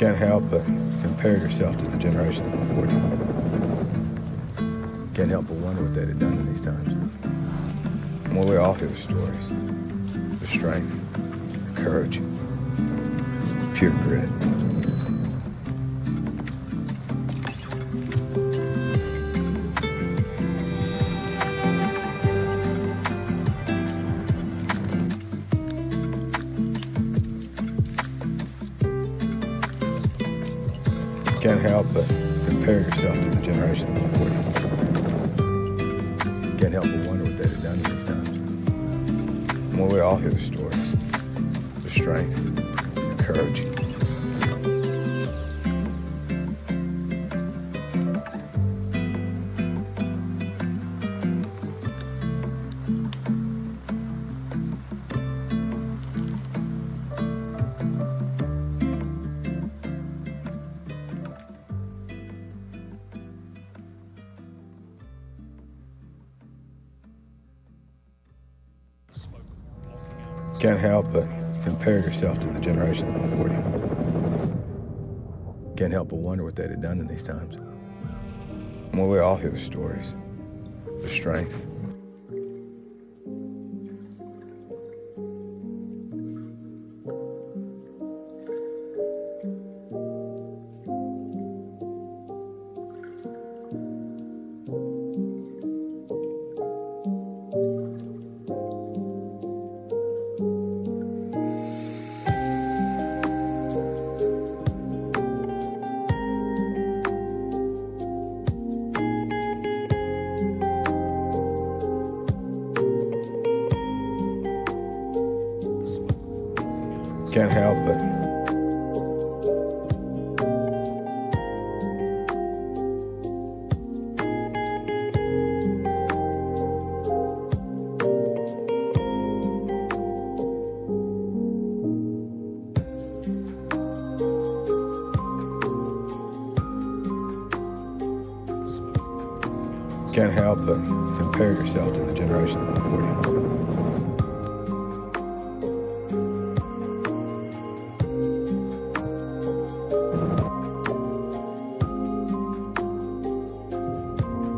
Can't help but compare yourself to the generation before you. Can't help but wonder what they'd have done in these times. And well, we all hear the stories. The strength, the courage, pure grit. Can't help but compare yourself to the generation before you. Can't help but wonder what they'd have done in these times. And well, we all hear the stories. The strength, the courage. Can't help but compare yourself to the generation before you. Can't help but wonder what they'd have done in these times. And well, we all hear the stories. The strength. Can't help but can't help but compare yourself to the generation before you.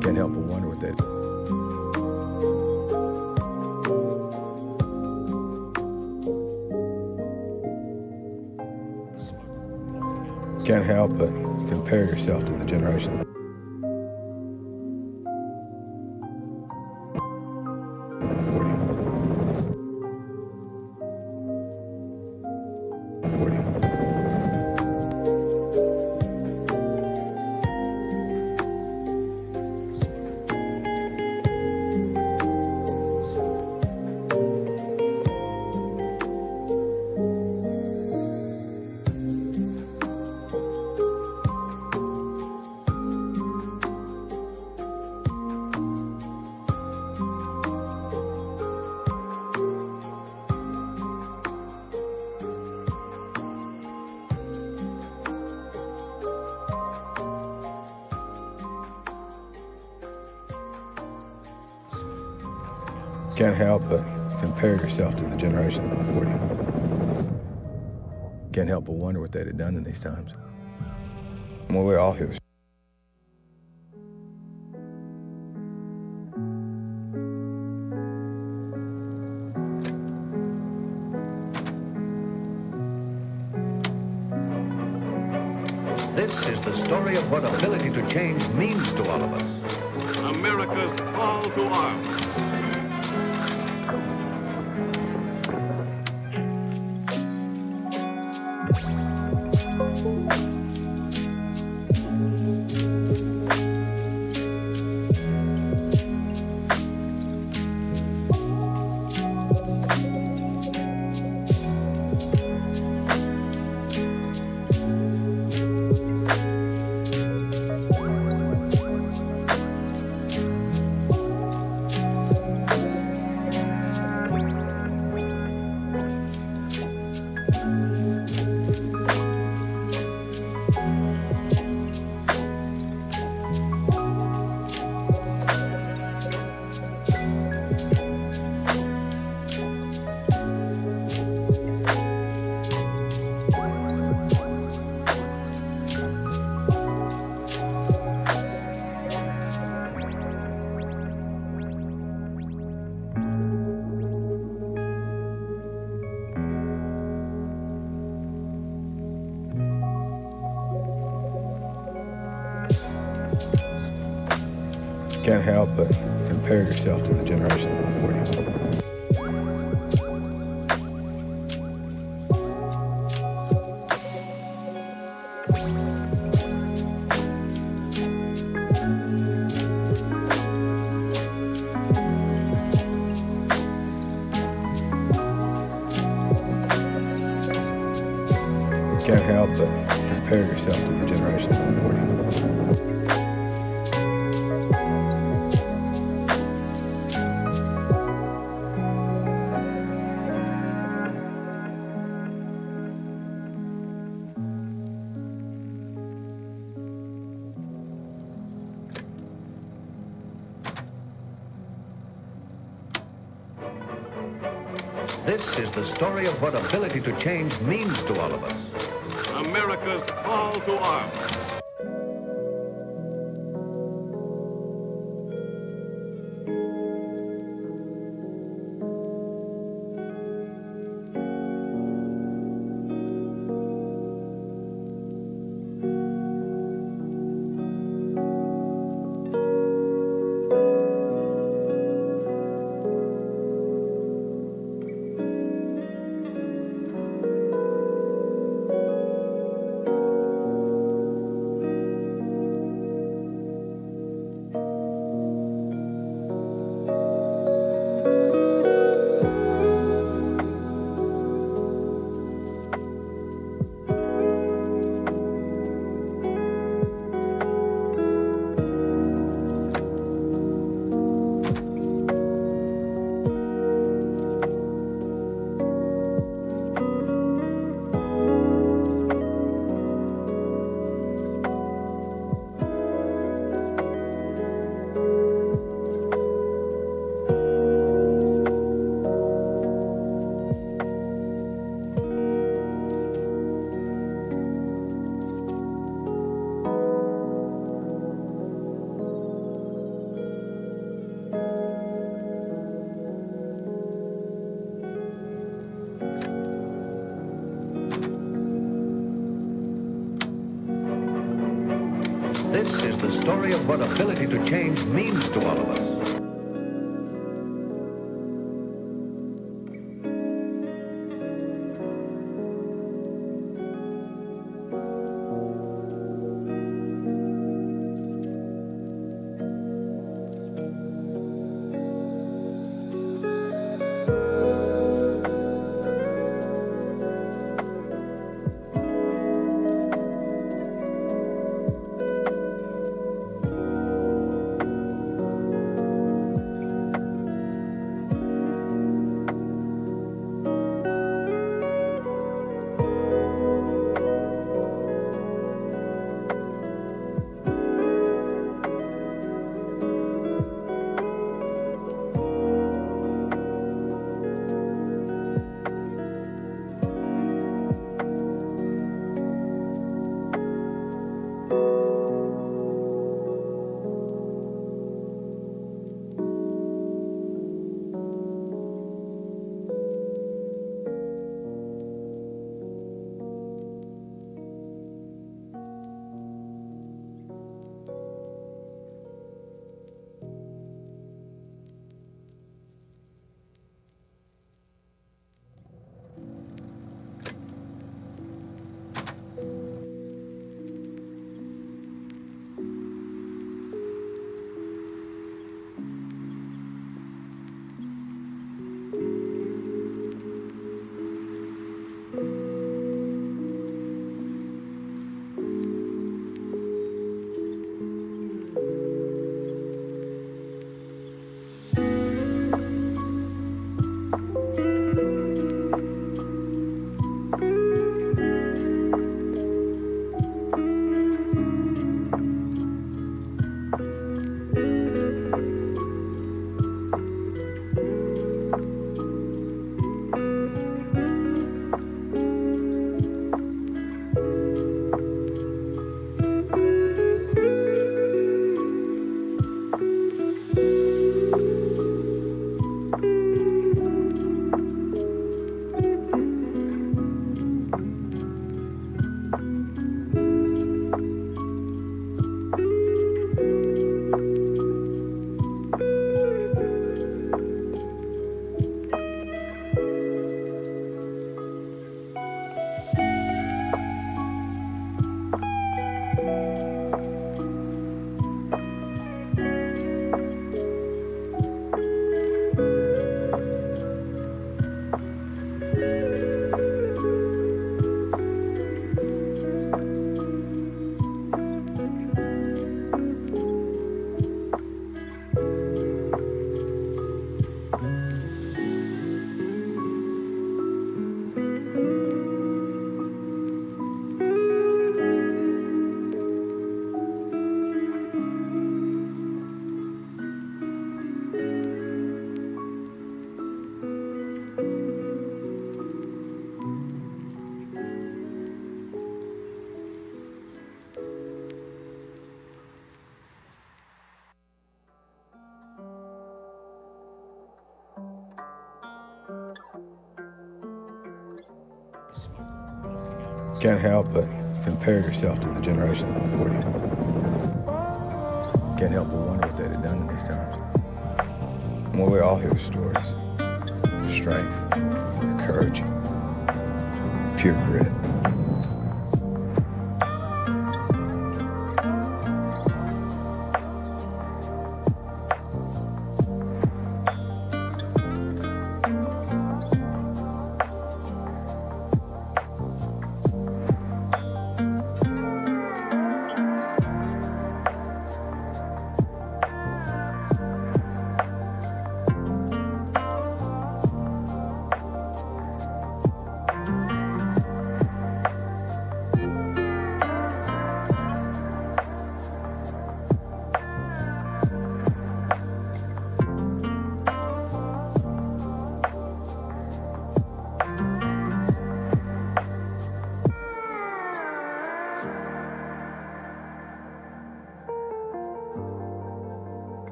Can't help but wonder what they Can't help but compare yourself to the generation before you. Can't help but compare yourself to the generation before you. Can't help but wonder what they'd have done in these times. Well, we all hear the This is the story of what ability to change means to all of us. America's call to arms. Can't help but compare yourself to the generation before you. Can't help but compare yourself to the generation before you. This is the story of what ability to change means to all of us. America's call to arms. This is the story of what ability to change means to all of us. Can't help but compare yourself to the generation before you. Can't help but wonder what they'd have done in these times. And we all hear the stories. The strength, the courage, pure grit.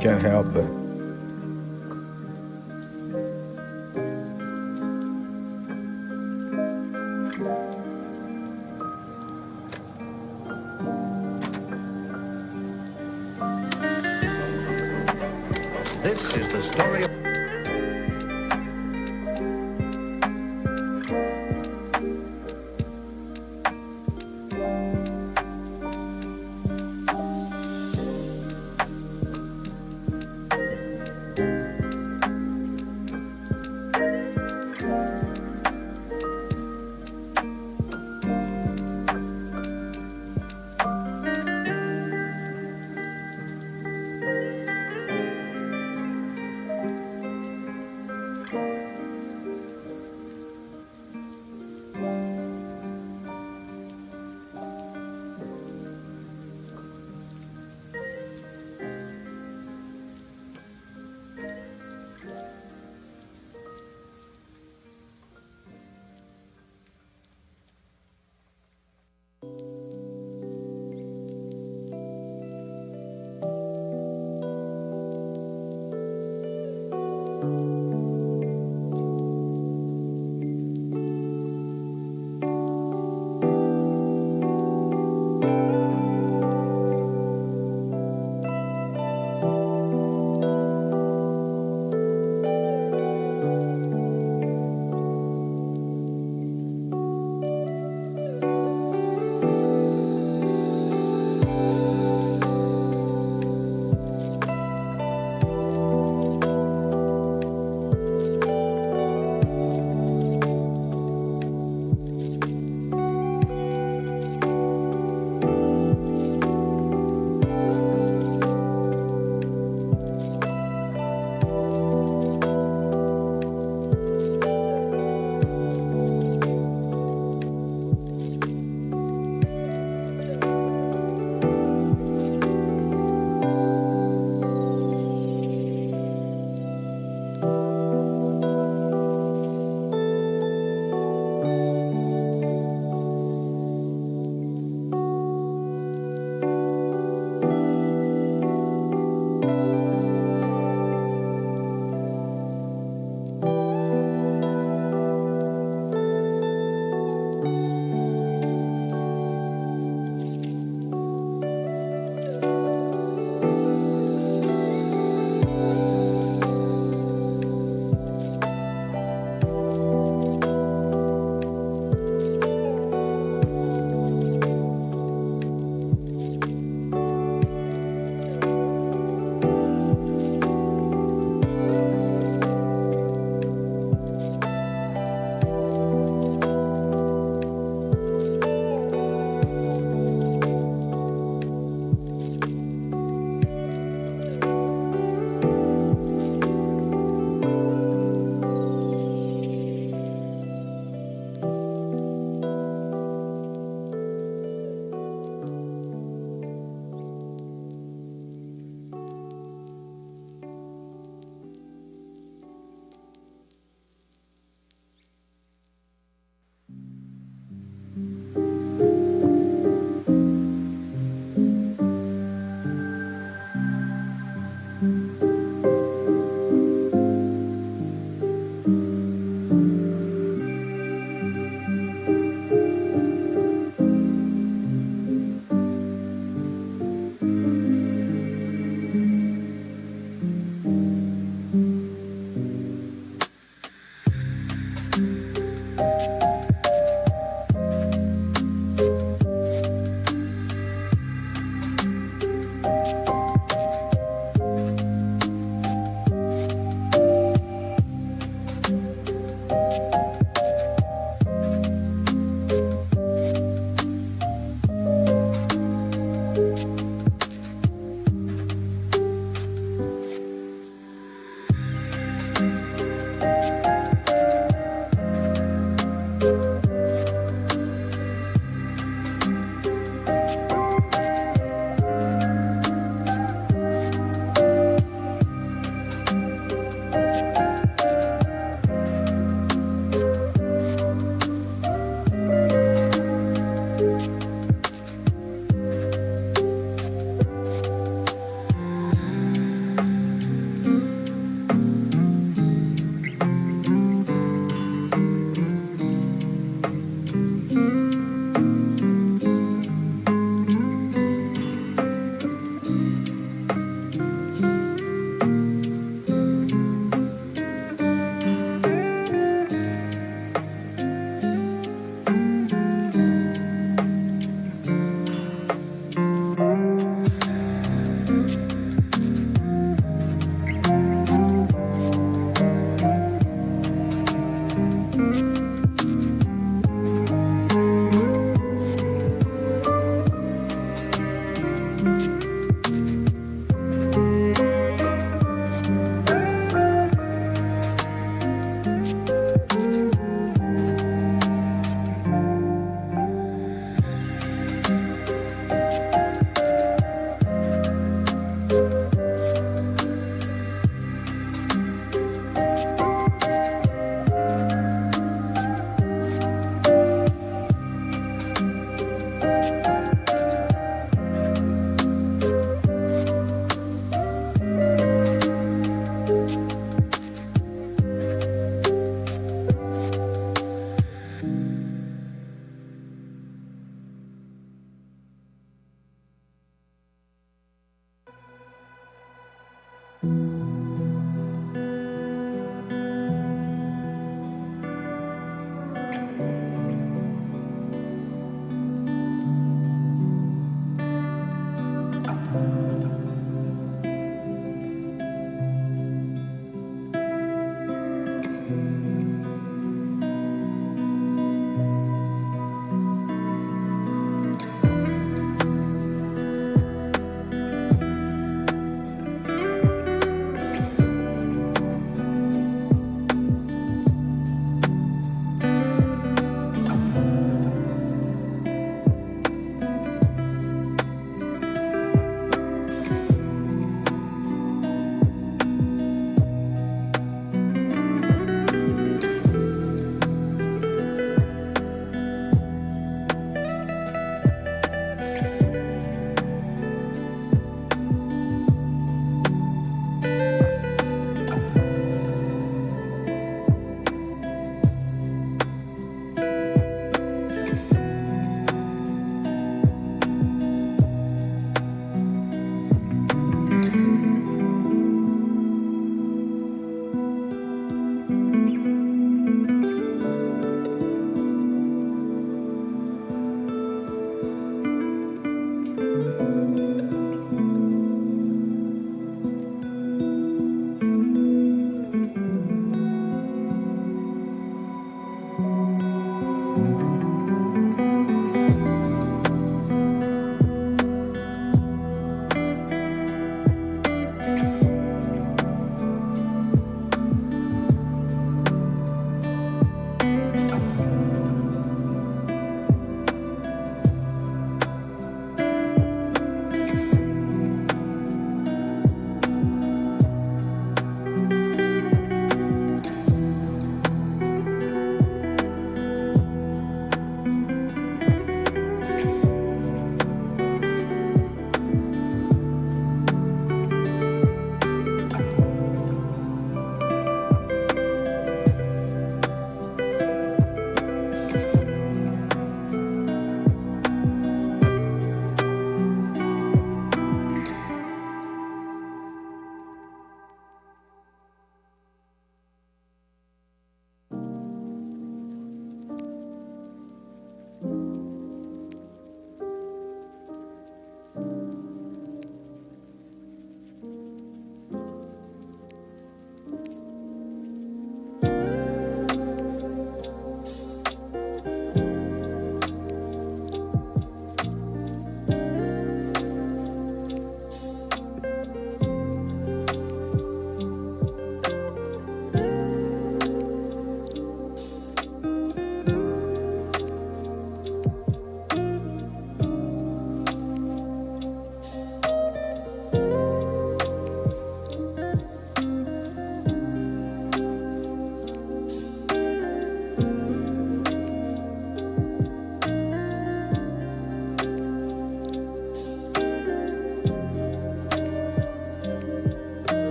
Can't help it. This is the story of...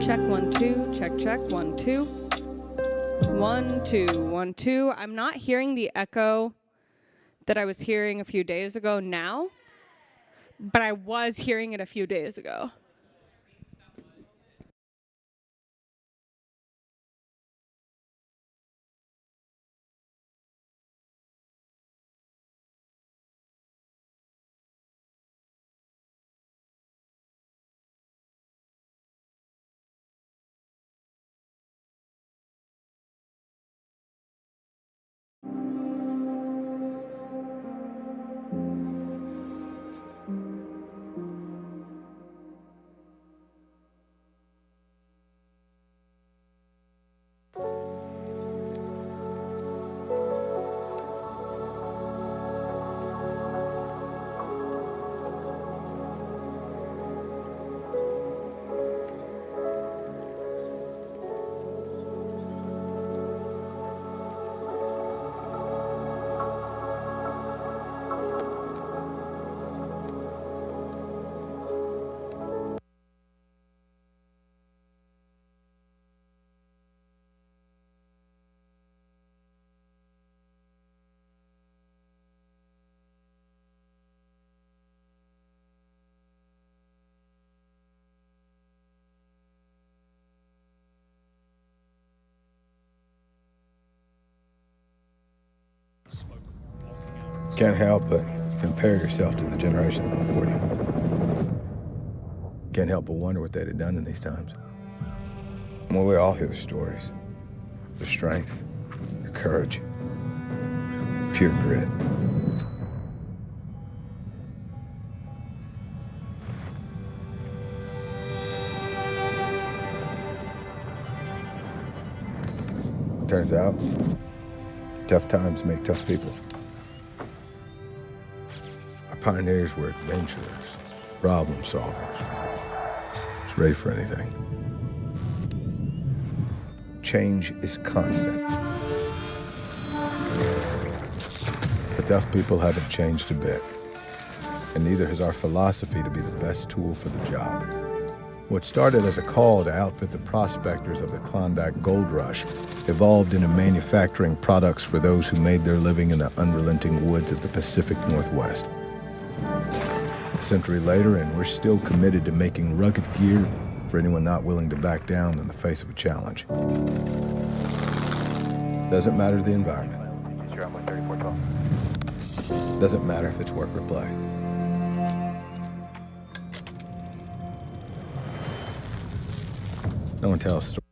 Check 1 2, check 1 2. 1 2 1 2. I'm not hearing the echo that I was hearing a few days ago now, but I was hearing it a few days ago. Can't help but compare yourself to the generation before you. Can't help but wonder what they'd have done in these times. Well, we all hear the stories. The strength, the courage, pure grit. Turns out, tough times make tough people. Our pioneers were adventurers, problem solvers, just ready for anything. Change is constant. But tough people haven't changed a bit, and neither has our philosophy to be the best tool for the job. What started as a call to outfit the prospectors of the Klondike Gold Rush evolved into manufacturing products for those who made their living in the unrelenting woods of the Pacific Northwest. A century later, and we're still committed to making rugged gear for anyone not willing to back down in the face of a challenge. Doesn't matter the environment. Doesn't matter if it's work or play. No one tells stories.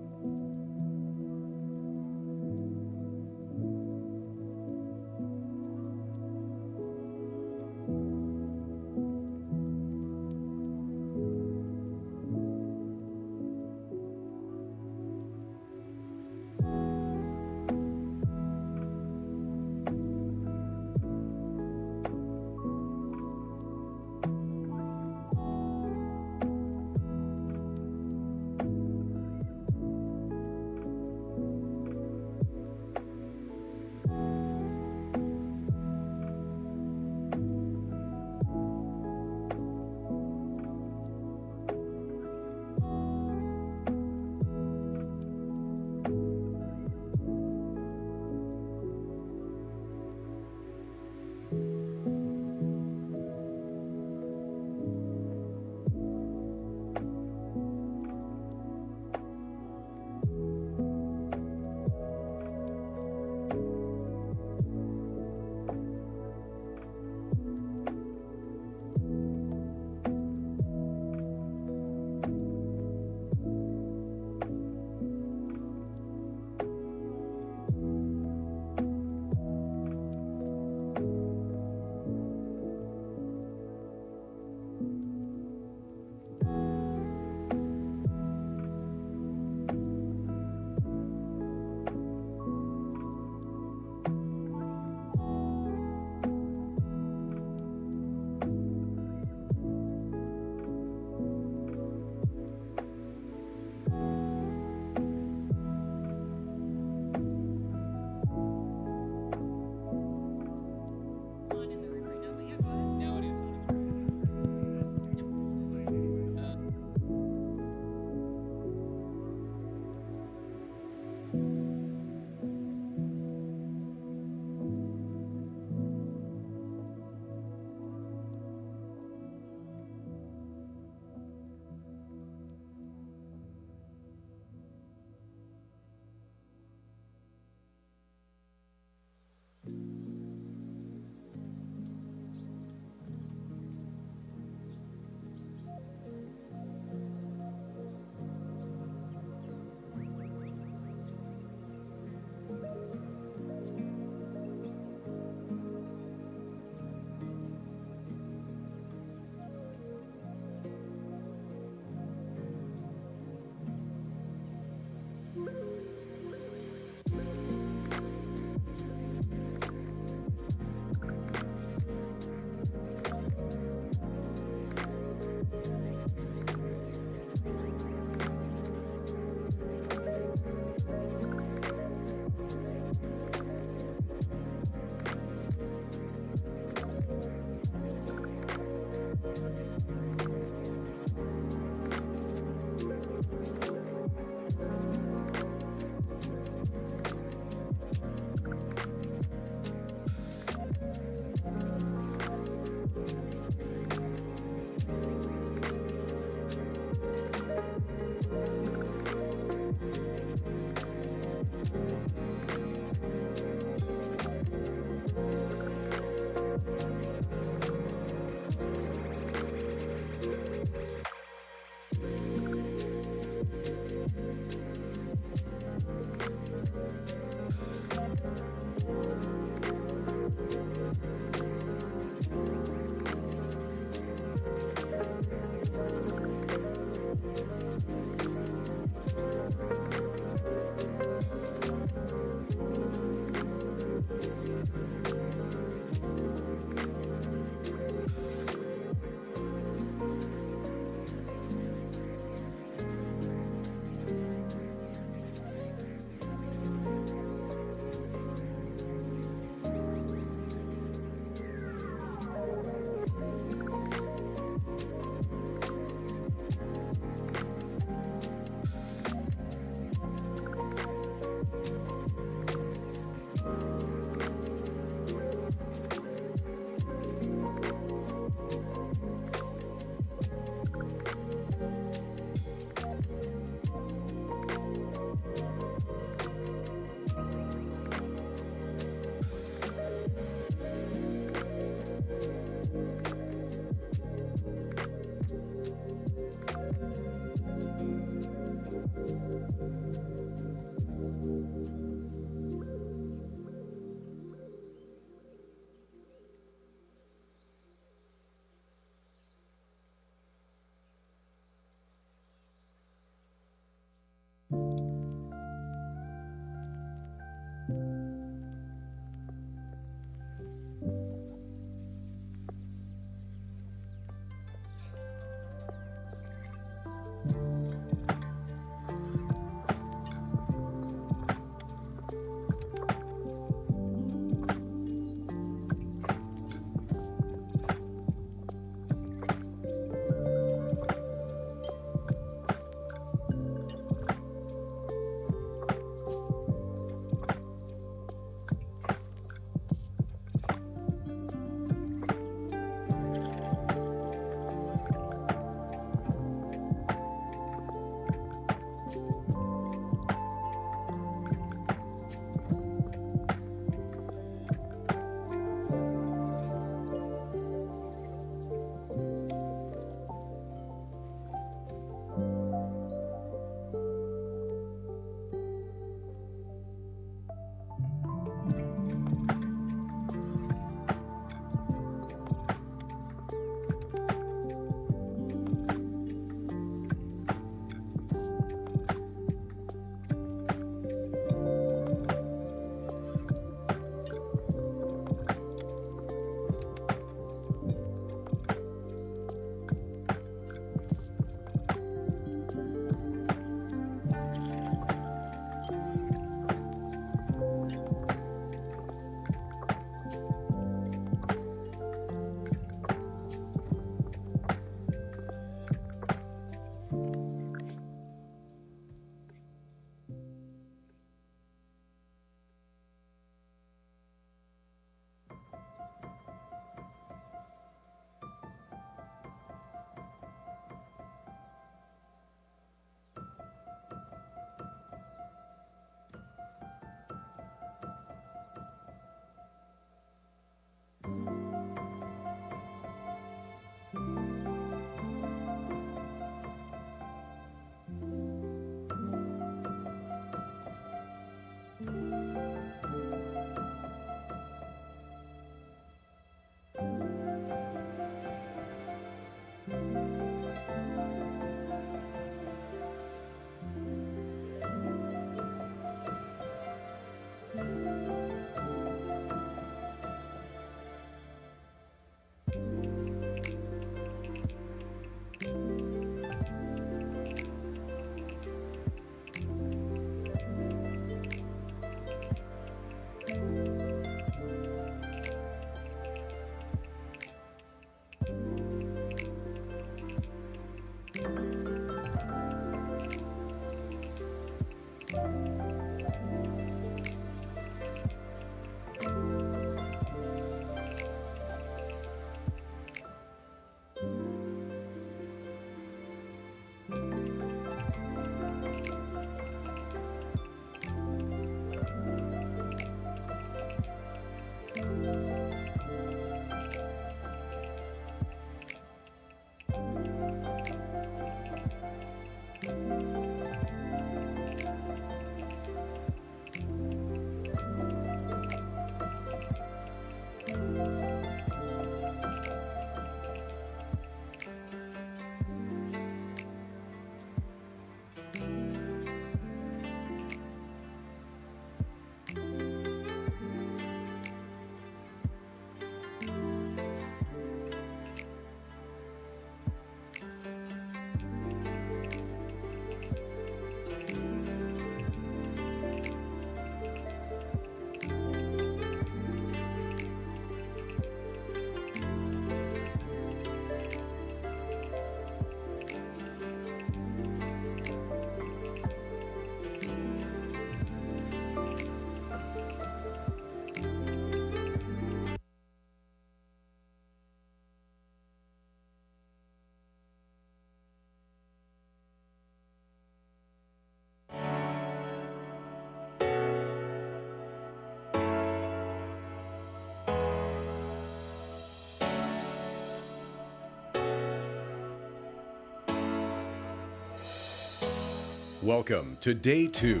Welcome to Day 2.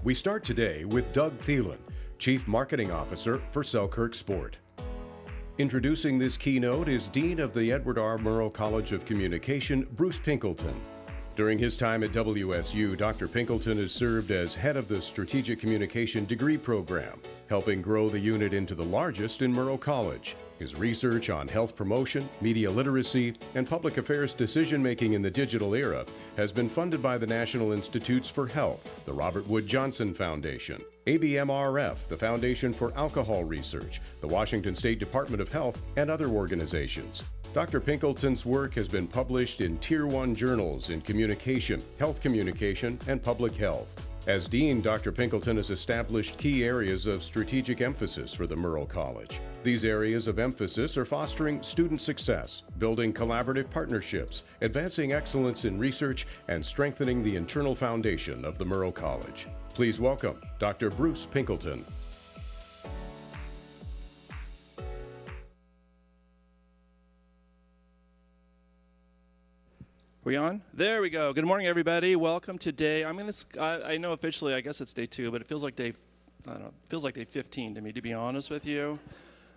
We start today with Doug Thielen, Chief Marketing Officer for Selkirk Sport. Introducing this keynote is Dean of the Edward R. Murrow College of Communication, Bruce Pinkleton. During his time at WSU, Dr. Pinkleton has served as head of the Strategic Communication degree program, helping grow the unit into the largest in Murrow College. His research on health promotion, media literacy, and public affairs decision-making in the digital era has been funded by the National Institutes for Health, the Robert Wood Johnson Foundation, ABMRF, the Foundation for Alcohol Research, the Washington State Department of Health, and other organizations. Dr. Pinkleton's work has been published in Tier 1 journals in communication, health communication, and public health. As Dean, Dr. Pinkleton has established key areas of strategic emphasis for the Murrow College. These areas of emphasis are fostering student success, building collaborative partnerships, advancing excellence in research, and strengthening the internal foundation of the Murrow College. Please welcome Dr. Bruce Pinkleton. We on? There we go. Good morning, everybody. Welcome to day. I know officially, I guess it's day 2, but it feels like day 15 to me, to be honest with you.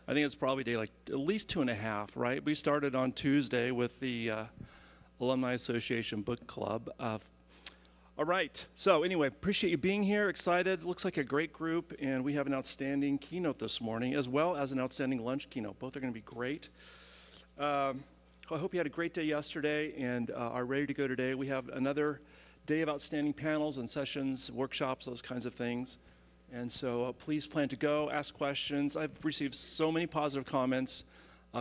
I think it's probably day like at least 2.5, right? We started on Tuesday with the Alumni Association Book Club. All right. So anyway, appreciate you being here. Excited. Looks like a great group, and we have an outstanding keynote this morning, as well as an outstanding lunch keynote. Both are going to be great. I hope you had a great day yesterday and are ready to go today. We have another day of outstanding panels and sessions, workshops, those kinds of things. And so please plan to go, ask questions. I've received so many positive comments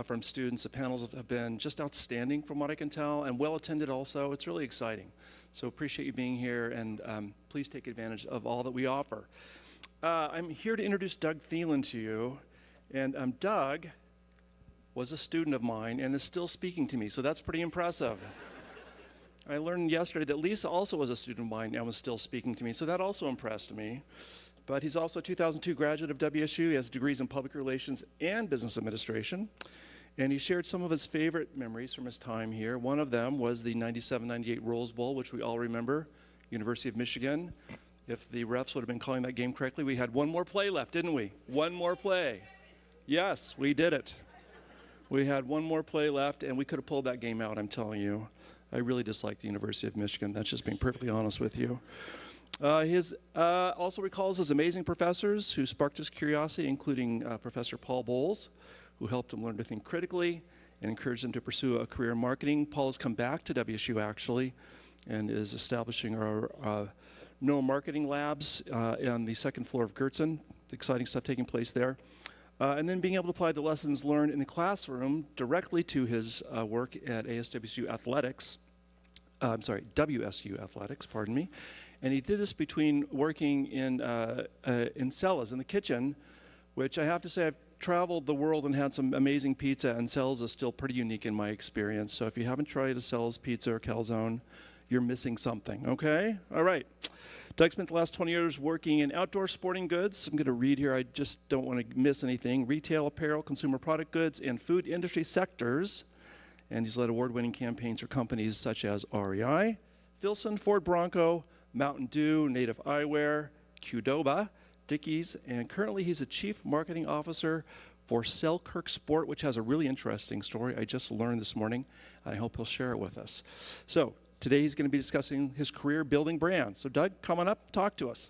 from students. The panels have been just outstanding from what I can tell, and well attended also. It's really exciting. So appreciate you being here, and please take advantage of all that we offer. I'm here to introduce Doug Thielen to you. And Doug was a student of mine and is still speaking to me, so that's pretty impressive. I learned yesterday that Lisa also was a student of mine and was still speaking to me, so that also impressed me. But he's also a 2002 graduate of WSU. He has degrees in public relations and business administration, and he shared some of his favorite memories from his time here. One of them was the 97-98 Rose Bowl, which we all remember, University of Michigan. If the refs would have been calling that game correctly, we had one more play left, didn't we? One more play. Yes, we did it. We had one more play left, and we could have pulled that game out, I'm telling you. I really dislike the University of Michigan. That's just being perfectly honest with you. He also recalls his amazing professors who sparked his curiosity, including Professor Paul Bowles, who helped him learn to think critically and encouraged him to pursue a career in marketing. Paul has come back to WSU, actually, and is establishing our neuromarketing labs on the second floor of Gertzen. Exciting stuff taking place there. And then being able to apply the lessons learned in the classroom directly to his work at WSU Athletics, pardon me. And he did this between working in Cella's, in the kitchen, which I have to say I've traveled the world and had some amazing pizza, and Cella's is still pretty unique in my experience. So if you haven't tried a Cella's pizza or calzone, you're missing something, okay? All right. Doug spent the last 20 years working in outdoor sporting goods. I'm going to read here. I just don't want to miss anything. Retail, apparel, consumer product goods, and food industry sectors. And he's led award-winning campaigns for companies such as REI, Philson, Ford Bronco, Mountain Dew, Native Eyewear, Qdoba, Dickies, and currently he's a chief marketing officer for Selkirk Sport, which has a really interesting story I just learned this morning. I hope he'll share it with us. So today he's going to be discussing his career building brands. So Doug, come on up, talk to us.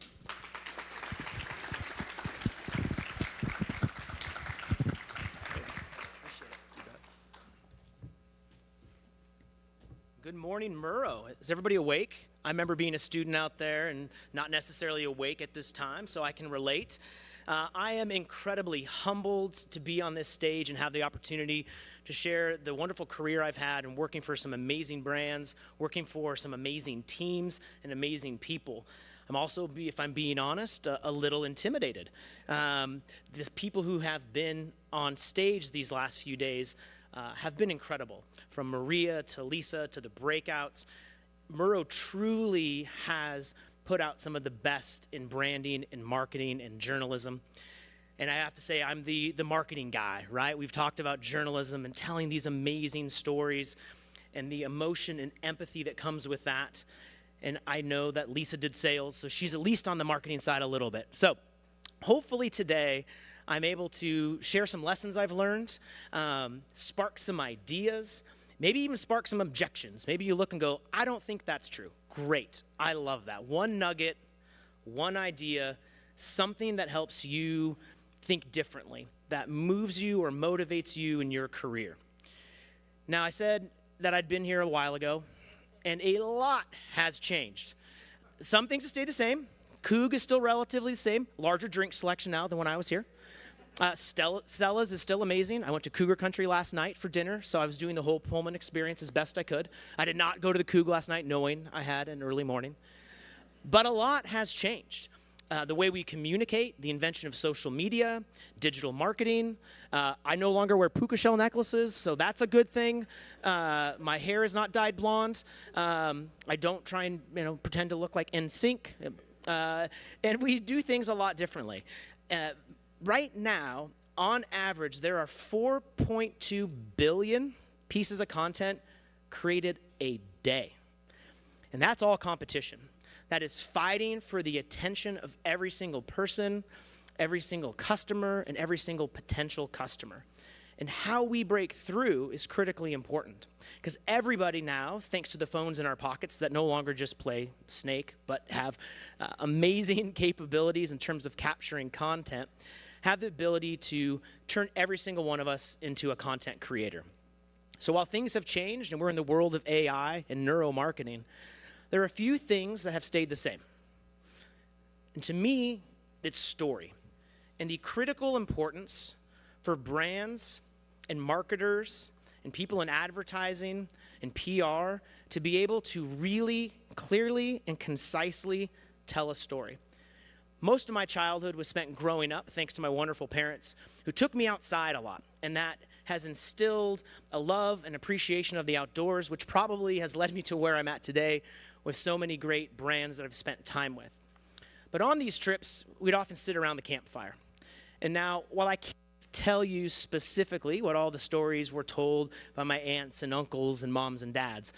Good morning, Murrow. Is everybody awake? I remember being a student out there and not necessarily awake at this time, so I can relate. I am incredibly humbled to be on this stage and have the opportunity to share the wonderful career I've had in working for some amazing brands, working for some amazing teams and amazing people. I'm also, if I'm being honest, a little intimidated. The people who have been on stage these last few days have been incredible. From Maria to Lisa to the breakouts, Murrow truly has put out some of the best in branding and marketing and journalism. And I have to say, I'm the marketing guy, right? We've talked about journalism and telling these amazing stories and the emotion and empathy that comes with that. and I know that Lisa did sales, so she's at least on the marketing side a little bit. So hopefully today I'm able to share some lessons I've learned, spark some ideas, maybe even spark some objections. Maybe you look and go, I don't think that's true. Great. I love that. One nugget, one idea, something that helps you think differently, that moves you or motivates you in your career. Now, I said that I'd been here a while ago, and a lot has changed. Some things have stayed the same. Coug is still relatively the same. Larger drink selection now than when I was here. Stella's is still amazing. I went to Cougar Country last night for dinner, so I was doing the whole Pullman experience as best I could. I did not go to the Coug last night knowing I had an early morning. But a lot has changed. The way we communicate, the invention of social media, digital marketing. I no longer wear puka shell necklaces, so that's a good thing. My hair is not dyed blonde. I don't try and pretend to look like NSYNC. And we do things a lot differently. Right now, on average, there are 4.2 billion pieces of content created a day. And that's all competition. That is fighting for the attention of every single person, every single customer, and every single potential customer. And how we break through is critically important, because everybody now, thanks to the phones in our pockets that no longer just play Snake, but have amazing capabilities in terms of capturing content, have the ability to turn every single one of us into a content creator. So while things have changed and we're in the world of AI and neuromarketing, there are a few things that have stayed the same. And to me, it's story. And the critical importance for brands and marketers and people in advertising and PR to be able to really clearly and concisely tell a story. Most of my childhood was spent growing up thanks to my wonderful parents who took me outside a lot, and that has instilled a love and appreciation of the outdoors, which probably has led me to where I'm at today with so many great brands that I've spent time with. But on these trips, we'd often sit around the campfire. And now, while I can't tell you specifically what all the stories were told by my aunts and uncles and moms and dads,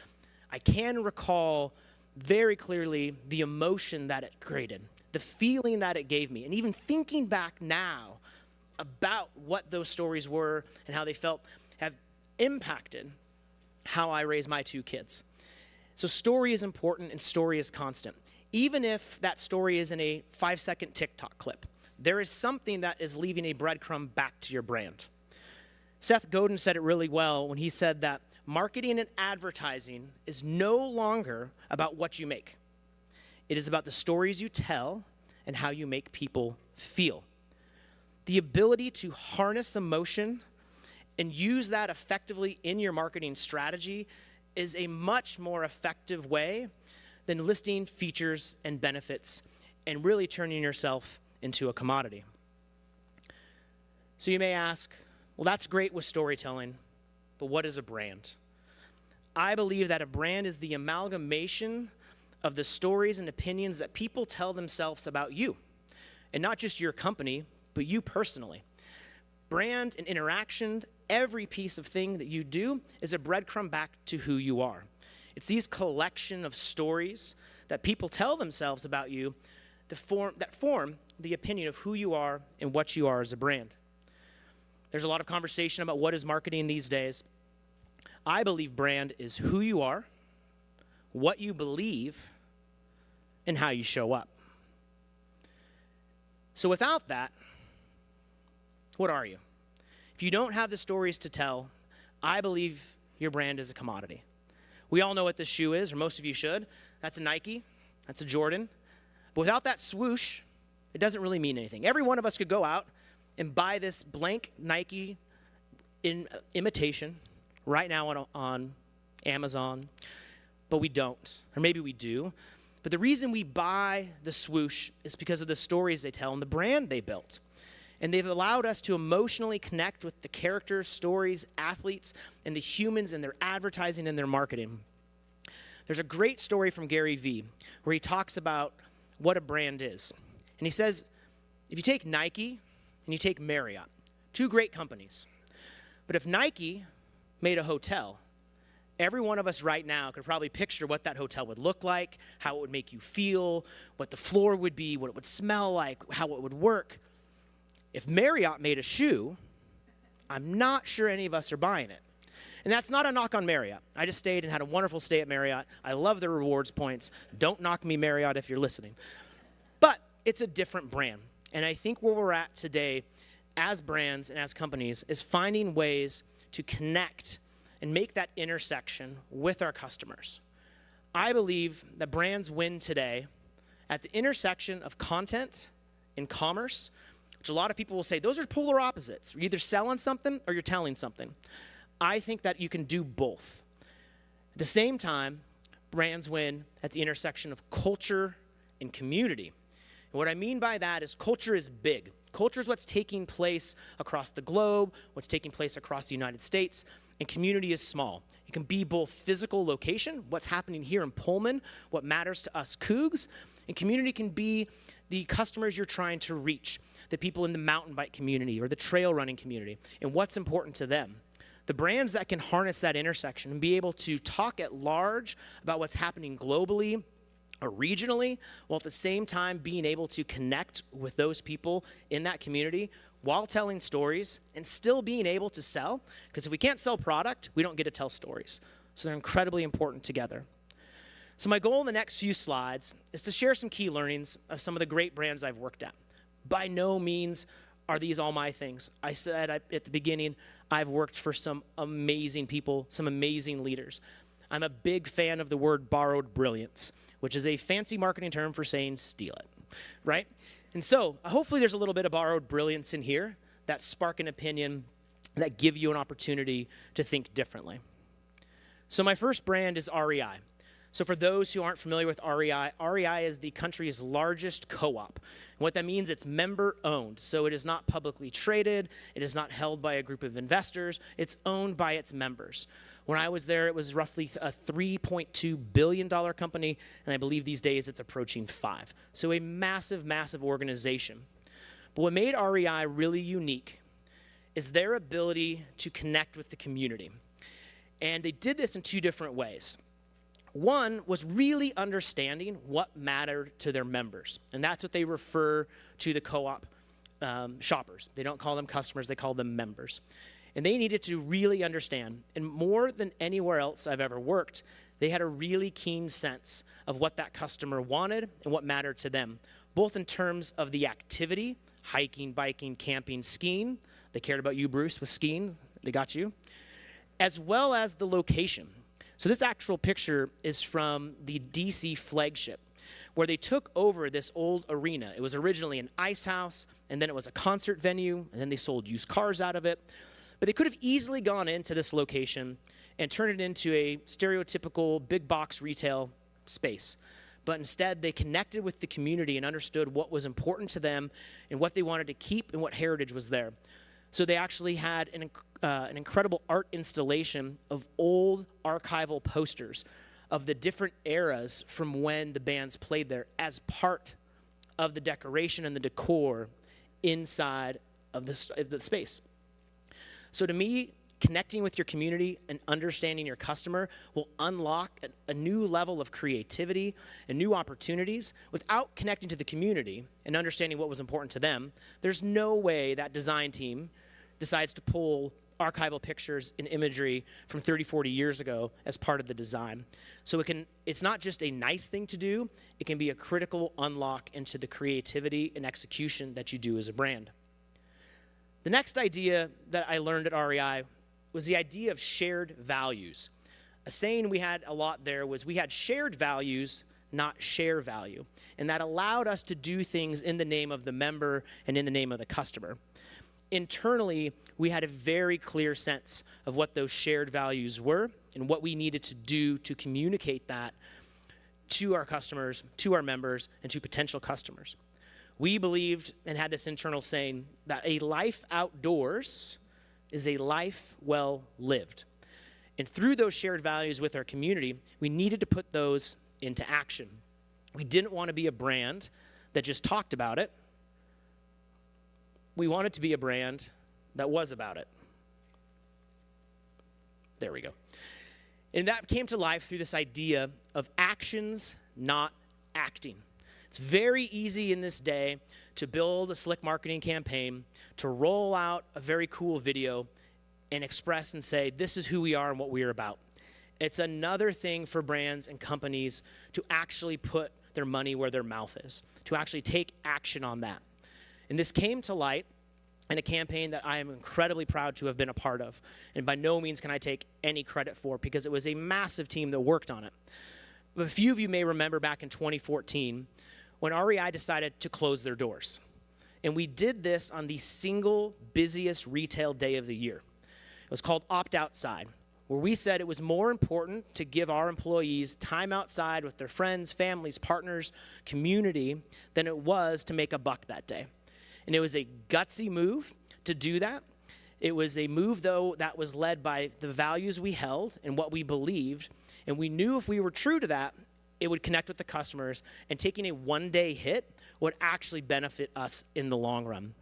I can recall very clearly the emotion that it created, the feeling that it gave me, and even thinking back now about what those stories were and how they felt have impacted how I raise my two kids. So story is important and story is constant. Even if that story is in a 5-second TikTok clip, there is something that is leaving a breadcrumb back to your brand. Seth Godin said it really well when he said that marketing and advertising is no longer about what you make. It is about the stories you tell and how you make people feel. The ability to harness emotion and use that effectively in your marketing strategy is a much more effective way than listing features and benefits and really turning yourself into a commodity. So you may ask, well, that's great with storytelling, but what is a brand? I believe that a brand is the amalgamation of the stories and opinions that people tell themselves about you, and not just your company, but you personally. Brand and interaction, every piece of thing that you do is a breadcrumb back to who you are. It's these collection of stories that people tell themselves about you that form the opinion of who you are and what you are as a brand. There's a lot of conversation about what is marketing these days. I believe brand is who you are, what you believe, and how you show up. So without that, what are you? If you don't have the stories to tell, I believe your brand is a commodity. We all know what this shoe is, or most of you should. That's a Nike. That's a Jordan. But without that swoosh, it doesn't really mean anything. Every one of us could go out and buy this blank Nike in imitation right now on Amazon, but we don't. Or maybe we do. But the reason we buy the swoosh is because of the stories they tell and the brand they built. And they've allowed us to emotionally connect with the characters, stories, athletes, and the humans in their advertising and their marketing. There's a great story from Gary Vee where he talks about what a brand is. And he says, if you take Nike and you take Marriott, two great companies, but if Nike made a hotel Every one of us right now could probably picture what that hotel would look like, how it would make you feel, what the floor would be, what it would smell like, how it would work. If Marriott made a shoe, I'm not sure any of us are buying it. And that's not a knock on Marriott. I just stayed and had a wonderful stay at Marriott. I love the rewards points. Don't knock me, Marriott, if you're listening. But it's a different brand. And I think where we're at today as brands and as companies is finding ways to connect and make that intersection with our customers. I believe that brands win today at the intersection of content and commerce, which a lot of people will say, those are polar opposites. You're either selling something or you're telling something. I think that you can do both. At the same time, brands win at the intersection of culture and community. And what I mean by that is culture is big. Culture is what's taking place across the globe, what's taking place across the United States, and community is small. It can be both physical location, what's happening here in Pullman, what matters to us Cougs, and community can be the customers you're trying to reach, the people in the mountain bike community or the trail running community, and what's important to them. The brands that can harness that intersection and be able to talk at large about what's happening globally or regionally, while at the same time being able to connect with those people in that community while telling stories and still being able to sell. Because if we can't sell product, we don't get to tell stories. So they're incredibly important together. So my goal in the next few slides is to share some key learnings of some of the great brands I've worked at. By no means are these all my things. I said at the beginning, I've worked for some amazing people, some amazing leaders. I'm a big fan of the word borrowed brilliance, which is a fancy marketing term for saying steal it, right? And so hopefully there's a little bit of borrowed brilliance in here that spark an opinion, that give you an opportunity to think differently. So my first brand is REI. So for those who aren't familiar with REI, REI is the country's largest co-op. And what that means, it's member-owned. So it is not publicly traded. It is not held by a group of investors. It's owned by its members. When I was there, it was roughly a $3.2 billion company, and I believe these days it's approaching $5 billion. So a massive, massive organization. But what made REI really unique is their ability to connect with the community. And they did this in two different ways. One was really understanding what mattered to their members. And that's what they refer to the co-op shoppers. They don't call them customers, they call them members. And they needed to really understand, and more than anywhere else I've ever worked, they had a really keen sense of what that customer wanted and what mattered to them, both in terms of the activity, hiking, biking, camping, skiing. They cared about you, Bruce, with skiing. They got you. As well as the location. So this actual picture is from the DC flagship, where they took over this old arena. It was originally an ice house, and then it was a concert venue, and then they sold used cars out of it. But they could have easily gone into this location and turned it into a stereotypical big box retail space. But instead, they connected with the community and understood what was important to them and what they wanted to keep and what heritage was there. So they actually had an incredible art installation of old archival posters of the different eras from when the bands played there as part of the decoration and the decor inside of the space. So to me, connecting with your community and understanding your customer will unlock a new level of creativity and new opportunities. Without connecting to the community and understanding what was important to them, there's no way that design team decides to pull archival pictures and imagery from 30, 40 years ago as part of the design. So it's not just a nice thing to do, it can be a critical unlock into the creativity and execution that you do as a brand. The next idea that I learned at REI was the idea of shared values. A saying we had a lot there was we had shared values, not share value. And that allowed us to do things in the name of the member and in the name of the customer. Internally, we had a very clear sense of what those shared values were and what we needed to do to communicate that to our customers, to our members, and to potential customers. We believed and had this internal saying that a life outdoors is a life well lived. And through those shared values with our community, we needed to put those into action. We didn't want to be a brand that just talked about it. We wanted to be a brand that was about it. There we go. And that came to life through this idea of actions, not acting. It's very easy in this day to build a slick marketing campaign, to roll out a very cool video and express and say, this is who we are and what we are about. It's another thing for brands and companies to actually put their money where their mouth is, to actually take action on that. And this came to light in a campaign that I am incredibly proud to have been a part of. And by no means can I take any credit for, because it was a massive team that worked on it. But a few of you may remember back in 2014 when REI decided to close their doors. And we did this on the single busiest retail day of the year. It was called Opt Outside, where we said it was more important to give our employees time outside with their friends, families, partners, community, than it was to make a buck that day. And it was a gutsy move to do that. It was a move, though, that was led by the values we held and what we believed. And we knew if we were true to that, it would connect with the customers, and taking a one-day hit would actually benefit us in the long run.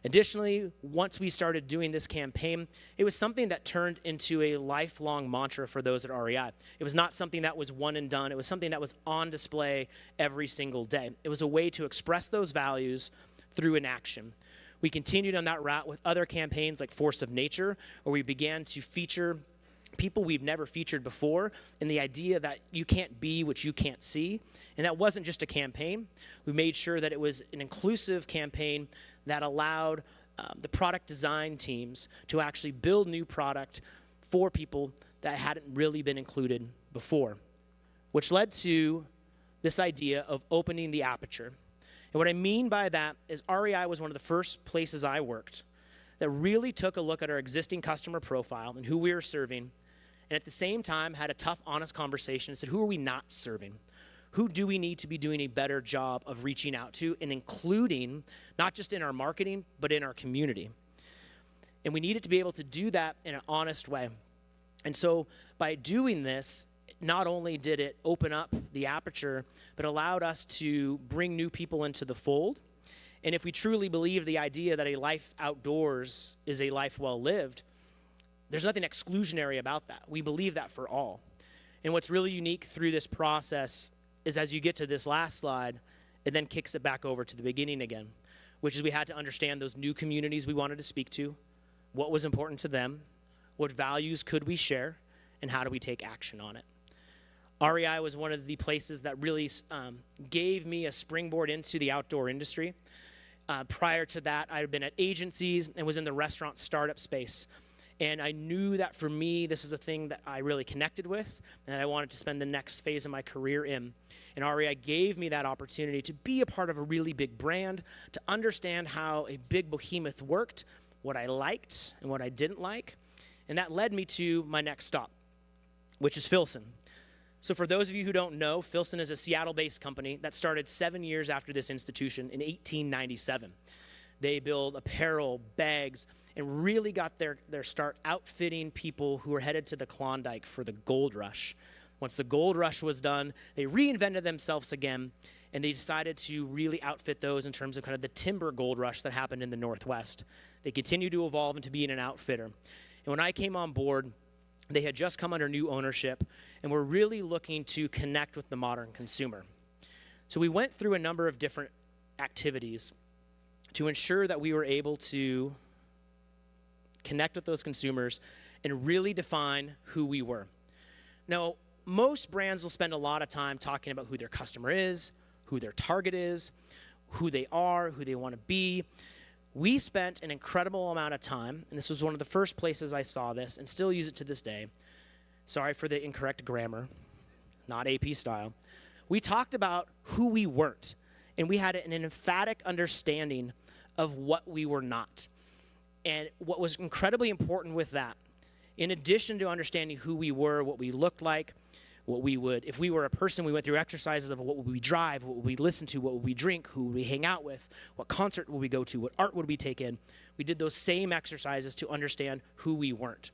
Additionally, once we started doing this campaign, it was something that turned into a lifelong mantra for those at REI. It was not something that was one and done. It was something that was on display every single day. It was a way to express those values through an action. We continued on that route with other campaigns like Force of Nature, where we began to feature people we've never featured before, and the idea that you can't be what you can't see. And that wasn't just a campaign. We made sure that it was an inclusive campaign that allowed the product design teams to actually build new product for people that hadn't really been included before, which led to this idea of opening the aperture. And what I mean by that is REI was one of the first places I worked that really took a look at our existing customer profile and who we were serving, and at the same time had a tough, honest conversation and said, who are we not serving? Who do we need to be doing a better job of reaching out to and including, not just in our marketing, but in our community? And we needed to be able to do that in an honest way. And so by doing this, not only did it open up the aperture, but allowed us to bring new people into the fold. And if we truly believe the idea that a life outdoors is a life well lived, there's nothing exclusionary about that. We believe that for all. And what's really unique through this process is as you get to this last slide, it then kicks it back over to the beginning again, which is we had to understand those new communities we wanted to speak to, what was important to them, what values could we share, and how do we take action on it. REI was one of the places that really gave me a springboard into the outdoor industry. Prior to that, I had been at agencies and was in the restaurant startup space. And I knew that for me, this was a thing that I really connected with and I wanted to spend the next phase of my career in. And REI gave me that opportunity to be a part of a really big brand, to understand how a big behemoth worked, what I liked and what I didn't like. And that led me to my next stop, which is Philson. So for those of you who don't know, Philson is a Seattle-based company that started 7 years after this institution in 1897. They build apparel, bags, and really got their start outfitting people who were headed to the Klondike for the gold rush. Once the gold rush was done, they reinvented themselves again, and they decided to really outfit those in terms of kind of the timber gold rush that happened in the Northwest. They continued to evolve into being an outfitter. And when I came on board, they had just come under new ownership and were really looking to connect with the modern consumer. So we went through a number of different activities to ensure that we were able to connect with those consumers and really define who we were. Now, most brands will spend a lot of time talking about who their customer is, who their target is, who they are, who they want to be. We spent an incredible amount of time, and this was one of the first places I saw this, and still use it to this day. Sorry for the incorrect grammar, not AP style. We talked about who we weren't, and we had an emphatic understanding of what we were not. And what was incredibly important with that, in addition to understanding who we were, what we looked like, what we would, if we were a person, we went through exercises of what would we drive, what would we listen to, what would we drink, who would we hang out with, what concert would we go to, what art would we take in. We did those same exercises to understand who we weren't.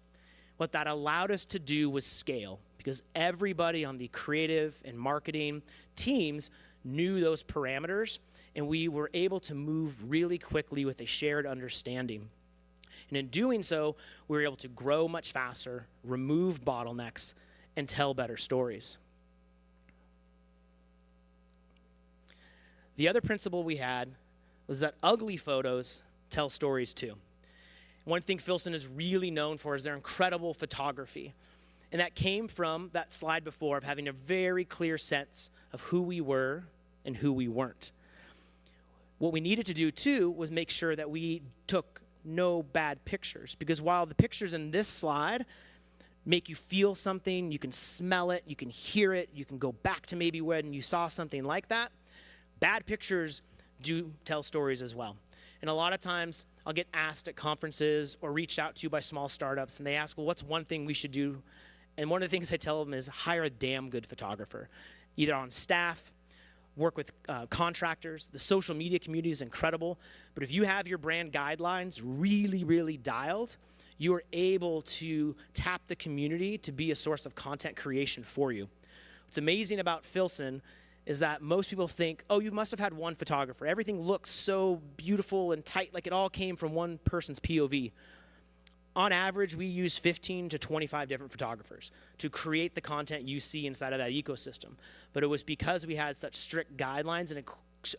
What that allowed us to do was scale, because everybody on the creative and marketing teams knew those parameters, and we were able to move really quickly with a shared understanding. And in doing so, we were able to grow much faster, remove bottlenecks, and tell better stories. The other principle we had was that ugly photos tell stories too. One thing Philson is really known for is their incredible photography. And that came from that slide before of having a very clear sense of who we were and who we weren't. What we needed to do too was make sure that we took no bad pictures, because while the pictures in this slide make you feel something, you can smell it, you can hear it, you can go back to maybe when you saw something like that, bad pictures do tell stories as well. And a lot of times I'll get asked at conferences or reached out to by small startups, and they ask, well, what's one thing we should do? And one of the things I tell them is hire a damn good photographer, either on staff, work with contractors. The social media community is incredible, but if you have your brand guidelines really, really dialed, you are able to tap the community to be a source of content creation for you. What's amazing about Philson is that most people think, oh, you must have had one photographer. Everything looks so beautiful and tight, like it all came from one person's POV. On average, we use 15 to 25 different photographers to create the content you see inside of that ecosystem. But it was because we had such strict guidelines and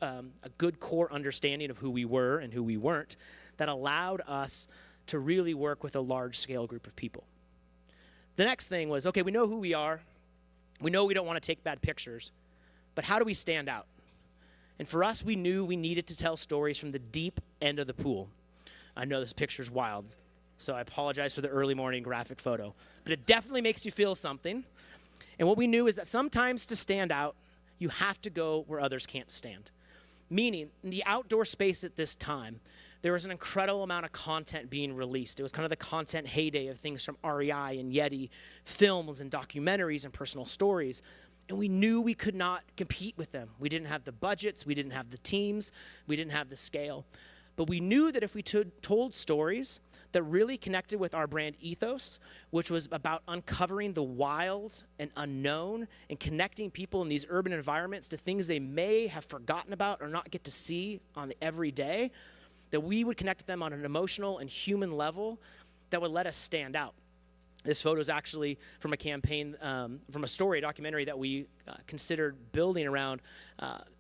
a good core understanding of who we were and who we weren't that allowed us to really work with a large-scale group of people. The next thing was, okay, we know who we are. We know we don't want to take bad pictures. But how do we stand out? And for us, we knew we needed to tell stories from the deep end of the pool. I know this picture's wild, so I apologize for the early morning graphic photo. But it definitely makes you feel something. And what we knew is that sometimes to stand out, you have to go where others can't stand. Meaning, in the outdoor space at this time, there was an incredible amount of content being released. It was kind of the content heyday of things from REI and Yeti, films and documentaries and personal stories. And we knew we could not compete with them. We didn't have the budgets, we didn't have the teams, we didn't have the scale. But we knew that if we told stories that really connected with our brand ethos, which was about uncovering the wild and unknown and connecting people in these urban environments to things they may have forgotten about or not get to see on the everyday, that we would connect with them on an emotional and human level that would let us stand out. This photo is actually from a campaign, from a story, a documentary that we considered building around,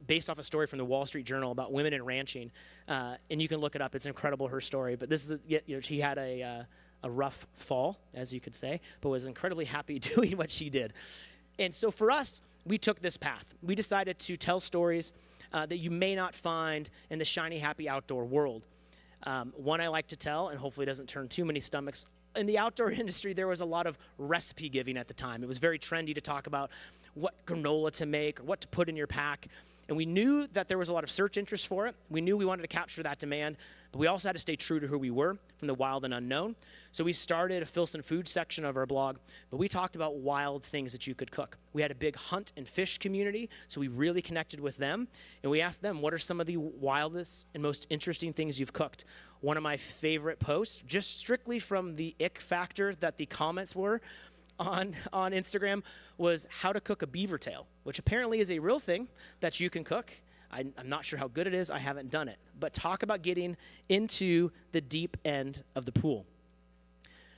based off a story from the Wall Street Journal about women in ranching. And you can look it up. It's incredible, her story. But this is, she had a rough fall, as you could say, but was incredibly happy doing what she did. And so for us, we took this path. We decided to tell stories that you may not find in the shiny, happy outdoor world. One I like to tell, and hopefully doesn't turn too many stomachs. In the outdoor industry, there was a lot of recipe giving at the time. It was very trendy to talk about what granola to make or what to put in your pack. And we knew that there was a lot of search interest for it. We knew we wanted to capture that demand, but we also had to stay true to who we were from the wild and unknown. So we started a Philson food section of our blog, but we talked about wild things that you could cook. We had a big hunt and fish community, so we really connected with them. And we asked them, what are some of the wildest and most interesting things you've cooked? One of my favorite posts, just strictly from the ick factor that the comments were on Instagram, was how to cook a beaver tail, which apparently is a real thing that you can cook. I'm not sure how good it is. I haven't done it. But talk about getting into the deep end of the pool.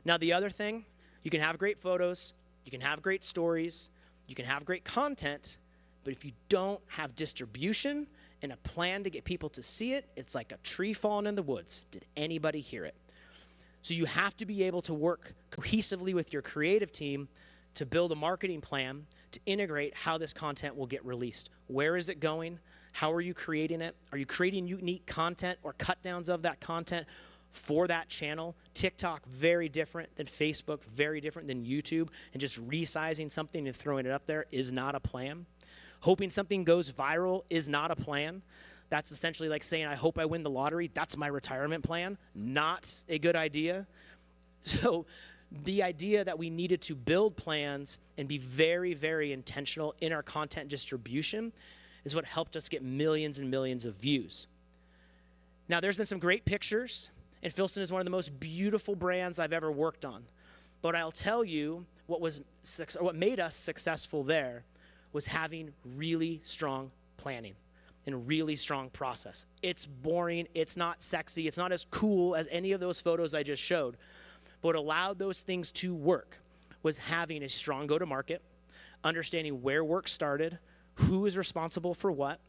Now, the other thing, you can have great photos, you can have great stories, you can have great content, but if you don't have distribution and a plan to get people to see it, it's like a tree falling in the woods. Did anybody hear it? So you have to be able to work cohesively with your creative team to build a marketing plan to integrate how this content will get released. Where is it going? How are you creating it? Are you creating unique content or cut downs of that content for that channel? TikTok, very different than Facebook, very different than YouTube, and just resizing something and throwing it up there is not a plan. Hoping something goes viral is not a plan. That's essentially like saying, I hope I win the lottery. That's my retirement plan. Not a good idea. So the idea that we needed to build plans and be very, very intentional in our content distribution is what helped us get millions and millions of views. Now, there's been some great pictures, and Philson is one of the most beautiful brands I've ever worked on. But I'll tell you what made us successful there was having really strong planning and a really strong process. It's boring, it's not sexy, it's not as cool as any of those photos I just showed, but it allowed those things to work was having a strong go-to-market, understanding where work started, who is responsible for what,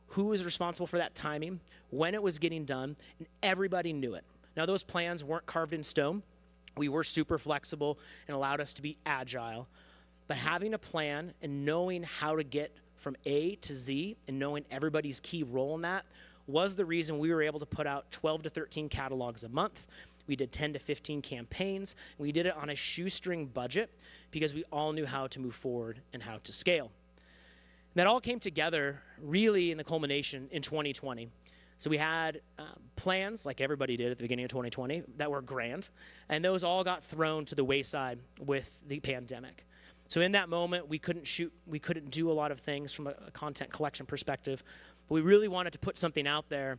who is responsible for that timing, when it was getting done, and everybody knew it. Now, those plans weren't carved in stone. We were super flexible and allowed us to be agile. But having a plan and knowing how to get from A to Z and knowing everybody's key role in that was the reason we were able to put out 12 to 13 catalogs a month. We did 10 to 15 campaigns. We did it on a shoestring budget because we all knew how to move forward and how to scale. And that all came together really in the culmination in 2020. So we had plans, like everybody did at the beginning of 2020, that were grand, and those all got thrown to the wayside with the pandemic. So in that moment, we couldn't shoot, we couldn't do a lot of things from a content collection perspective, but we really wanted to put something out there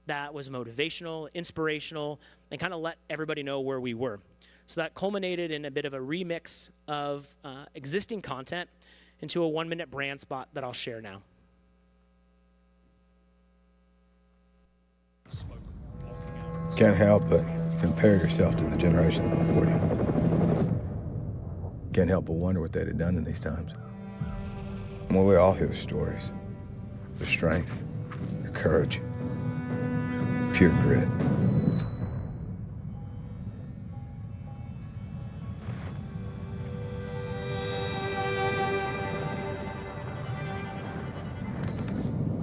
that was motivational, inspirational, and kind of let everybody know where we were. So that culminated in a bit of a remix of existing content into a 1-minute brand spot that I'll share now. Can't help but compare yourself to the generation before you. Can't help but wonder what they'd have done in these times. Well, we all hear the stories. Their strength, their courage, pure grit.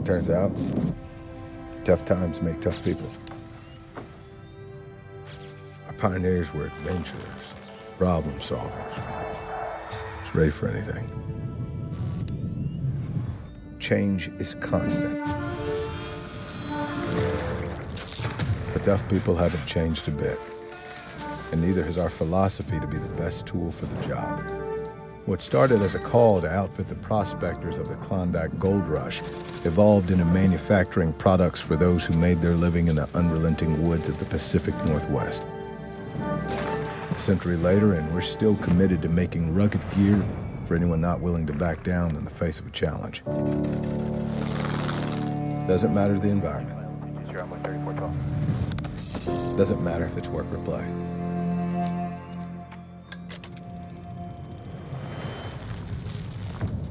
Turns out, tough times make tough people. Our pioneers were adventurers, problem solvers, just ready for anything. Change is constant. But tough people haven't changed a bit, and neither has our philosophy to be the best tool for the job. What started as a call to outfit the prospectors of the Klondike Gold Rush evolved into manufacturing products for those who made their living in the unrelenting woods of the Pacific Northwest. A century later, and we're still committed to making rugged gear for anyone not willing to back down in the face of a challenge. Doesn't matter the environment. Doesn't matter if it's work or play.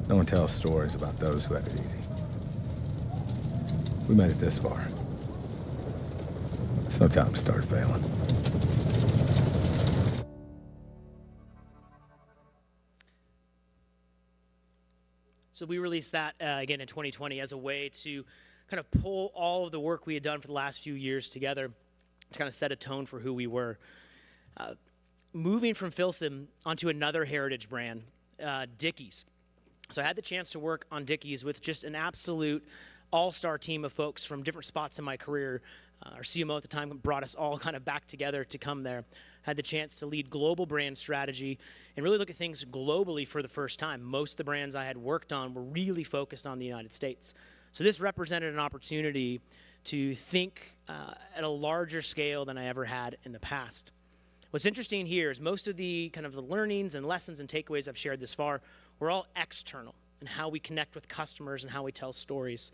No one tells stories about those who had it easy. We made it this far. It's no time to start failing. So we released that again in 2020 as a way to kind of pull all of the work we had done for the last few years together to kind of set a tone for who we were. Moving from Philson onto another heritage brand, Dickies. So I had the chance to work on Dickies with just an absolute all-star team of folks from different spots in my career. Our CMO at the time brought us all kind of back together to come there. Had the chance to lead global brand strategy and really look at things globally for the first time. Most of the brands I had worked on were really focused on the United States. So this represented an opportunity to think at a larger scale than I ever had in the past. What's interesting here is most of the kind of the learnings and lessons and takeaways I've shared this far were all external and how we connect with customers and how we tell stories.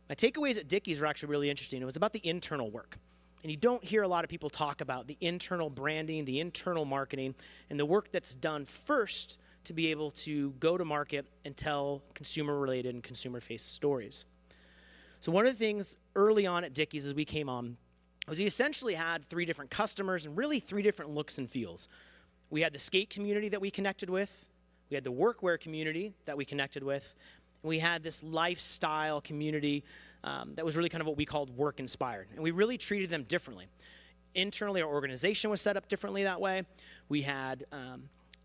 My takeaways at Dickies were actually really interesting. It was about the internal work. And you don't hear a lot of people talk about the internal branding, the internal marketing, and the work that's done first to be able to go to market and tell consumer-related and consumer-faced stories. So one of the things early on at Dickies as we came on was we essentially had 3 different customers and really 3 different looks and feels. We had the skate community that we connected with, we had the workwear community that we connected with, and we had this lifestyle community that was really kind of what we called work-inspired. And we really treated them differently. Internally, our organization was set up differently that way. We had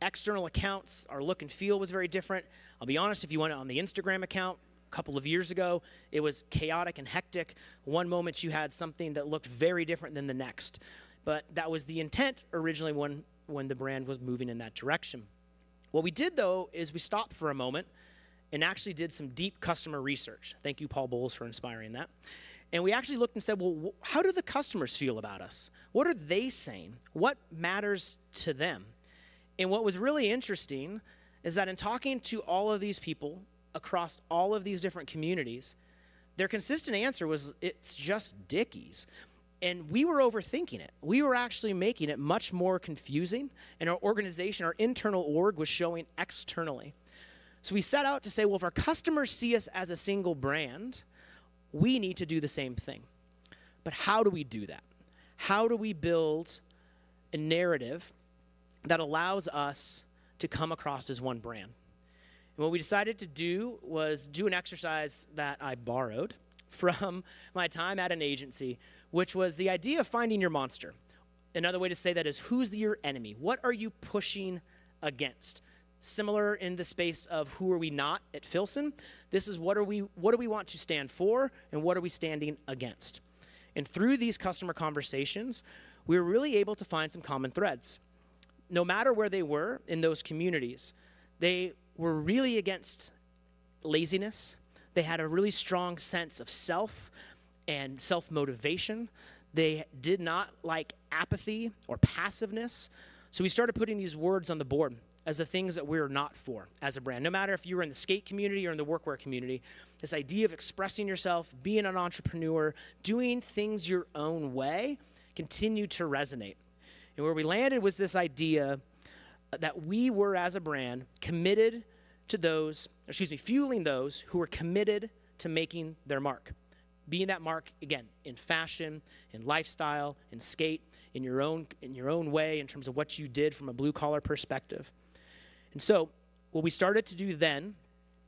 external accounts. Our look and feel was very different. I'll be honest, if you went on the Instagram account a couple of years ago, it was chaotic and hectic. One moment you had something that looked very different than the next. But that was the intent originally when the brand was moving in that direction. What we did, though, is we stopped for a moment and actually did some deep customer research. Thank you, Paul Bowles, for inspiring that. And we actually looked and said, well, how do the customers feel about us? What are they saying? What matters to them? And what was really interesting is that in talking to all of these people across all of these different communities, their consistent answer was, it's just Dickies. And we were overthinking it. We were actually making it much more confusing, and our organization, our internal org, was showing externally. So we set out to say, well, if our customers see us as a single brand, we need to do the same thing. But how do we do that? How do we build a narrative that allows us to come across as one brand? And what we decided to do was do an exercise that I borrowed from my time at an agency, which was the idea of finding your monster. Another way to say that is, who's your enemy? What are you pushing against? Similar in the space of who are we not at Philson, this is what do we want to stand for, and what are we standing against? And through these customer conversations, we were really able to find some common threads. No matter where they were in those communities, they were really against laziness. They had a really strong sense of self and self-motivation. They did not like apathy or passiveness. So we started putting these words on the board as the things that we're not for as a brand. No matter if you were in the skate community or in the workwear community, this idea of expressing yourself, being an entrepreneur, doing things your own way continued to resonate. And where we landed was this idea that we were, as a brand, committed to fueling those who were committed to making their mark. Being that mark, again, in fashion, in lifestyle, in skate, in your own way, in terms of what you did from a blue-collar perspective. And so what we started to do then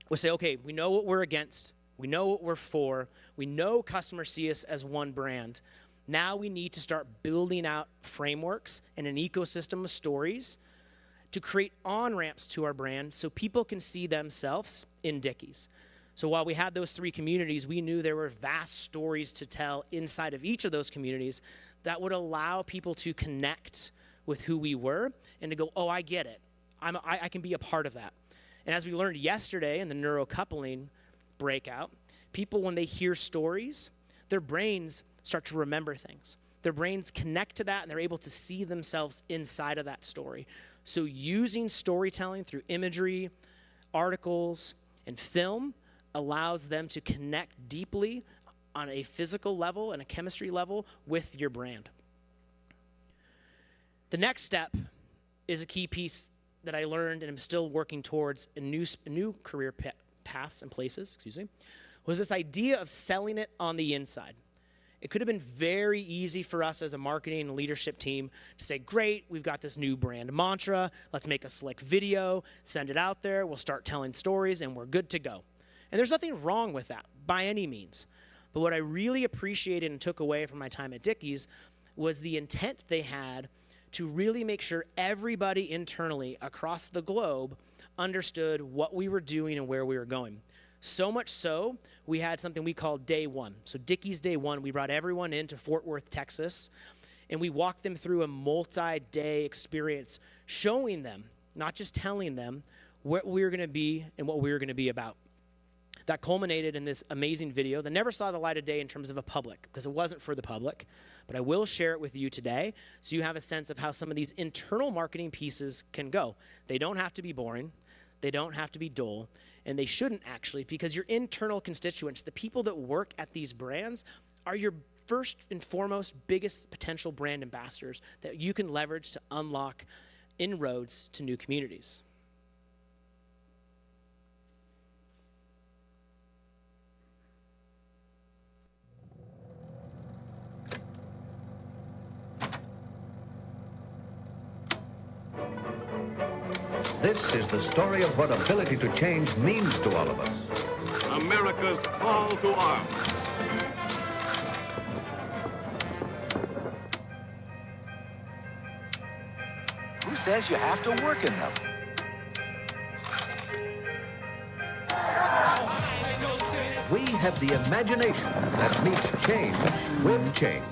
was say, okay, we know what we're against, we know what we're for, we know customers see us as one brand. Now we need to start building out frameworks and an ecosystem of stories to create on-ramps to our brand so people can see themselves in Dickies. So while we had those three communities, we knew there were vast stories to tell inside of each of those communities that would allow people to connect with who we were and to go, oh, I get it. I can be a part of that. And as we learned yesterday in the neurocoupling breakout, people, when they hear stories, their brains start to remember things. Their brains connect to that, and they're able to see themselves inside of that story. So using storytelling through imagery, articles, and film allows them to connect deeply on a physical level and a chemistry level with your brand. The next step is a key piece that I learned and I'm still working towards in new career paths and places, was this idea of selling it on the inside. It could have been very easy for us as a marketing and leadership team to say, great, we've got this new brand mantra, let's make a slick video, send it out there, we'll start telling stories, and we're good to go. And there's nothing wrong with that, by any means. But what I really appreciated and took away from my time at Dickies was the intent they had to really make sure everybody internally across the globe understood what we were doing and where we were going. So much so, we had something we called Day One. So Dickies Day One, we brought everyone into Fort Worth, Texas, and we walked them through a multi-day experience, showing them, not just telling them, what we were going to be and what we were going to be about. That culminated in this amazing video that never saw the light of day in terms of a public, because it wasn't for the public, but I will share it with you today so you have a sense of how some of these internal marketing pieces can go. They don't have to be boring. They don't have to be dull, and they shouldn't actually, because your internal constituents, the people that work at these brands, are your first and foremost biggest potential brand ambassadors that you can leverage to unlock inroads to new communities. This is the story of what ability to change means to all of us. America's call to arms. Who says you have to work in them? We have the imagination that meets change with change.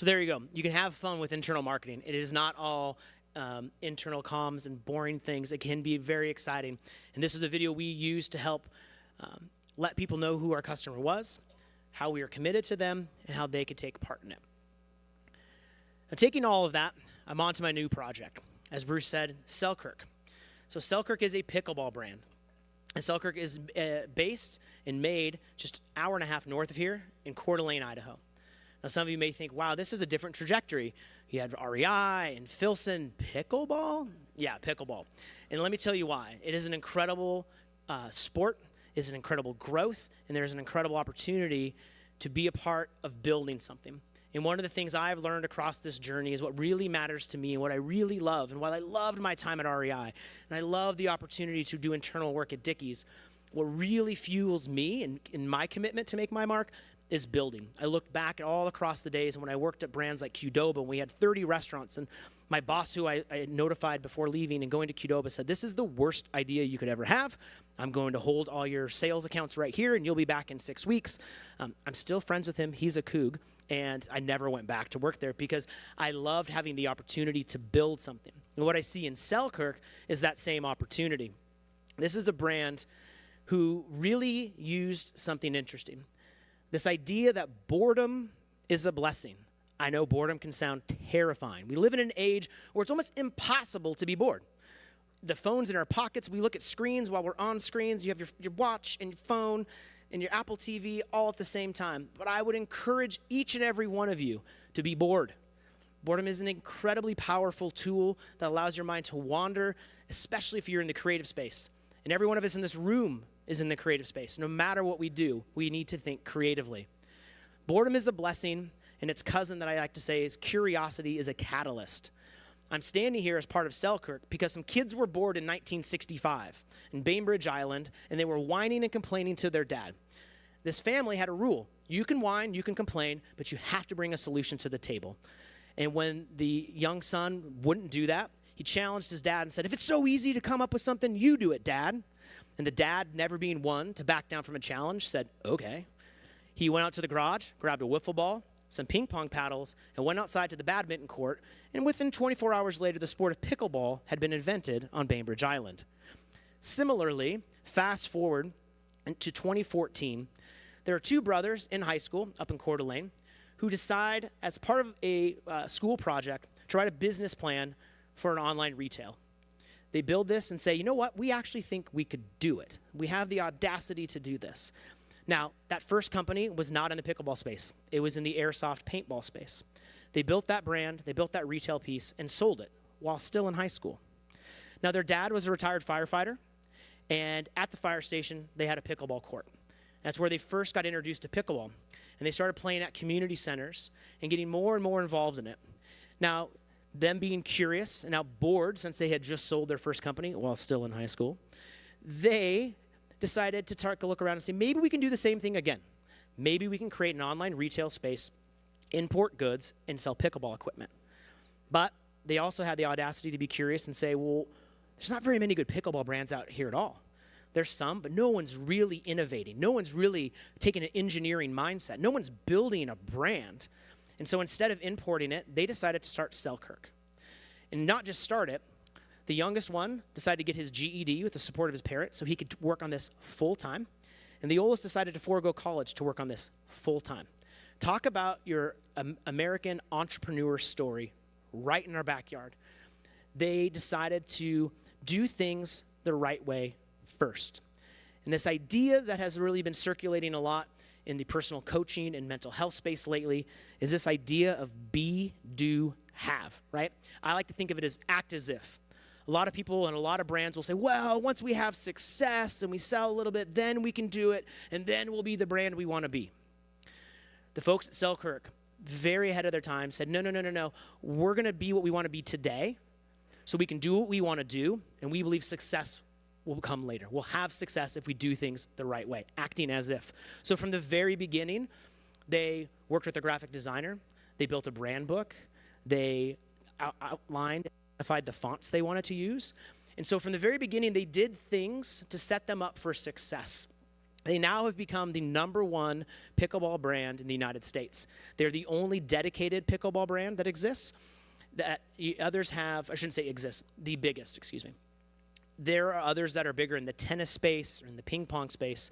there you go. You can have fun with internal marketing. It is not all internal comms and boring things. It can be very exciting. And this is a video we used to help let people know who our customer was, how we are committed to them, and how they could take part in it. Now, taking all of that, I'm on to my new project. As Bruce said, Selkirk. So Selkirk is a pickleball brand. And Selkirk is based and made just an hour and a half north of here in Coeur d'Alene, Idaho. Now, some of you may think, wow, this is a different trajectory. You had REI and Philson. Pickleball? Yeah, pickleball. And let me tell you why. It is an incredible sport. It is an incredible growth. And there's an incredible opportunity to be a part of building something. And one of the things I've learned across this journey is what really matters to me and what I really love. And while I loved my time at REI, and I love the opportunity to do internal work at Dickies, what really fuels me and in my commitment to make my mark is building. I looked back at all across the days, and when I worked at brands like Qdoba, we had 30 restaurants, and my boss, who I notified before leaving and going to Qdoba, said, this is the worst idea you could ever have. I'm going to hold all your sales accounts right here, and you'll be back in 6 weeks. I'm still friends with him. He's a Coug. And I never went back to work there because I loved having the opportunity to build something. And what I see in Selkirk is that same opportunity. This is a brand who really used something interesting. This idea that boredom is a blessing. I know boredom can sound terrifying. We live in an age where it's almost impossible to be bored. The phone's in our pockets. We look at screens while we're on screens. You have your watch and your phone and your Apple TV all at the same time. But I would encourage each and every one of you to be bored. Boredom is an incredibly powerful tool that allows your mind to wander, especially if you're in the creative space. And every one of us in this room is in the creative space. No matter what we do, we need to think creatively. Boredom is a blessing, and its cousin that I like to say is curiosity is a catalyst. I'm standing here as part of Selkirk because some kids were bored in 1965 in Bainbridge Island, and they were whining and complaining to their dad. This family had a rule. You can whine, you can complain, but you have to bring a solution to the table. And when the young son wouldn't do that, he challenged his dad and said, if it's so easy to come up with something, you do it, Dad. And the dad, never being one to back down from a challenge, said, okay. He went out to the garage, grabbed a wiffle ball, some ping pong paddles, and went outside to the badminton court, and within 24 hours later, the sport of pickleball had been invented on Bainbridge Island. Similarly, fast forward to 2014, there are two brothers in high school up in Coeur d'Alene who decide, as part of a school project, to write a business plan for an online retail. They build this and say, you know what, we actually think we could do it. We have the audacity to do this. Now, that first company was not in the pickleball space. It was in the airsoft paintball space. They built that brand, they built that retail piece, and sold it while still in high school. Now, their dad was a retired firefighter, and at the fire station, they had a pickleball court. That's where they first got introduced to pickleball, and they started playing at community centers and getting more and more involved in it. Now, them being curious and now bored since they had just sold their first company while still in high school, they decided to take a look around and say, maybe we can do the same thing again. Maybe we can create an online retail space, import goods, and sell pickleball equipment. But they also had the audacity to be curious and say, well, there's not very many good pickleball brands out here at all. There's some, but no one's really innovating. No one's really taking an engineering mindset. No one's building a brand. And so instead of importing it, they decided to start Selkirk. And not just start it, the youngest one decided to get his GED with the support of his parents so he could work on this full-time. And the oldest decided to forego college to work on this full-time. Talk about your American entrepreneur story right in our backyard. They decided to do things the right way first. And this idea that has really been circulating a lot in the personal coaching and mental health space lately is this idea of be, do, have, right? I like to think of it as act as if. A lot of people and a lot of brands will say, well, once we have success and we sell a little bit, then we can do it, and then we'll be the brand we want to be. The folks at Selkirk, very ahead of their time, said, no. We're going to be what we want to be today so we can do what we want to do, and we believe success will come later. We'll have success if we do things the right way, acting as if. So from the very beginning, they worked with a graphic designer. They built a brand book. They outlined the fonts they wanted to use. And so from the very beginning, they did things to set them up for success. They now have become the #1 pickleball brand in the United States. They're the only dedicated pickleball brand that exists. That others have, I shouldn't say exists, the biggest, excuse me. There are others that are bigger in the tennis space or in the ping pong space,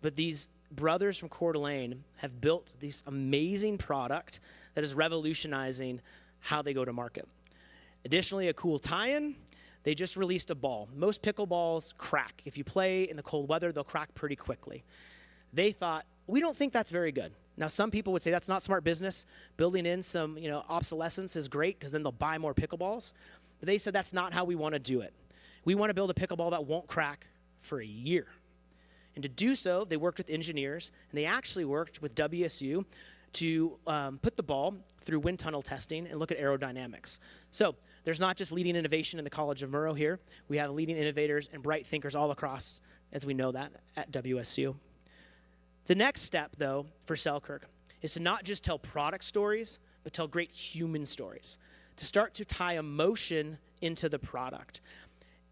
but these brothers from Coeur d'Alene have built this amazing product that is revolutionizing how they go to market. Additionally, a cool tie-in, they just released a ball. Most pickleballs crack. If you play in the cold weather, they'll crack pretty quickly. They thought, we don't think that's very good. Now, some people would say that's not smart business. Building in some, obsolescence is great because then they'll buy more pickleballs. But they said that's not how we want to do it. We want to build a pickleball that won't crack for a year. And to do so, they worked with engineers, and they actually worked with WSU to put the ball through wind tunnel testing and look at aerodynamics. So there's not just leading innovation in the College of Murrow here. We have leading innovators and bright thinkers all across, as we know that, at WSU. The next step, though, for Selkirk is to not just tell product stories, but tell great human stories, to start to tie emotion into the product.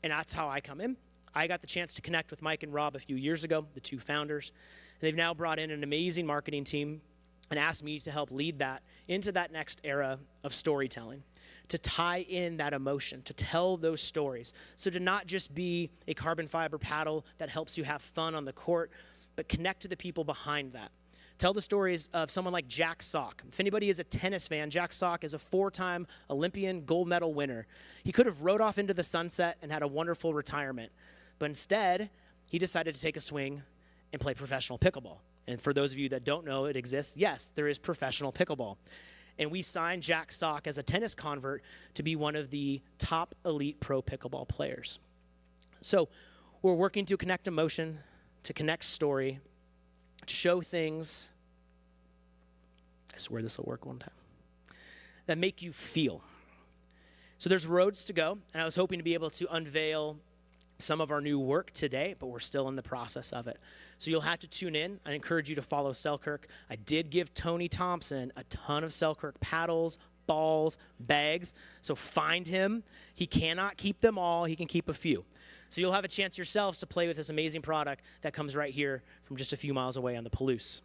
And that's how I come in. I got the chance to connect with Mike and Rob a few years ago, the two founders. And they've now brought in an amazing marketing team and asked me to help lead that into that next era of storytelling, to tie in that emotion, to tell those stories. So to not just be a carbon fiber paddle that helps you have fun on the court, but connect to the people behind that. Tell the stories of someone like Jack Sock. If anybody is a tennis fan, Jack Sock is a 4-time Olympian gold medal winner. He could have rode off into the sunset and had a wonderful retirement, but instead, he decided to take a swing and play professional pickleball. And for those of you that don't know it exists, yes, there is professional pickleball. And we signed Jack Sock as a tennis convert to be one of the top elite pro pickleball players. So we're working to connect emotion, to connect story, to show things, I swear this will work one time, that make you feel. So there's roads to go, and I was hoping to be able to unveil some of our new work today, but we're still in the process of it. So you'll have to tune in. I encourage you to follow Selkirk. I did give Tony Thompson a ton of Selkirk paddles, balls, bags, so find him. He cannot keep them all. He can keep a few. So you'll have a chance yourselves to play with this amazing product that comes right here from just a few miles away on the Palouse.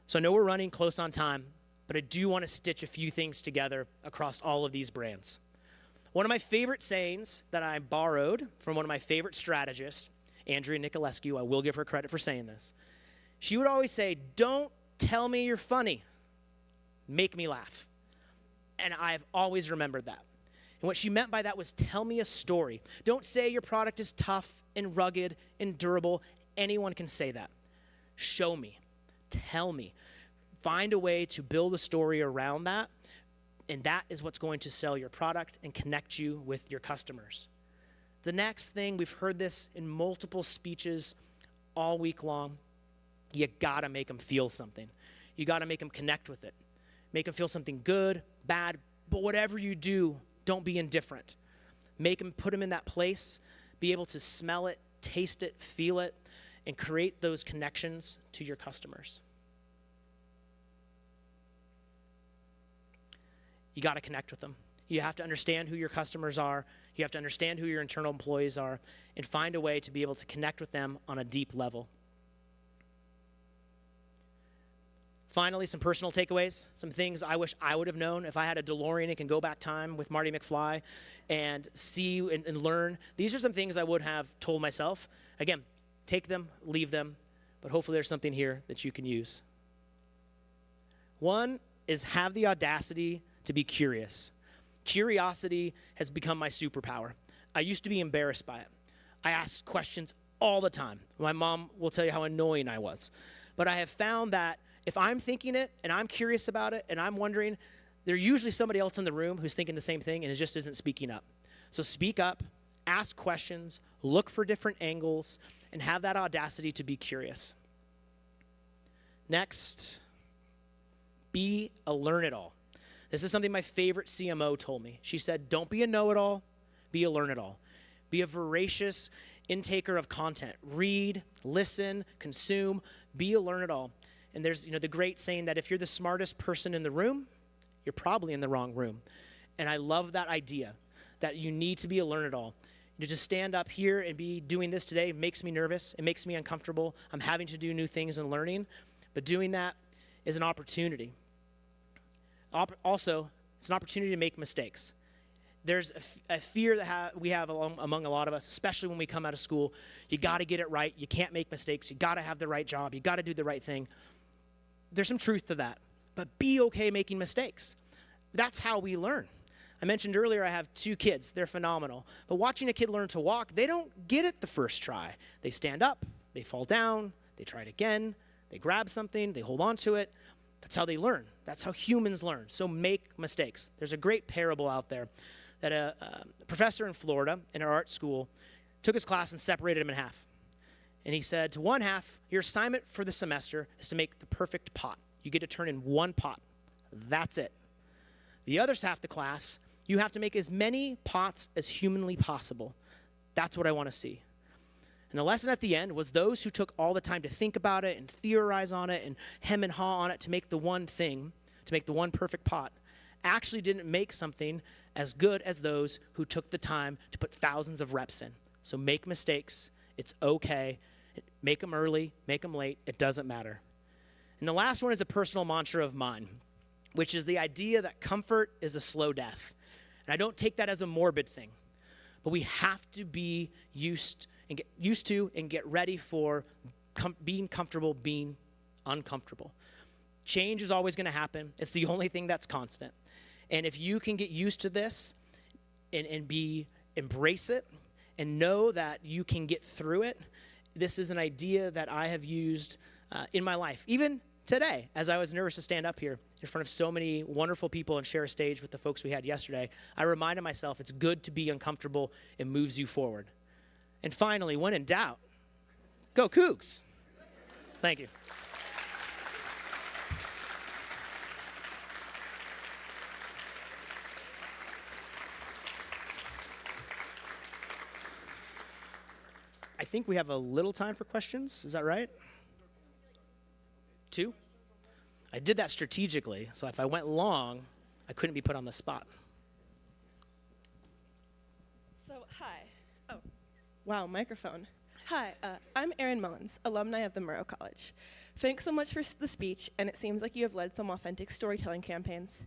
So I know we're running close on time, but I do want to stitch a few things together across all of these brands. One of my favorite sayings that I borrowed from one of my favorite strategists, Andrea Nicolescu, I will give her credit for saying this. She would always say, "Don't tell me you're funny, make me laugh." And I've always remembered that. And what she meant by that was tell me a story. Don't say your product is tough and rugged and durable. Anyone can say that. Show me. Tell me. Find a way to build a story around that, and that is what's going to sell your product and connect you with your customers. The next thing, we've heard this in multiple speeches all week long, you gotta make them feel something. You gotta make them connect with it. Make them feel something good, bad, but whatever you do, don't be indifferent. Make them, put them in that place, be able to smell it, taste it, feel it, and create those connections to your customers. You got to connect with them. You have to understand who your customers are. You have to understand who your internal employees are and find a way to be able to connect with them on a deep level. Finally, some personal takeaways, some things I wish I would have known if I had a DeLorean and can go back time with Marty McFly and see and learn. These are some things I would have told myself. Again, take them, leave them, but hopefully there's something here that you can use. One is have the audacity to be curious. Curiosity has become my superpower. I used to be embarrassed by it. I asked questions all the time. My mom will tell you how annoying I was. But I have found that if I'm thinking it and I'm curious about it and I'm wondering, there's usually somebody else in the room who's thinking the same thing and it just isn't speaking up. So speak up, ask questions, look for different angles, and have that audacity to be curious. Next, be a learn-it-all. This is something my favorite CMO told me. She said, don't be a know-it-all, be a learn-it-all. Be a voracious intaker of content. Read, listen, consume, be a learn-it-all. And there's the great saying that if you're the smartest person in the room, you're probably in the wrong room. And I love that idea, that you need to be a learn-it-all. To just stand up here and be doing this today makes me nervous. It makes me uncomfortable. I'm having to do new things and learning. But doing that is an opportunity. Also, it's an opportunity to make mistakes. There's a fear that we have among a lot of us, especially when we come out of school. You got to get it right. You can't make mistakes. You got to have the right job. You got to do the right thing. There's some truth to that. But be okay making mistakes. That's how we learn. I mentioned earlier I have 2 kids. They're phenomenal. But watching a kid learn to walk, they don't get it the first try. They stand up, they fall down, they try it again, they grab something, they hold on to it. That's how they learn. That's how humans learn. So make mistakes. There's a great parable out there that a professor in Florida in our art school took his class and separated them in half. And he said to one half, your assignment for the semester is to make the perfect pot. You get to turn in 1 pot. That's it. The other half of the class, you have to make as many pots as humanly possible. That's what I want to see. And the lesson at the end was those who took all the time to think about it and theorize on it and hem and haw on it to make the one thing, to make the one perfect pot, actually didn't make something as good as those who took the time to put thousands of reps in. So make mistakes. It's okay. Make them early, make them late. It doesn't matter. And the last one is a personal mantra of mine, which is the idea that comfort is a slow death. And I don't take that as a morbid thing, but we have to be used to and get ready for being comfortable, being uncomfortable. Change is always going to happen. It's the only thing that's constant. And if you can get used to this and embrace it and know that you can get through it, this is an idea that I have used in my life. Even today, as I was nervous to stand up here in front of so many wonderful people and share a stage with the folks we had yesterday, I reminded myself it's good to be uncomfortable. It moves you forward. And finally, when in doubt, go Cougs. Thank you. I think we have a little time for questions. Is that right? 2? I did that strategically, so if I went long, I couldn't be put on the spot. So, hi. Oh, wow, microphone. Hi, I'm Erin Mullins, alumni of the Murrow College. Thanks so much for the speech, and it seems like you have led some authentic storytelling campaigns.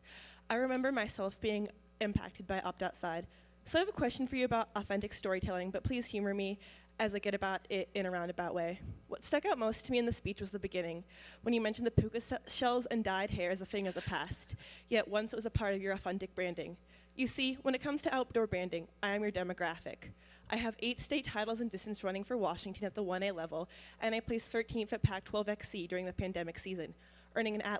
I remember myself being impacted by Opt Outside, so I have a question for you about authentic storytelling, but please humor me as I get about it in a roundabout way. What stuck out most to me in the speech was the beginning, when you mentioned the puka shells and dyed hair as a thing of the past, yet once it was a part of your authentic branding. You see, when it comes to outdoor branding, I am your demographic. I have 8 state titles in distance running for Washington at the 1A level, and I placed 13th at Pac-12 XC during the pandemic season, earning an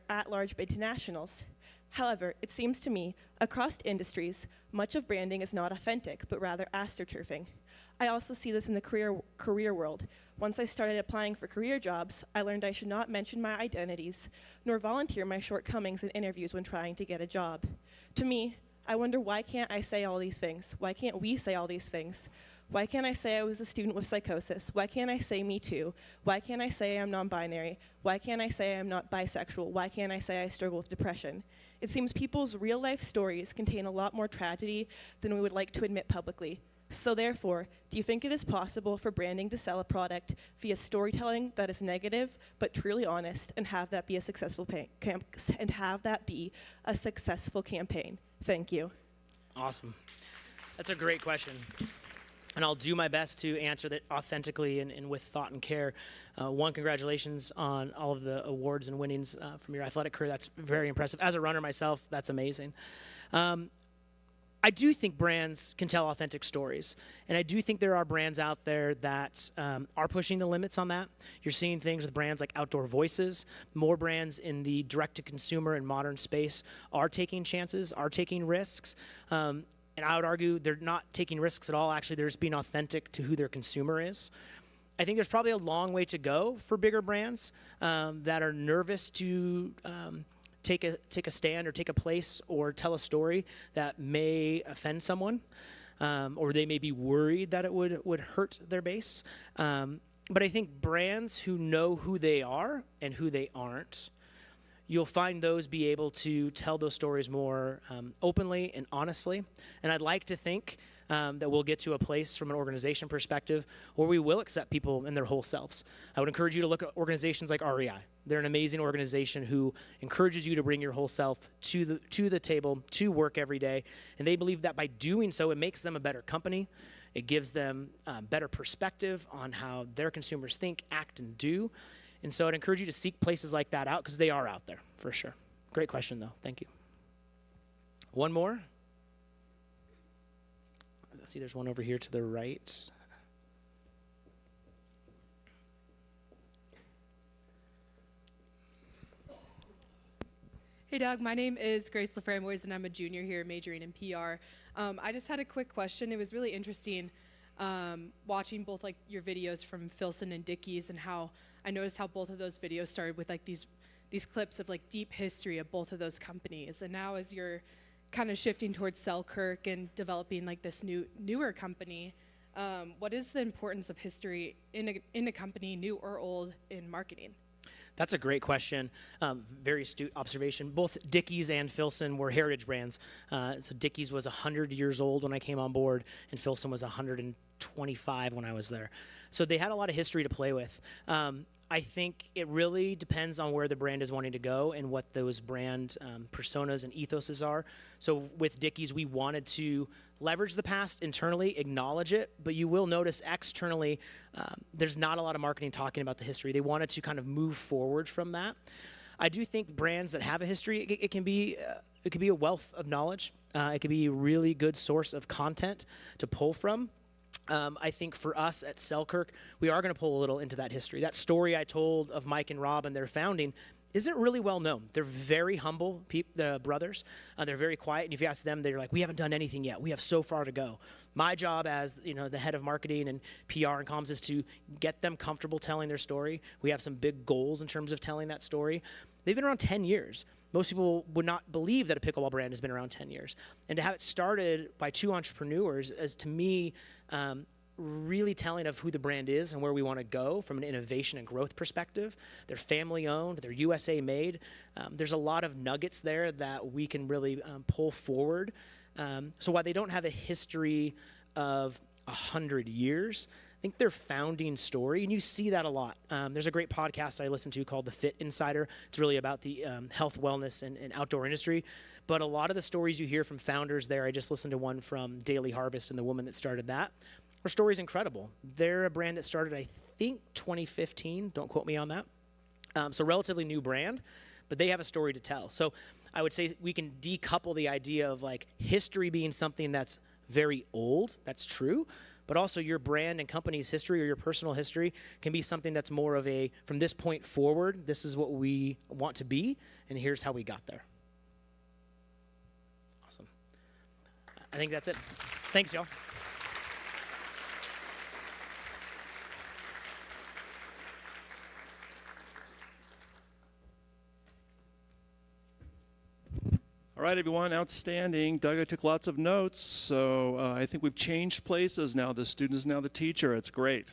at-large bid to nationals. However, it seems to me, across industries, much of branding is not authentic, but rather astroturfing. I also see this in the career world. Once I started applying for career jobs, I learned I should not mention my identities, nor volunteer my shortcomings in interviews when trying to get a job. To me, I wonder, why can't I say all these things? Why can't we say all these things? Why can't I say I was a student with psychosis? Why can't I say me too? Why can't I say I'm non-binary? Why can't I say I'm not bisexual? Why can't I say I struggle with depression? It seems people's real-life stories contain a lot more tragedy than we would like to admit publicly. So therefore, do you think it is possible for branding to sell a product via storytelling that is negative but truly honest, and have that be a successful campaign? Thank you. Awesome. That's a great question. And I'll do my best to answer that authentically and with thought and care. One, congratulations on all of the awards and winnings from your athletic career. That's very impressive. As a runner myself, that's amazing. I do think brands can tell authentic stories. And I do think there are brands out there that are pushing the limits on that. You're seeing things with brands like Outdoor Voices. More brands in the direct-to-consumer and modern space are taking chances, are taking risks. And I would argue they're not taking risks at all. Actually, they're just being authentic to who their consumer is. I think there's probably a long way to go for bigger brands that are nervous to take a stand or take a place or tell a story that may offend someone, or they may be worried that it would hurt their base. But I think brands who know who they are and who they aren't, you'll find those be able to tell those stories more openly and honestly. And I'd like to think that we'll get to a place from an organization perspective where we will accept people in their whole selves. I would encourage you to look at organizations like REI. They're an amazing organization who encourages you to bring your whole self to the table, to work every day. And they believe that by doing so, it makes them a better company. It gives them better perspective on how their consumers think, act, and do. And so I'd encourage you to seek places like that out because they are out there for sure. Great question, though. Thank you. One more. Let's see, there's one over here to the right. Hey, Doug. My name is Grace Laframboise, and I'm a junior here majoring in PR. I just had a quick question. It was really interesting watching both like your videos from Philson and Dickies, and how I noticed how both of those videos started with like these clips of like deep history of both of those companies. And now as you're kind of shifting towards Selkirk and developing like this newer company, what is the importance of history in a company, new or old, in marketing? That's a great question. Very astute observation. Both Dickies and Philson were heritage brands. So Dickies was 100 years old when I came on board, and Philson was 125 when I was there. So they had a lot of history to play with. I think it really depends on where the brand is wanting to go and what those brand personas and ethoses are. So with Dickies, we wanted to leverage the past internally, acknowledge it, but you will notice externally there's not a lot of marketing talking about the history. They wanted to kind of move forward from that. I do think brands that have a history, it can be a wealth of knowledge. It can be a really good source of content to pull from. I think for us at Selkirk, we are going to pull a little into that history. That story I told of Mike and Rob and their founding isn't really well known. They're very humble brothers. They're very quiet. And if you ask them, they're like, we haven't done anything yet. We have so far to go. My job as the head of marketing and PR and comms is to get them comfortable telling their story. We have some big goals in terms of telling that story. They've been around 10 years. Most people would not believe that a pickleball brand has been around 10 years. And to have it started by two entrepreneurs is, to me, really telling of who the brand is and where we want to go from an innovation and growth perspective. They're family owned, they're USA made. There's a lot of nuggets there that we can really pull forward. So while they don't have a history of 100 years, I think their founding story, and you see that a lot. There's a great podcast I listen to called The Fit Insider. It's really about the health, wellness, and outdoor industry. But a lot of the stories you hear from founders there, I just listened to one from Daily Harvest and the woman that started that. Her story's incredible. They're a brand that started, I think, 2015. Don't quote me on that. So relatively new brand, but they have a story to tell. So I would say we can decouple the idea of like history being something that's very old. That's true. But also your brand and company's history or your personal history can be something that's more of a, from this point forward, this is what we want to be, and here's how we got there. Awesome. I think that's it. Thanks, y'all. All right, everyone, outstanding. Doug, took lots of notes, so I think we've changed places now. The student is now the teacher. It's great,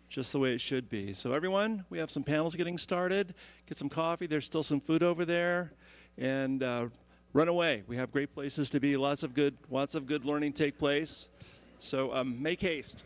just the way it should be. So everyone, we have some panels getting started. Get some coffee. There's still some food over there. And run away. We have great places to be. Lots of good learning take place. So make haste.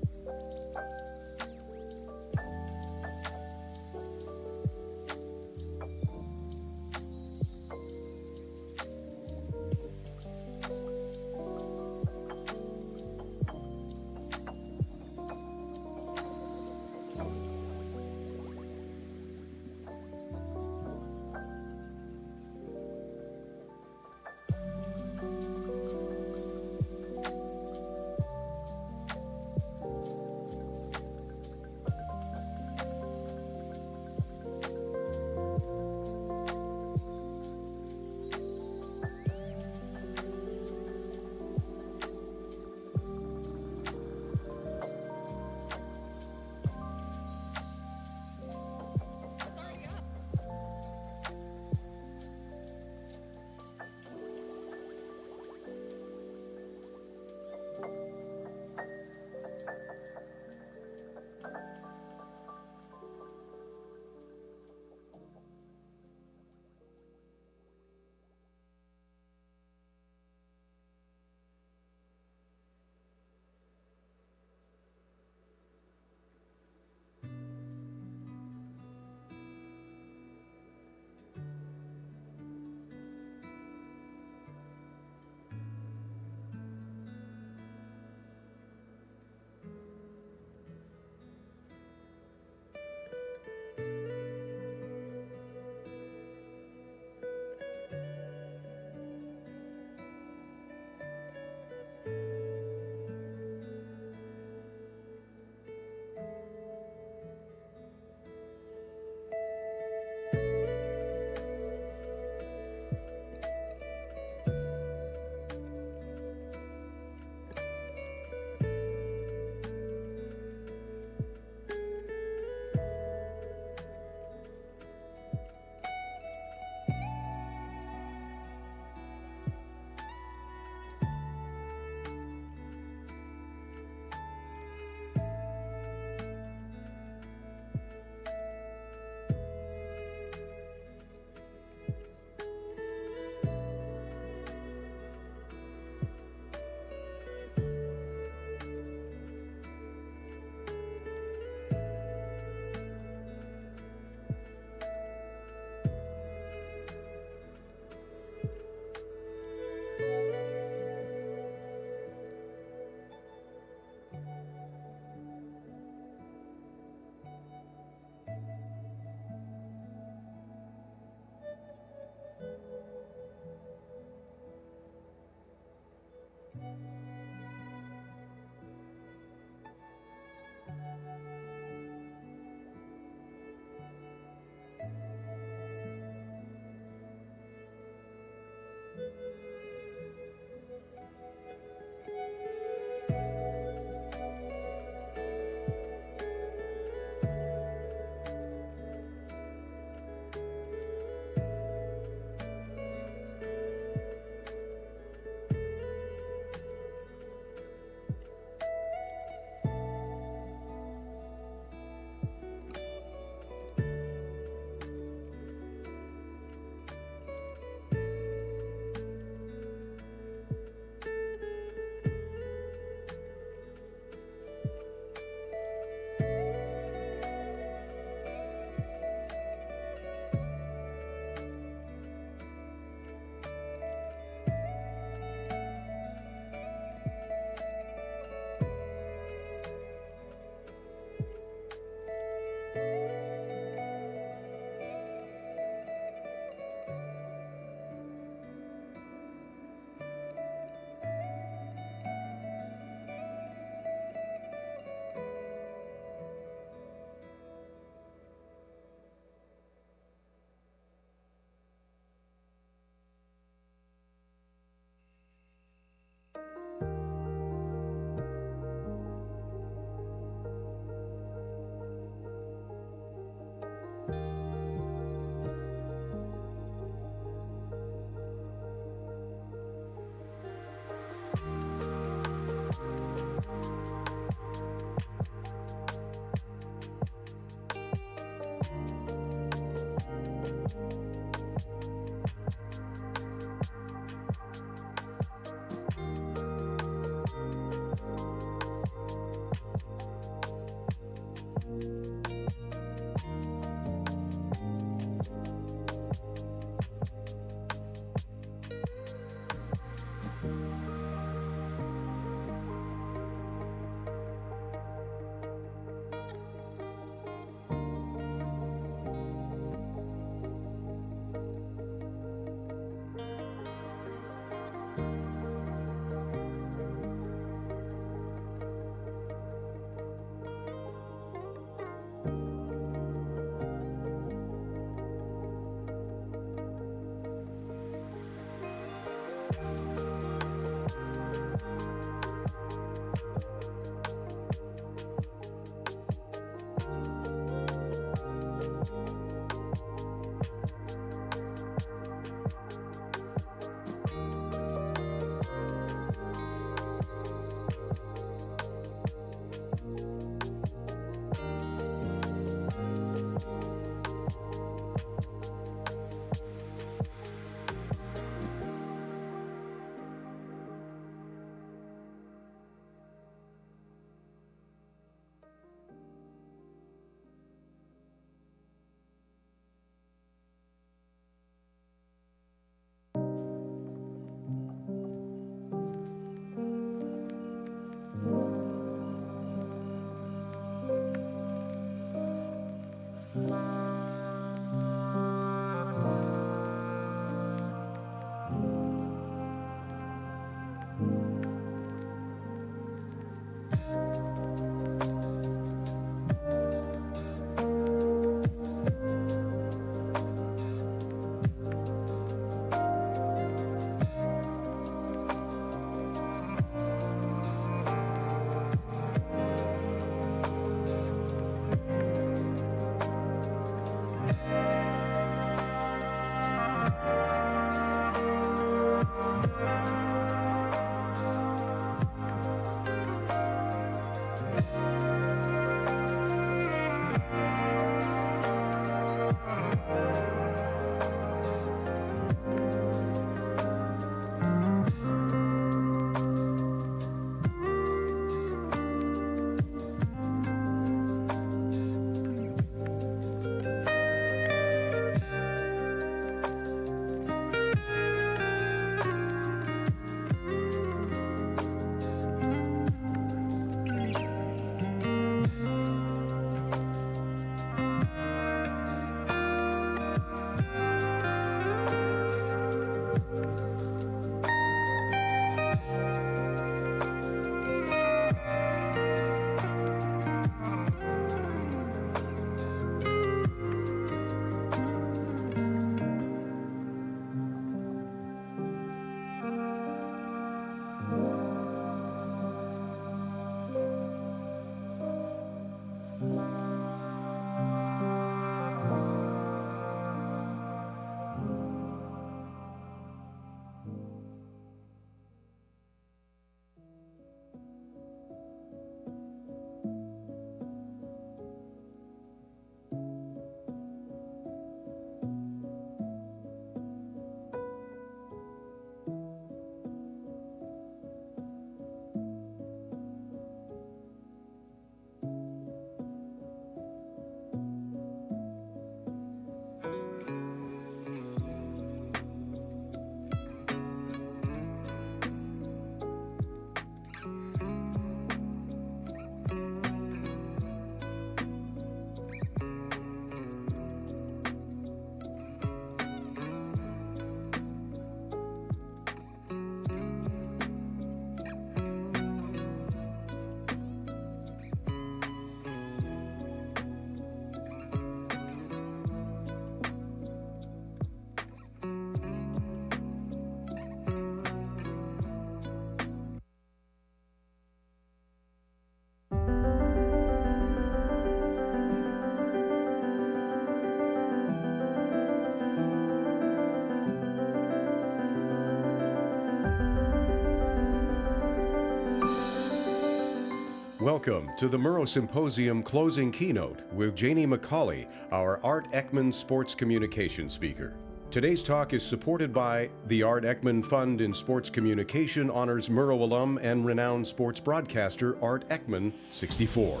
Welcome to the Murrow Symposium closing keynote with Janie McCauley, our Art Ekman Sports Communication speaker. Today's talk is supported by the Art Ekman Fund in Sports Communication honors Murrow alum and renowned sports broadcaster Art Ekman, 64.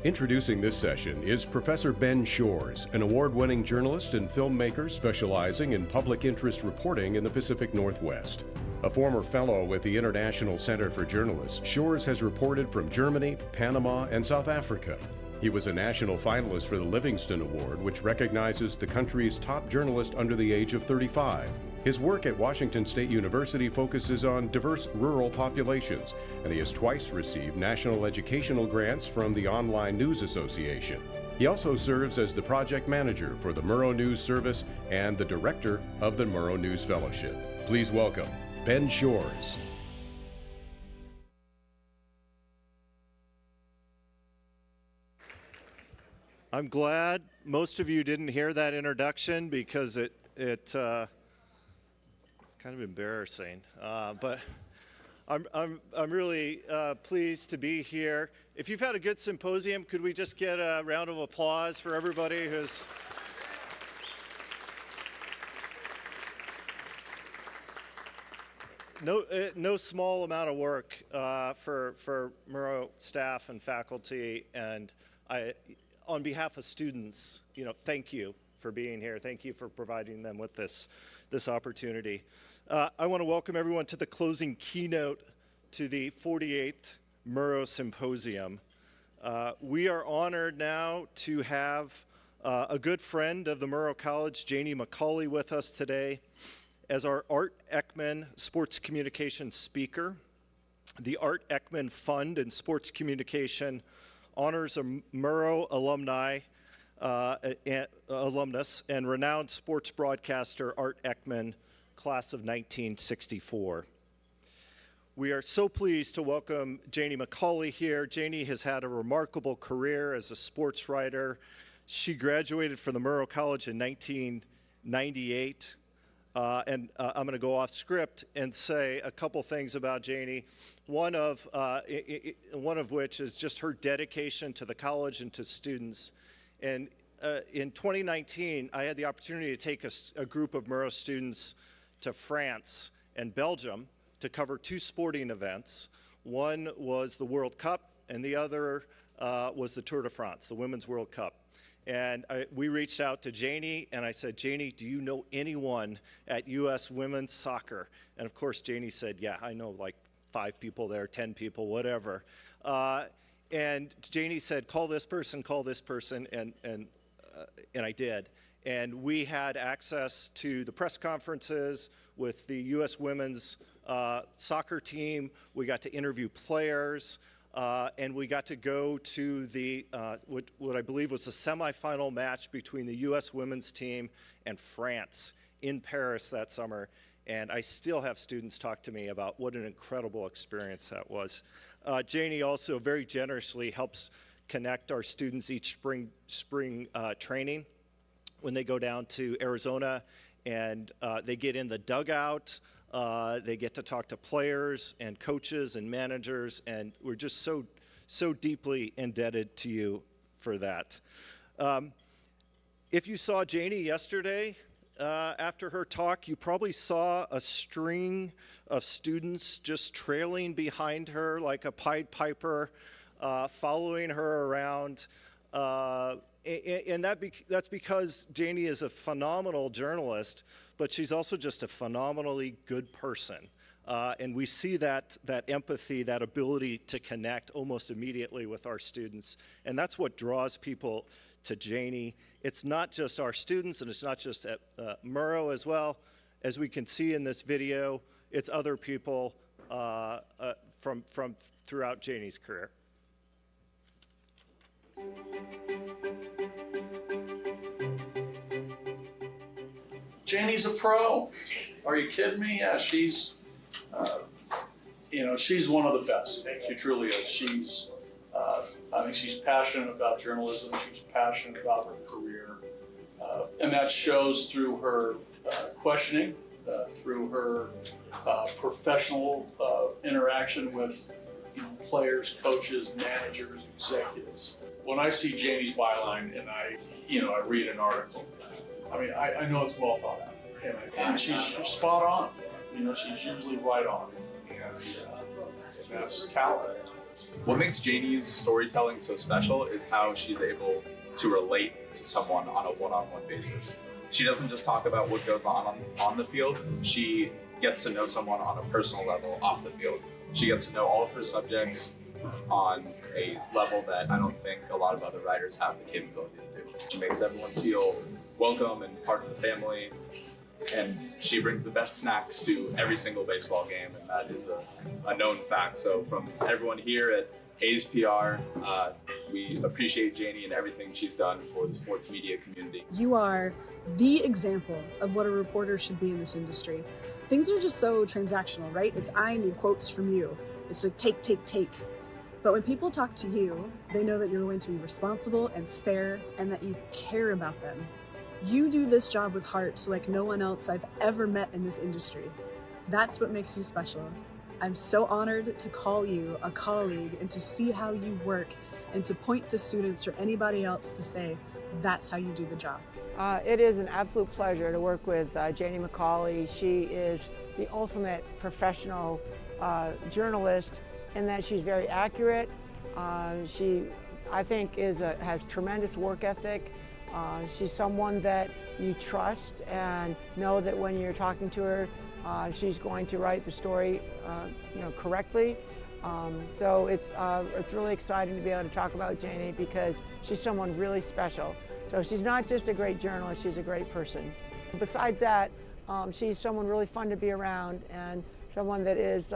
Introducing this session is Professor Ben Shores, an award-winning journalist and filmmaker specializing in public interest reporting in the Pacific Northwest. A former fellow with the International Center for Journalists, Shores has reported from Germany, Panama, and South Africa. He was a national finalist for the Livingston Award, which recognizes the country's top journalist under the age of 35. His work at Washington State University focuses on diverse rural populations, and he has twice received national educational grants from the Online News Association. He also serves as the project manager for the Murrow News Service and the director of the Murrow News Fellowship. Please welcome Ben Shores. I'm glad most of you didn't hear that introduction because it's kind of embarrassing. But I'm really pleased to be here. If you've had a good symposium, could we just get a round of applause for everybody who's no small amount of work for Murrow staff and faculty, and on behalf of students, thank you for being here. Thank you for providing them with this opportunity. I want to welcome everyone to the closing keynote to the 48th Murrow Symposium. We are honored now to have a good friend of the Murrow College, Janie McCauley, with us today as our Art Ekman Sports Communication speaker. The Art Ekman Fund in Sports Communication honors a Murrow alumnus and renowned sports broadcaster Art Ekman, class of 1964. We are so pleased to welcome Janie McCauley here. Janie has had a remarkable career as a sports writer. She graduated from the Murrow College in 1998. I'm going to go off script and say a couple things about Janie. One of which is just her dedication to the college and to students. And in 2019, I had the opportunity to take a group of Murrow students to France and Belgium to cover two sporting events. One was the World Cup, and the other was the Tour de France, the Women's World Cup. And we reached out to Janie, and I said, Janie, do you know anyone at U.S. women's soccer? And of course, Janie said, yeah, I know like 5 people there, 10 people, whatever. And Janie said, call this person, and I did. And we had access to the press conferences with the U.S. women's soccer team. We got to interview players. And we got to go to the what I believe was the semifinal match between the U.S. women's team and France in Paris that summer. And I still have students talk to me about what an incredible experience that was. Janie also very generously helps connect our students each spring training when they go down to Arizona, and they get in the dugout. They get to talk to players and coaches and managers, and we're just so deeply indebted to you for that. If you saw Janie yesterday, after her talk, you probably saw a string of students just trailing behind her like a Pied Piper, following her around. And that's because Janie is a phenomenal journalist, but she's also just a phenomenally good person. And we see that empathy, that ability to connect almost immediately with our students. And that's what draws people to Janie. It's not just our students, and it's not just at Murrow as well. As we can see in this video, it's other people from throughout Janie's career. Janie's a pro. Are you kidding me? Yeah, she's, she's one of the best. She truly is. She's, I think she's passionate about journalism. She's passionate about her career, and that shows through her questioning, through her professional interaction with players, coaches, managers, executives. When I see Janie's byline and I read an article, I know it's well thought out, and she's spot on. She's usually right on, and that's talent. What makes Janie's storytelling so special is how she's able to relate to someone on a one-on-one basis. She doesn't just talk about what goes on the field, she gets to know someone on a personal level off the field. She gets to know all of her subjects on a level that I don't think a lot of other writers have the capability to do. She makes everyone feel welcome and part of the family, and she brings the best snacks to every single baseball game, and that is a known fact. So from everyone here at A's PR, we appreciate Janie and everything she's done for the sports media community. You are the example of what a reporter should be in this industry. Things are just so transactional, right? It's I need quotes from you. It's like take, take, take. But when people talk to you, they know that you're going to be responsible and fair and that you care about them. You do this job with heart like no one else I've ever met in this industry. That's what makes you special. I'm so honored to call you a colleague and to see how you work and to point to students or anybody else to say, that's how you do the job. It is an absolute pleasure to work with Janie McCauley. She is the ultimate professional journalist in that she's very accurate. She, I think, has tremendous work ethic. She's someone that you trust and know that when you're talking to her, she's going to write the story, correctly. So it's really exciting to be able to talk about Janie because she's someone really special. So she's not just a great journalist, she's a great person. Besides that, she's someone really fun to be around and someone that is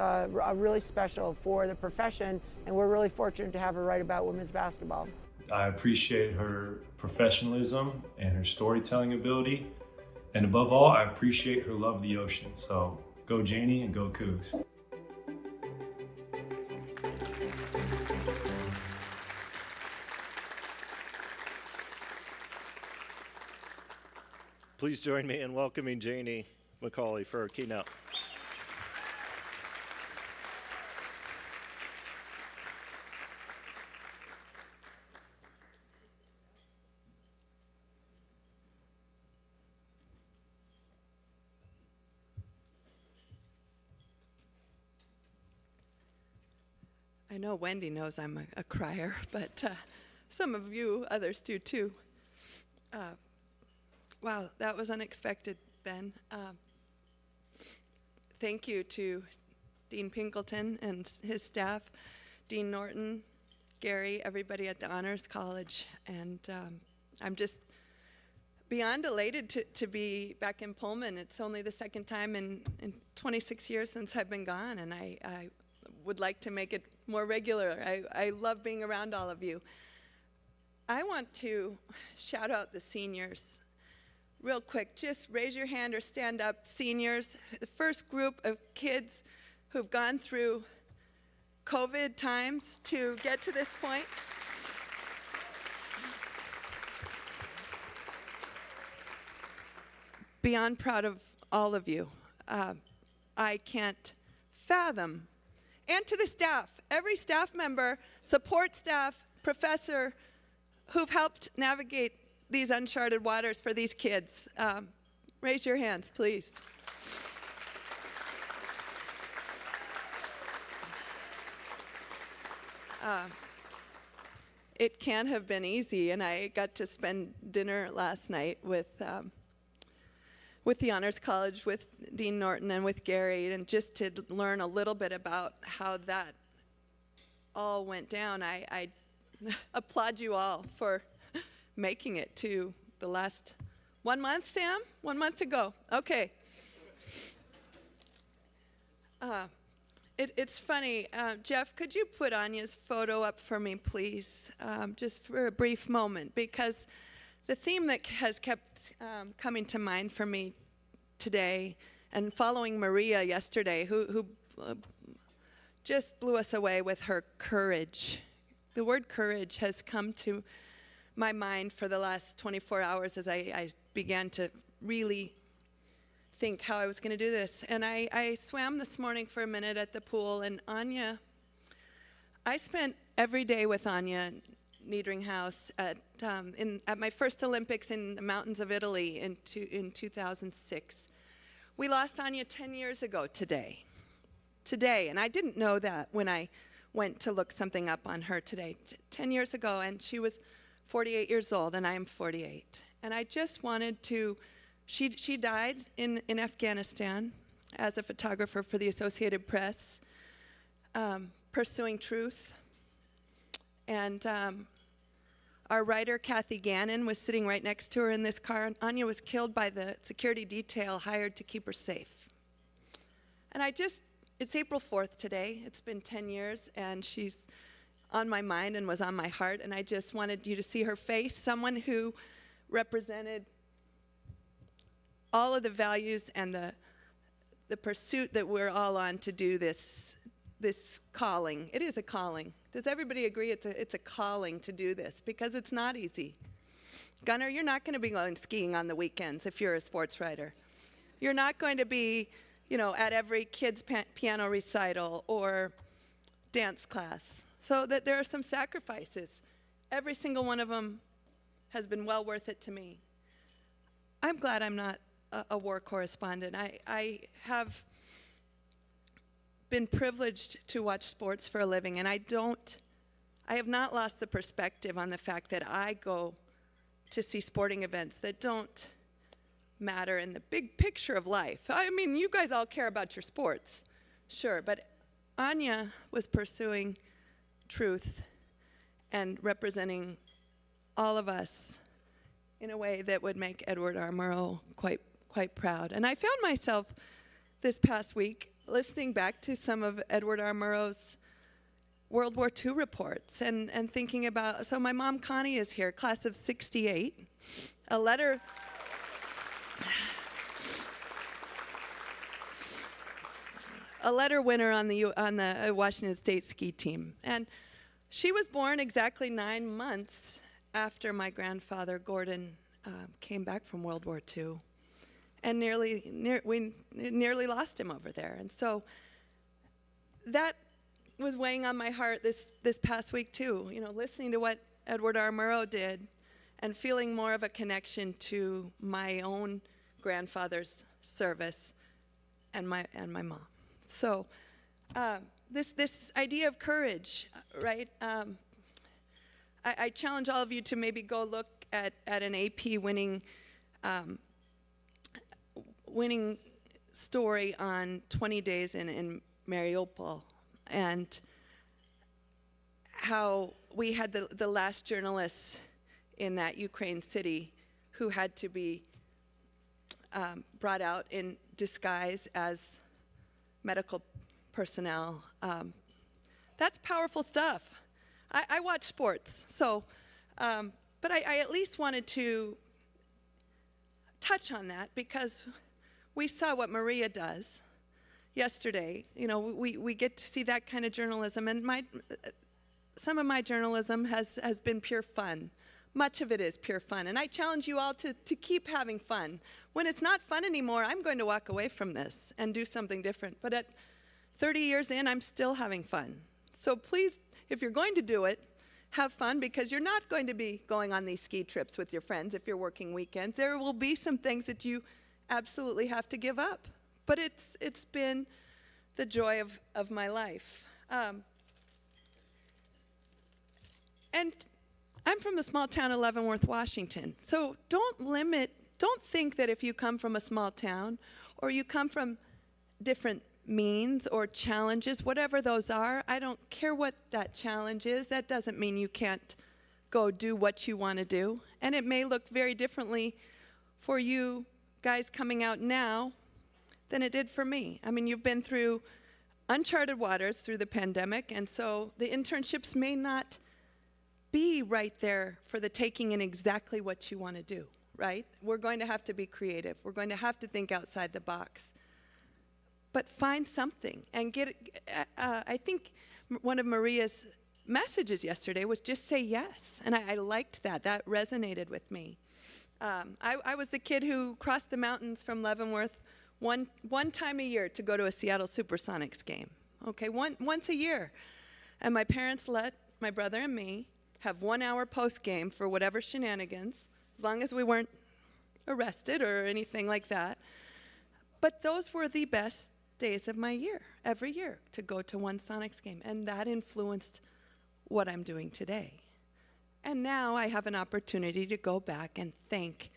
really special for the profession, and we're really fortunate to have her write about women's basketball. I appreciate her professionalism and her storytelling ability. And above all, I appreciate her love of the ocean. So go Janie and go Cougs. Please join me in welcoming Janie McCauley for our keynote. I know Wendy knows I'm a crier, but some of you others do too. Wow, that was unexpected, Ben. Thank you to Dean Pinkleton and his staff, Dean Norton, Gary, everybody at the Honors College, and I'm just beyond elated to be back in Pullman. It's only the second time in 26 years since I've been gone, and I would like to make it more regular. I love being around all of you. I want to shout out the seniors. Real quick, just raise your hand or stand up, seniors. The first group of kids who've gone through COVID times to get to this point. Beyond proud of all of you. I can't fathom. And to the staff, every staff member, support staff, professor, who've helped navigate these uncharted waters for these kids. Raise your hands, please. It can't have been easy, and I got to spend dinner last night with the Honors College, with Dean Norton and with Gary, and just to learn a little bit about how that all went down. I applaud you all for making it to the last 1 month, Sam? 1 month to go. Okay. It's funny. Jeff, could you put Anya's photo up for me, please, just for a brief moment? Because the theme that has kept coming to mind for me today, and following Maria yesterday, who just blew us away with her courage. The word courage has come to my mind for the last 24 hours as I began to really think how I was going to do this. And I swam this morning for a minute at the pool, and Anya I spent every day with Anya Niedringhaus at my first Olympics in the mountains of Italy in 2006. We lost Anya 10 years ago today, and I didn't know that when I went to look something up on her today. 10 years ago, and she was 48 years old, and I am 48. And I just wanted to, she died in Afghanistan as a photographer for the Associated Press, pursuing truth. And our writer, Kathy Gannon, was sitting right next to her in this car. And Anya was killed by the security detail hired to keep her safe. And it's April 4th today. It's been 10 years, and she's on my mind and was on my heart. And I just wanted you to see her face, someone who represented all of the values and the pursuit that we're all on to do this calling. It is a calling. Does everybody agree it's a calling to do this? Because it's not easy. Gunnar, you're not going to be going skiing on the weekends if you're a sports writer. You're not going to be, at every kid's piano recital or dance class. So that there are some sacrifices. Every single one of them has been well worth it to me. I'm glad I'm not a war correspondent. I have been privileged to watch sports for a living, and I have not lost the perspective on the fact that I go to see sporting events that don't matter in the big picture of life. I mean, you guys all care about your sports, sure, but Anya was pursuing truth and representing all of us in a way that would make Edward R. Murrow quite proud. And I found myself this past week listening back to some of Edward R. Murrow's World War II reports and thinking about, so my mom Connie is here, class of 68, a letter winner on the Washington State ski team. And she was born exactly 9 months after my grandfather Gordon came back from World War II. And we nearly lost him over there. And so that was weighing on my heart this past week too, listening to what Edward R. Murrow did and feeling more of a connection to my own grandfather's service and my mom. So this idea of courage, right? I challenge all of you to maybe go look at an AP winning story on 20 days in Mariupol, and how we had the last journalists in that Ukraine city who had to be brought out in disguise as medical personnel. That's powerful stuff. I watch sports, so, but I at least wanted to touch on that because we saw what Maria does yesterday. We get to see that kind of journalism, and some of my journalism has been pure fun. Much of it is pure fun, and I challenge you all to keep having fun. When it's not fun anymore, I'm going to walk away from this and do something different. But at 30 years in, I'm still having fun. So please, if you're going to do it, have fun, because you're not going to be going on these ski trips with your friends if you're working weekends. There will be some things that you absolutely have to give up. But it's been the joy of my life. And I'm from the small town of Leavenworth, Washington. So don't think that if you come from a small town or you come from different means or challenges, whatever those are, I don't care what that challenge is, that doesn't mean you can't go do what you want to do. And it may look very differently for you guys coming out now than it did for me. I mean, you've been through uncharted waters through the pandemic, and so the internships may not be right there for the taking in exactly what you want to do, right? We're going to have to be creative. We're going to have to think outside the box. But find something and get it. I think one of Maria's messages yesterday was just say yes. And I liked that. That resonated with me. I was the kid who crossed the mountains from Leavenworth one time a year to go to a Seattle Supersonics game. Okay, once a year. And my parents let my brother and me have 1 hour post game for whatever shenanigans, as long as we weren't arrested or anything like that. But those were the best days of my year, every year, to go to one Sonics game. And that influenced what I'm doing today. And now I have an opportunity to go back and thank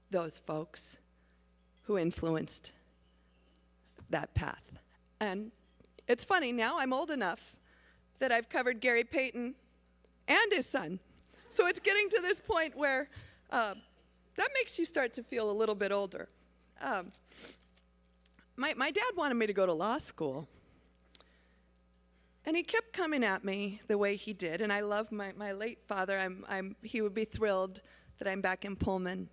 those folks who influenced that path. And it's funny, now I'm old enough that I've covered Gary Payton and his son. So it's getting to this point where that makes you start to feel a little bit older. My dad wanted me to go to law school. And he kept coming at me the way he did. And I love my late father. He would be thrilled that I'm back in Pullman.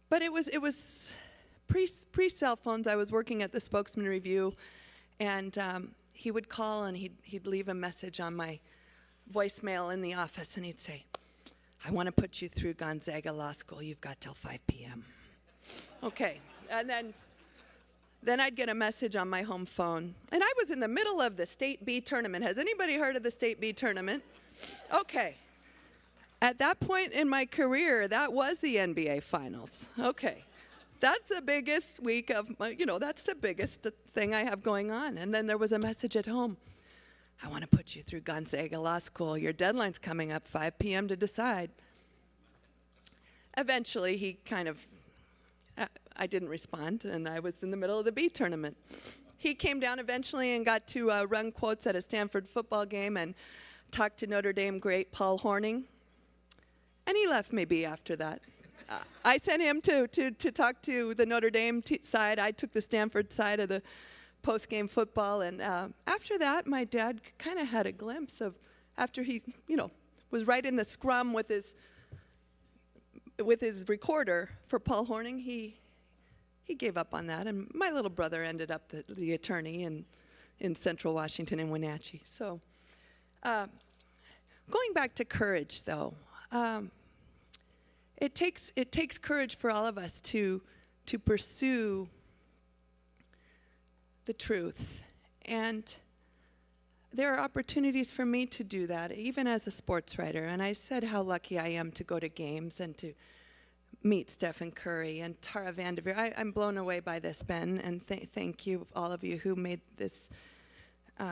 But it was pre-cell phones. I was working at the Spokesman Review. And he would call and he'd leave a message on my voicemail in the office. And he'd say, I want to put you through Gonzaga Law School. You've got till 5 p.m. Okay. And then I'd get a message on my home phone. And I was in the middle of the State B tournament. Has anybody heard of the State B tournament? Okay. At that point in my career, that was the NBA Finals. Okay. That's the biggest week of, that's the biggest thing I have going on. And then there was a message at home. I want to put you through Gonzaga Law School. Your deadline's coming up, 5 p.m. to decide. Eventually, he kind of, I didn't respond, and I was in the middle of the B tournament. He came down eventually and got to run quotes at a Stanford football game and talk to Notre Dame great Paul Hornung. And he left me be after that. I sent him to talk to the Notre Dame side. I took the Stanford side of the post-game football. And after that, my dad kind of had a glimpse of, after he, was right in the scrum with his recorder for Paul Hornung, he gave up on that. And my little brother ended up the attorney in Central Washington in Wenatchee. So going back to courage, though, it takes courage for all of us to pursue the truth. And there are opportunities for me to do that, even as a sports writer. And I said how lucky I am to go to games and to meet Stephen Curry and Tara Vanderveer. I'm blown away by this, Ben, and thank you, all of you who made this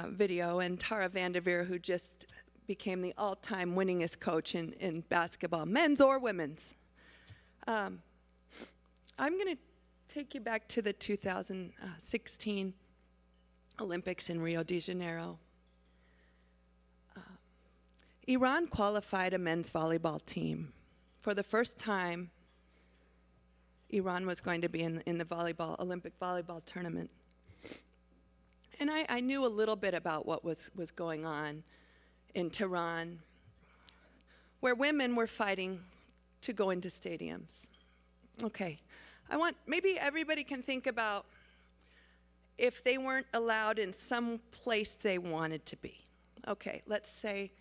video, and Tara Vanderveer, who just became the all-time winningest coach in basketball, men's or women's. I'm going to take you back to the 2016 Olympics in Rio de Janeiro. Iran qualified a men's volleyball team. For the first time, Iran was going to be in the Olympic volleyball tournament. And I knew a little bit about what was going on in Tehran, where women were fighting to go into stadiums. Okay, maybe everybody can think about if they weren't allowed in some place they wanted to be. Okay, let's say,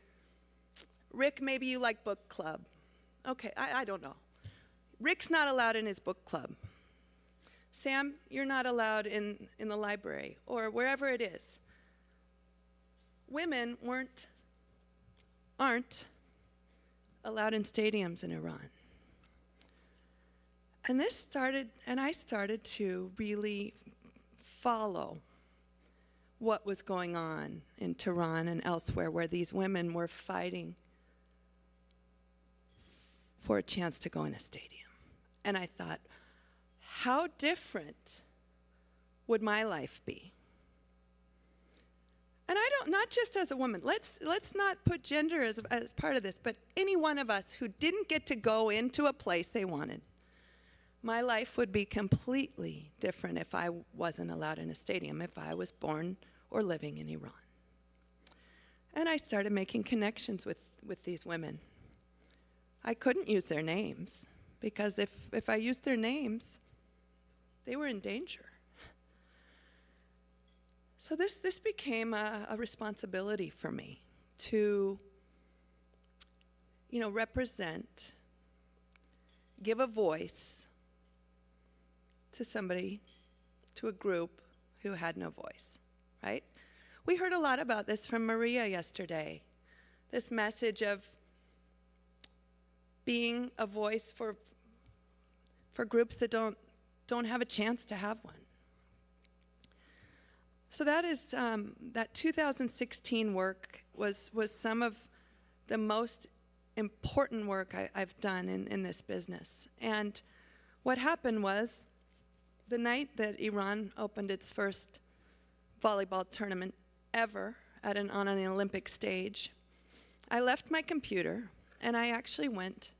Rick, maybe you like book club. Okay, I don't know. Rick's not allowed in his book club. Sam, you're not allowed in the library or wherever it is. Women aren't allowed in stadiums in Iran. And I started to really follow what was going on in Tehran and elsewhere, where these women were fighting for a chance to go in a stadium. And I thought, how different would my life be? And not just as a woman, let's not put gender as part of this, but any one of us who didn't get to go into a place they wanted. My life would be completely different if I wasn't allowed in a stadium, if I was born or living in Iran. And I started making connections with these women. I couldn't use their names, because if I used their names, they were in danger. So this became a responsibility for me to, represent, give a voice to somebody, to a group who had no voice, right? We heard a lot about this from Maria yesterday, this message of being a voice for groups that don't have a chance to have one. So that is, that 2016 work was some of the most important work I've done in this business. And what happened was, the night that Iran opened its first volleyball tournament ever on an Olympic stage, I left my computer and I actually went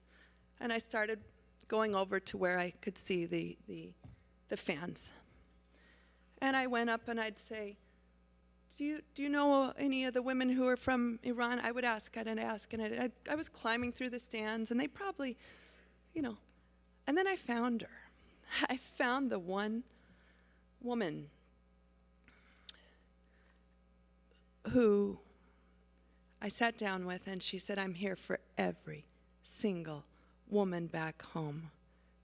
and I started going over to where I could see the fans. And I went up and I'd say, do you know any of the women who are from Iran? I would ask, I'd ask, and I was climbing through the stands, and they probably, and then I found her. I found the one woman who I sat down with, and she said, I'm here for every single woman back home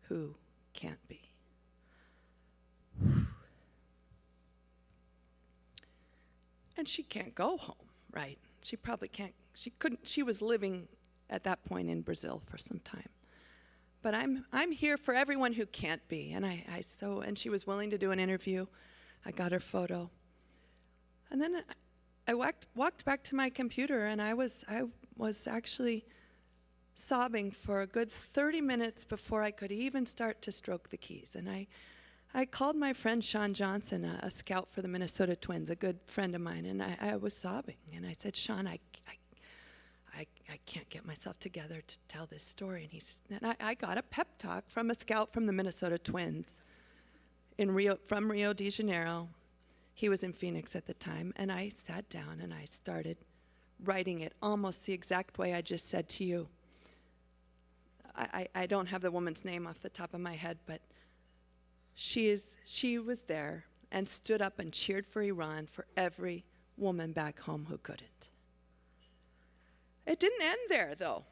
who can't be. And she can't go home, right? She probably can't, she couldn't, she was living at that point in Brazil for some time. But I'm here for everyone who can't be. And and she was willing to do an interview. I got her photo. And then I walked back to my computer, and I was actually sobbing for a good 30 minutes before I could even start to stroke the keys. And I called my friend Sean Johnson, a scout for the Minnesota Twins, a good friend of mine, and I was sobbing. And I said, Sean, I can't get myself together to tell this story. And I got a pep talk from a scout from the Minnesota Twins from Rio de Janeiro. He was in Phoenix at the time. And I sat down and I started writing it almost the exact way I just said to you. I don't have the woman's name off the top of my head, but she was there and stood up and cheered for Iran for every woman back home who couldn't. It didn't end there, though.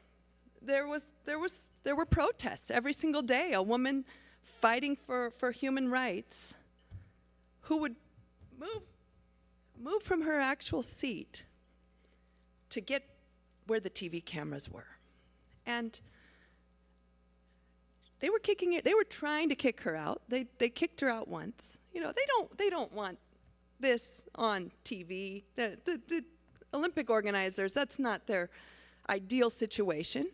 There were protests every single day. A woman fighting for human rights who would move from her actual seat to get where the TV cameras were. And they were trying to kick her out. They kicked her out once. They don't want this on TV. The Olympic organizers, that's not their ideal situation.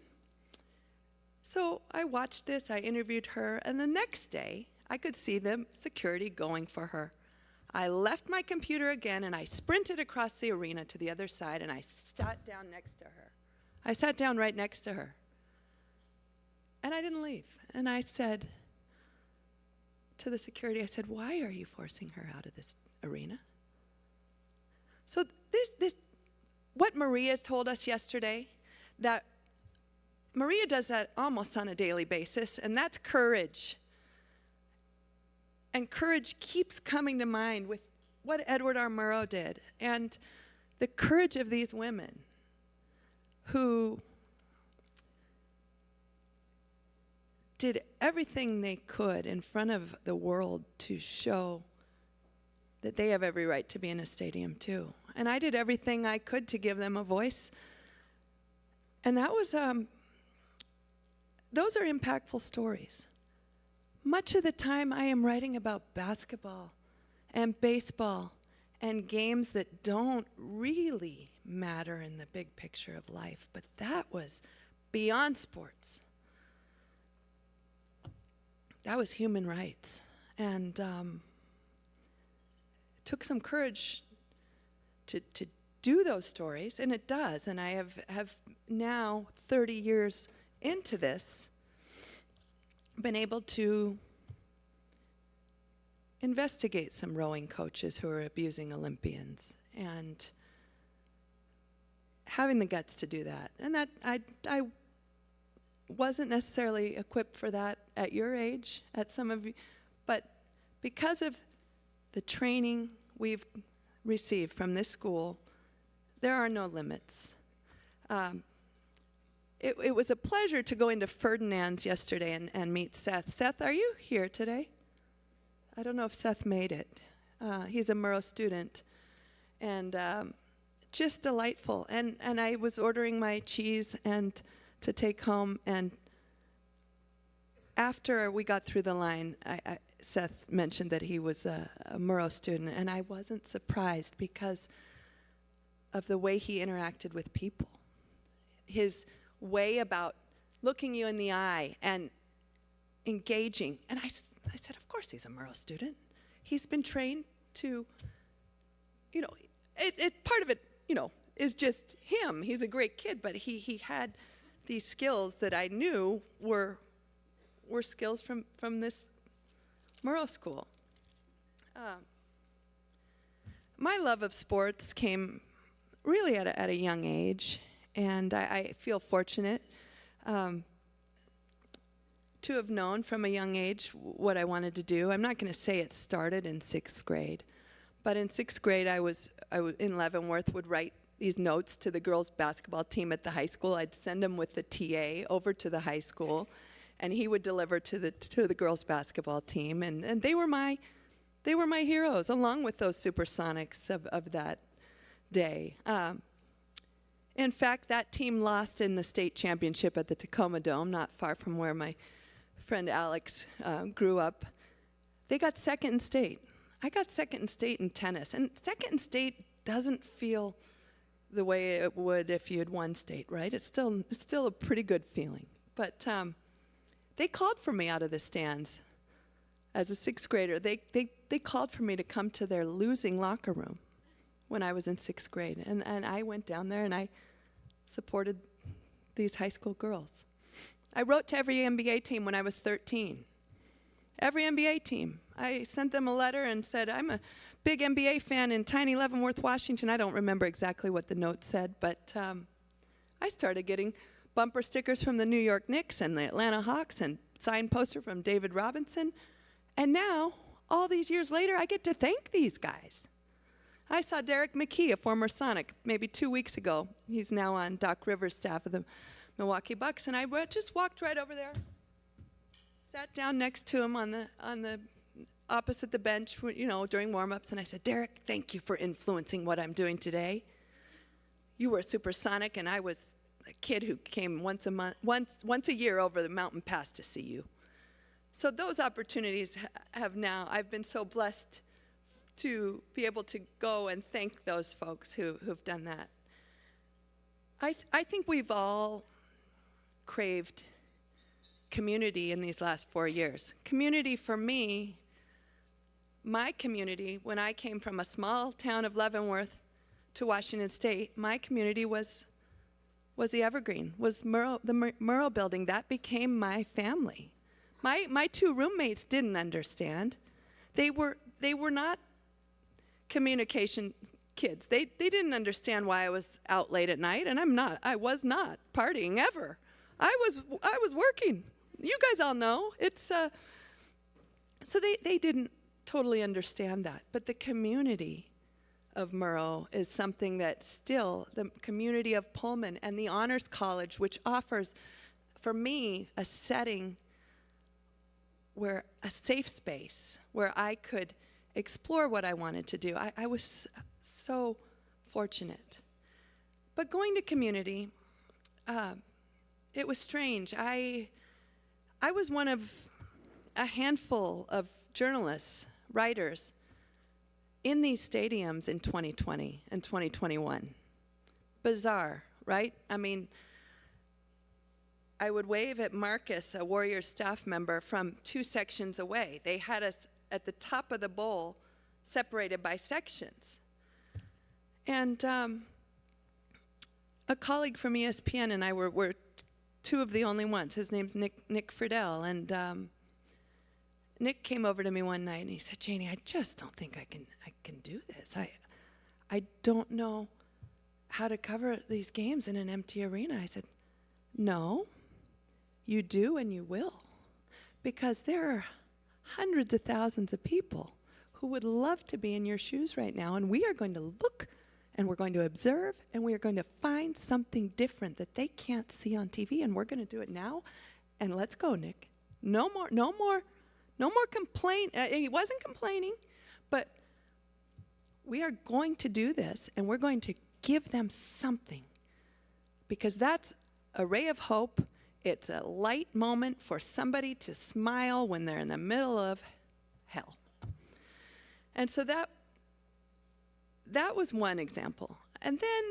So I watched this, I interviewed her, and the next day I could see the security going for her. I left my computer again and I sprinted across the arena to the other side and I sat down next to her. I sat down right next to her. And I didn't leave. And I said to the security, I said, why are you forcing her out of this arena? So what Maria told us yesterday, that Maria does that almost on a daily basis, and that's courage. And courage keeps coming to mind with what Edward R. Murrow did, and the courage of these women who did everything they could in front of the world to show that they have every right to be in a stadium too. And I did everything I could to give them a voice. And that was, those are impactful stories. Much of the time I am writing about basketball and baseball and games that don't really matter in the big picture of life, but that was beyond sports. That was human rights. And it took some courage to do those stories, and it does. And I have now, 30 years into this, been able to investigate some rowing coaches who are abusing Olympians, and having the guts to do that. And that I wasn't necessarily equipped for that at your age, at some of you, but because of the training we've received from this school, there are no limits. It was a pleasure to go into Ferdinand's yesterday and meet Seth. Seth, are you here today? I don't know if Seth made it. He's a Murrow student. and just delightful. And I was ordering my cheese and to take home, and after we got through the line, Seth mentioned that he was a Murrow student, and I wasn't surprised because of the way he interacted with people. His way about looking you in the eye and engaging. And I said, of course he's a Murrow student. He's been trained to, you know, part of it, you know, is just him. He's a great kid, but he had these skills that I knew were skills from this Murrow school. My love of sports came really at a young age, and I feel fortunate to have known from a young age what I wanted to do. I'm not going to say it started in 6th grade, but in 6th grade I was in Leavenworth, would write these notes to the girls' basketball team at the high school. I'd send them with the TA over to the high school, and he would deliver to the girls' basketball team, and they were my heroes, along with those Supersonics of that day. In fact, that team lost in the state championship at the Tacoma Dome, not far from where my friend Alex grew up. They got second in state. I got second in state in tennis, and second in state doesn't feel the way it would if you had won state, right? It's still a pretty good feeling. But they called for me out of the stands as a 6th grader. They called for me to come to their losing locker room when I was in 6th grade. And I went down there and I supported these high school girls. I wrote to every NBA team when I was 13. Every NBA team. I sent them a letter and said, I'm a big NBA fan in tiny Leavenworth, Washington. I don't remember exactly what the note said, but I started getting bumper stickers from the New York Knicks and the Atlanta Hawks and signed poster from David Robinson. And now, all these years later, I get to thank these guys. I saw Derek McKee, a former Sonic, maybe 2 weeks ago. He's now on Doc Rivers' staff of the Milwaukee Bucks, and I just walked right over there, sat down next to him on the opposite the bench, you know, during warm-ups, and I said, Derek, thank you for influencing what I'm doing today. You were a Supersonic, and I was a kid who came once a year over the mountain pass to see you. So those opportunities I've been so blessed to be able to go and thank those folks who've done that. I think we've all craved community in these last 4 years. Community for me, my community, when I came from a small town of Leavenworth to Washington State, my community was the Evergreen, was the Murrow building. That became my family. My 2 roommates didn't understand. They were not communication kids. They didn't understand why I was out late at night, and I was not partying ever. I was working. You guys all know. It's so they didn't totally understand that. But the community of Murrow is something that still, the community of Pullman and the Honors College, which offers, for me, a setting where a safe space where I could explore what I wanted to do. I was so fortunate. But going to community, it was strange. I was one of a handful of journalists, writers, in these stadiums in 2020 and 2021. Bizarre, right? I mean, I would wave at Marcus, a Warriors staff member, from 2 sections away. They had us at the top of the bowl, separated by sections. And a colleague from ESPN and I were 2 of the only ones. His name's Nick Friedel, and Nick came over to me one night and he said, Janie, I just don't think I can do this. I don't know how to cover these games in an empty arena. I said, no, you do and you will, because there are hundreds of thousands of people who would love to be in your shoes right now, and we are going to look and we're going to observe and we are going to find something different that they can't see on TV, and we're going to do it now. And let's go, Nick. No more complaint. He wasn't complaining, but we are going to do this, and we're going to give them something, because that's a ray of hope. It's a light moment for somebody to smile when they're in the middle of hell. And so that was one example. And then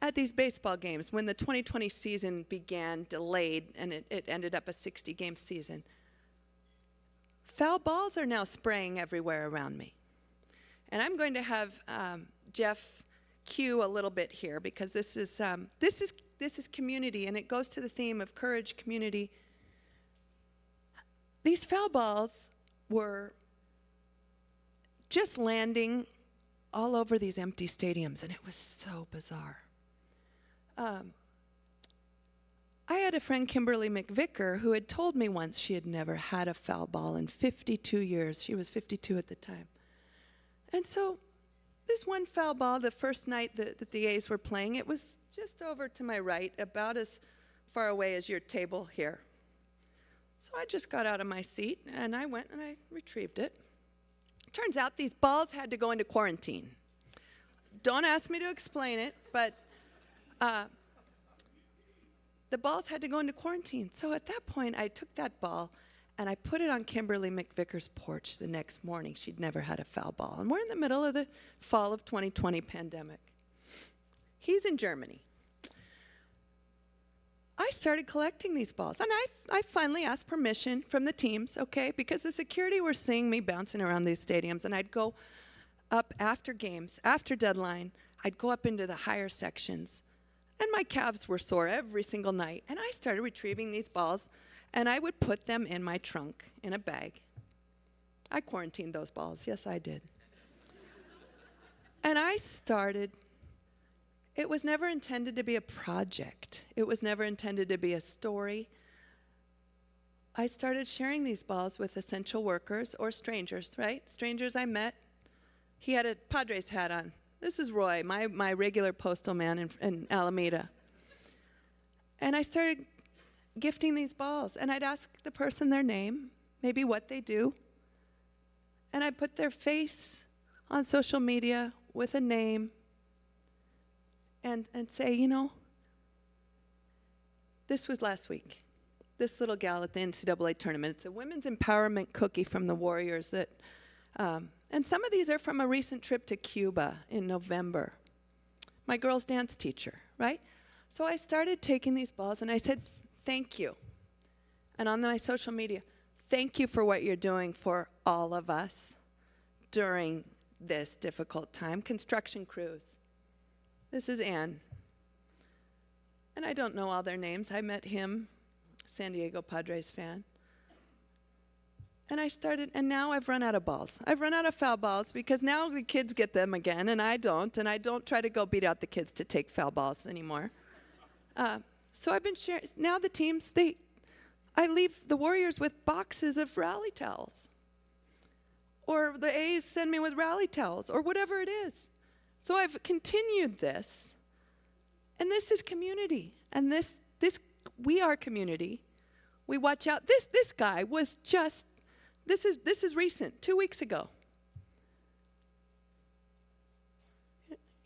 at these baseball games, when the 2020 season began, delayed, and it ended up a 60-game season, foul balls are now spraying everywhere around me. And I'm going to have Jeff cue a little bit here, because this is community, and it goes to the theme of courage, community. These foul balls were just landing all over these empty stadiums, and it was so bizarre. I had a friend, Kimberly McVicker, who had told me once she had never had a foul ball in 52 years. She was 52 at the time. And so this one foul ball, the first night that the A's were playing, it was just over to my right, about as far away as your table here. So I just got out of my seat, and I went and I retrieved it. Turns out these balls had to go into quarantine. Don't ask me to explain it, but the balls had to go into quarantine. So at that point, I took that ball and I put it on Kimberly McVicker's porch the next morning. She'd never had a foul ball. And we're in the middle of the fall of 2020 pandemic. He's in Germany. I started collecting these balls. And I finally asked permission from the teams, okay, because the security were seeing me bouncing around these stadiums. And I'd go up after games, after deadline. I'd go up into the higher sections. And my calves were sore every single night. And I started retrieving these balls, and I would put them in my trunk in a bag. I quarantined those balls. Yes, I did. And I started. It was never intended to be a project. It was never intended to be a story. I started sharing these balls with essential workers or strangers, right? Strangers I met. He had a Padres hat on. This is Roy, my regular postal man in Alameda. And I started gifting these balls. And I'd ask the person their name, maybe what they do. And I'd put their face on social media with a name and say, you know, this was last week. This little gal at the NCAA tournament. It's a women's empowerment cookie from the Warriors that... and some of these are from a recent trip to Cuba in November. My girls' dance teacher, right? So I started taking these balls and I said, thank you. And on my social media, thank you for what you're doing for all of us during this difficult time. Construction crews. This is Ann. And I don't know all their names. I met him, San Diego Padres fan. And I started, and now I've run out of balls. I've run out of foul balls because now the kids get them again, and I don't try to go beat out the kids to take foul balls anymore. So I've been sharing, now the teams, I leave the Warriors with boxes of rally towels. Or the A's send me with rally towels, or whatever it is. So I've continued this, and this is community, and we are community. We watch out. This guy was just, this is recent, 2 weeks ago.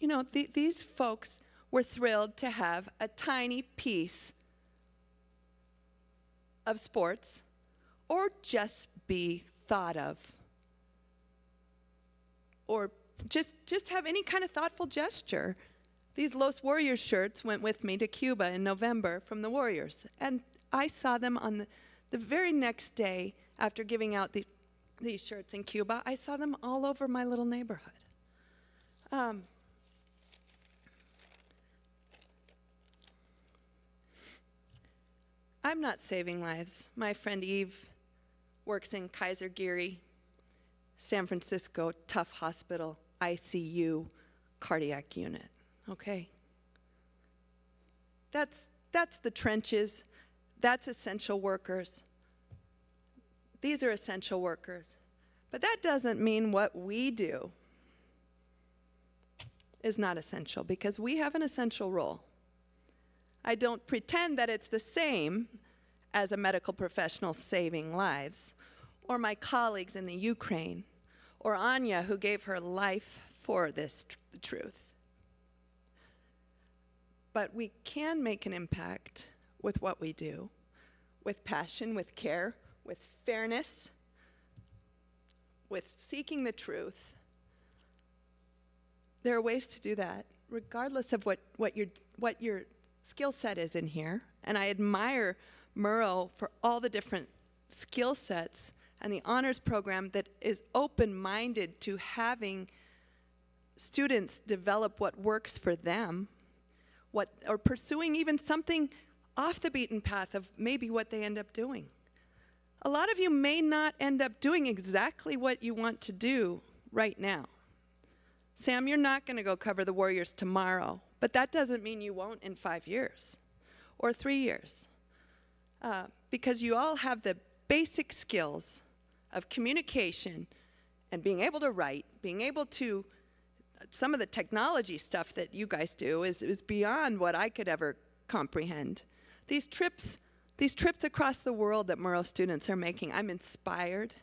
You know, these folks were thrilled to have a tiny piece of sports or just be thought of or just have any kind of thoughtful gesture. These Los Warriors shirts went with me to Cuba in November from the Warriors, and I saw them on the very next day after giving out these shirts in Cuba. I saw them all over my little neighborhood. I'm not saving lives. My friend Eve works in Kaiser Geary, San Francisco, tough hospital, ICU, cardiac unit, okay? That's the trenches. That's essential workers. These are essential workers. But that doesn't mean what we do is not essential, because we have an essential role. I don't pretend that it's the same as a medical professional saving lives, or my colleagues in the Ukraine, or Anya, who gave her life for this truth. But we can make an impact with what we do, with passion, with care, with fairness, with seeking the truth. There are ways to do that, regardless of what your skill set is in here. And I admire Murrow for all the different skill sets and the honors program that is open-minded to having students develop what works for them, or pursuing even something off the beaten path of maybe what they end up doing. A lot of you may not end up doing exactly what you want to do right now. Sam, you're not going to go cover the Warriors tomorrow, but that doesn't mean you won't in 5 years or 3 years, because you all have the basic skills of communication and being able to write, being able to, some of the technology stuff that you guys do is beyond what I could ever comprehend. These trips across the world that Murrow students are making, I'm inspired.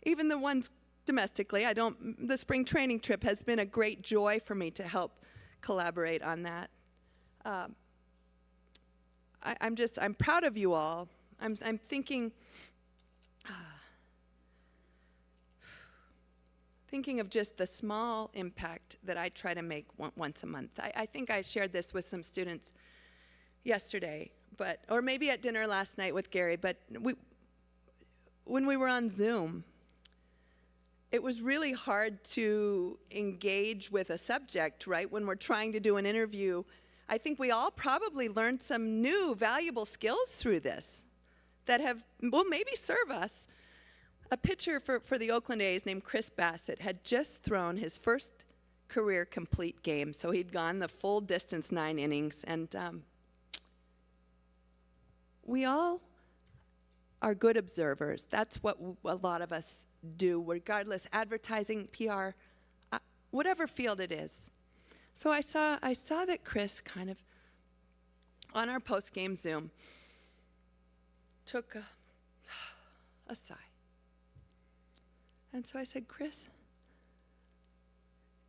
Even the ones domestically, the spring training trip has been a great joy for me to help collaborate on that. I'm proud of you all. I'm thinking of just the small impact that I try to make once a month. I think I shared this with some students yesterday, or maybe at dinner last night with Gary, but when we were on Zoom, it was really hard to engage with a subject, right? When we're trying to do an interview, I think we all probably learned some new valuable skills through this that will maybe serve us. A pitcher for the Oakland A's named Chris Bassett had just thrown his first career complete game. So he'd gone the full distance, 9 innings. And we all are good observers. That's what a lot of us do, regardless, advertising, PR, whatever field it is. So I saw that Chris kind of, on our post-game Zoom, took a sigh. And so I said, Chris,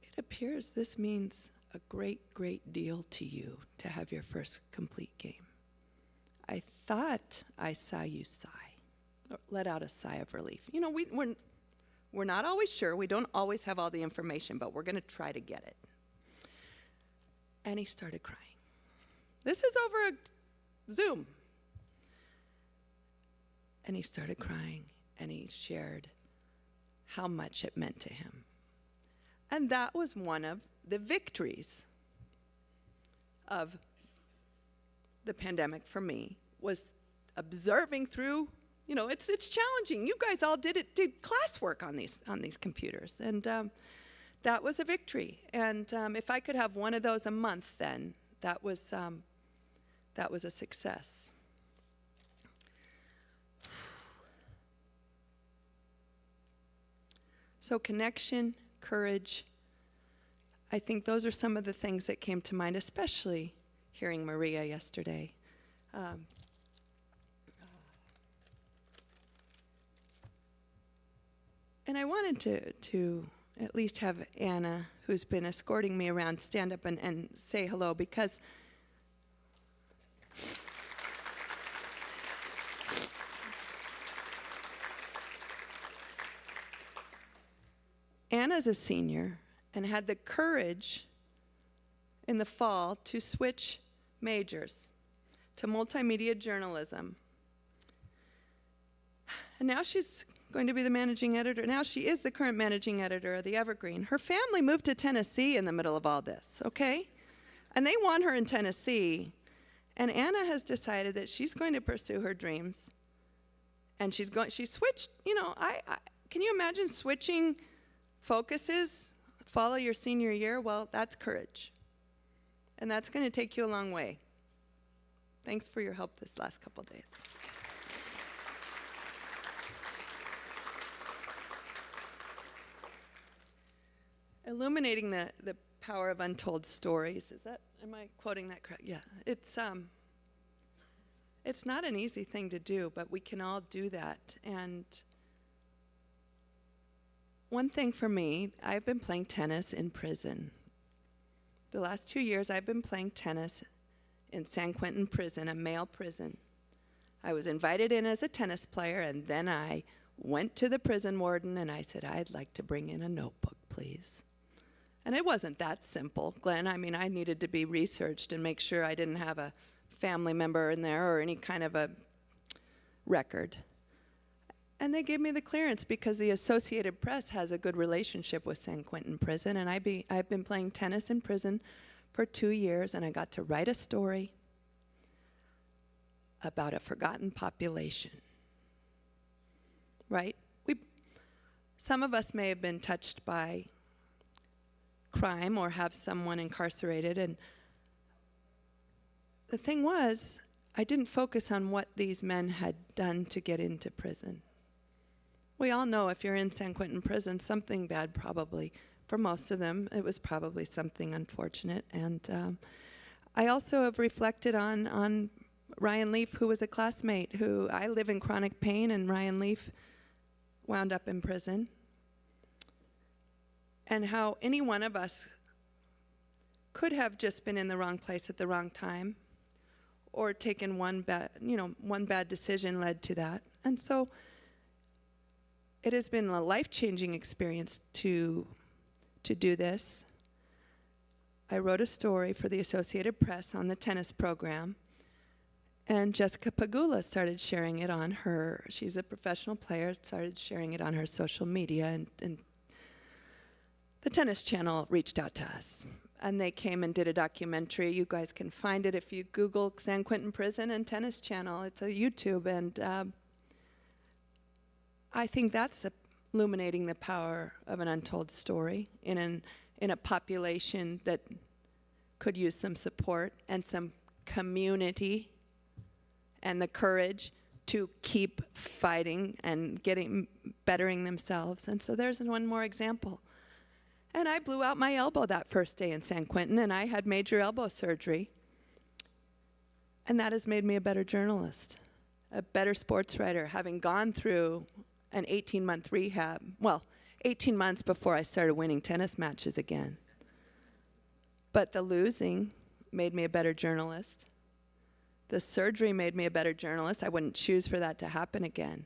it appears this means a great, great deal to you to have your first complete game. I thought I saw you sigh, or let out a sigh of relief. You know, we're not always sure. We don't always have all the information, but we're going to try to get it. And he started crying. This is over a Zoom. And he started crying, and he shared how much it meant to him. And that was one of the victories of the pandemic for me, was observing through, you know, it's challenging. You guys all did classwork on these computers, and that was a victory. And if I could have one of those a month, then that was a success. So connection, courage, I think those are some of the things that came to mind, especially hearing Maria yesterday. And I wanted to at least have Anna, who's been escorting me around, stand up and say hello, because Anna's a senior and had the courage in the fall to switch majors to multimedia journalism. And now she's going to be the managing editor. Now she is the current managing editor of the Evergreen. Her family moved to Tennessee in the middle of all this, okay? And they want her in Tennessee. And Anna has decided that she's going to pursue her dreams. And she switched, you know, can you imagine switching focuses, follow your senior year? Well, that's courage. And that's going to take you a long way. Thanks for your help this last couple days. Illuminating the power of untold stories. Am I quoting that correct? Yeah. It's not an easy thing to do, but we can all do that. And one thing for me, I've been playing tennis in prison. The last 2 years, I've been playing tennis in San Quentin prison, a male prison. I was invited in as a tennis player, and then I went to the prison warden and I said, I'd like to bring in a notebook, please. And it wasn't that simple, Glenn. I mean, I needed to be researched and make sure I didn't have a family member in there or any kind of a record. And they gave me the clearance because the Associated Press has a good relationship with San Quentin prison, and I've been playing tennis in prison for 2 years, and I got to write a story about a forgotten population. Right? Some of us may have been touched by crime or have someone incarcerated, and the thing was, I didn't focus on what these men had done to get into prison. We all know if you're in San Quentin prison, something bad probably. For most of them, it was probably something unfortunate. And I also have reflected on Ryan Leaf, who was a classmate, who I live in chronic pain, and Ryan Leaf wound up in prison. And how any one of us could have just been in the wrong place at the wrong time, or taken one bad decision led to that. And so it has been a life-changing experience to do this. I wrote a story for the Associated Press on the tennis program, and Jessica Pagula started sharing it on her, she's a professional player, started sharing it on her social media, and the Tennis Channel reached out to us. And they came and did a documentary. You guys can find it if you Google San Quentin Prison and Tennis Channel. It's a YouTube, and I think that's illuminating the power of an untold story in a population that could use some support and some community and the courage to keep fighting and bettering themselves. And so there's one more example. And I blew out my elbow that first day in San Quentin, and I had major elbow surgery. And that has made me a better journalist, a better sports writer, having gone through an 18-month rehab. Well, 18 months before I started winning tennis matches again. But the losing made me a better journalist. The surgery made me a better journalist. I wouldn't choose for that to happen again.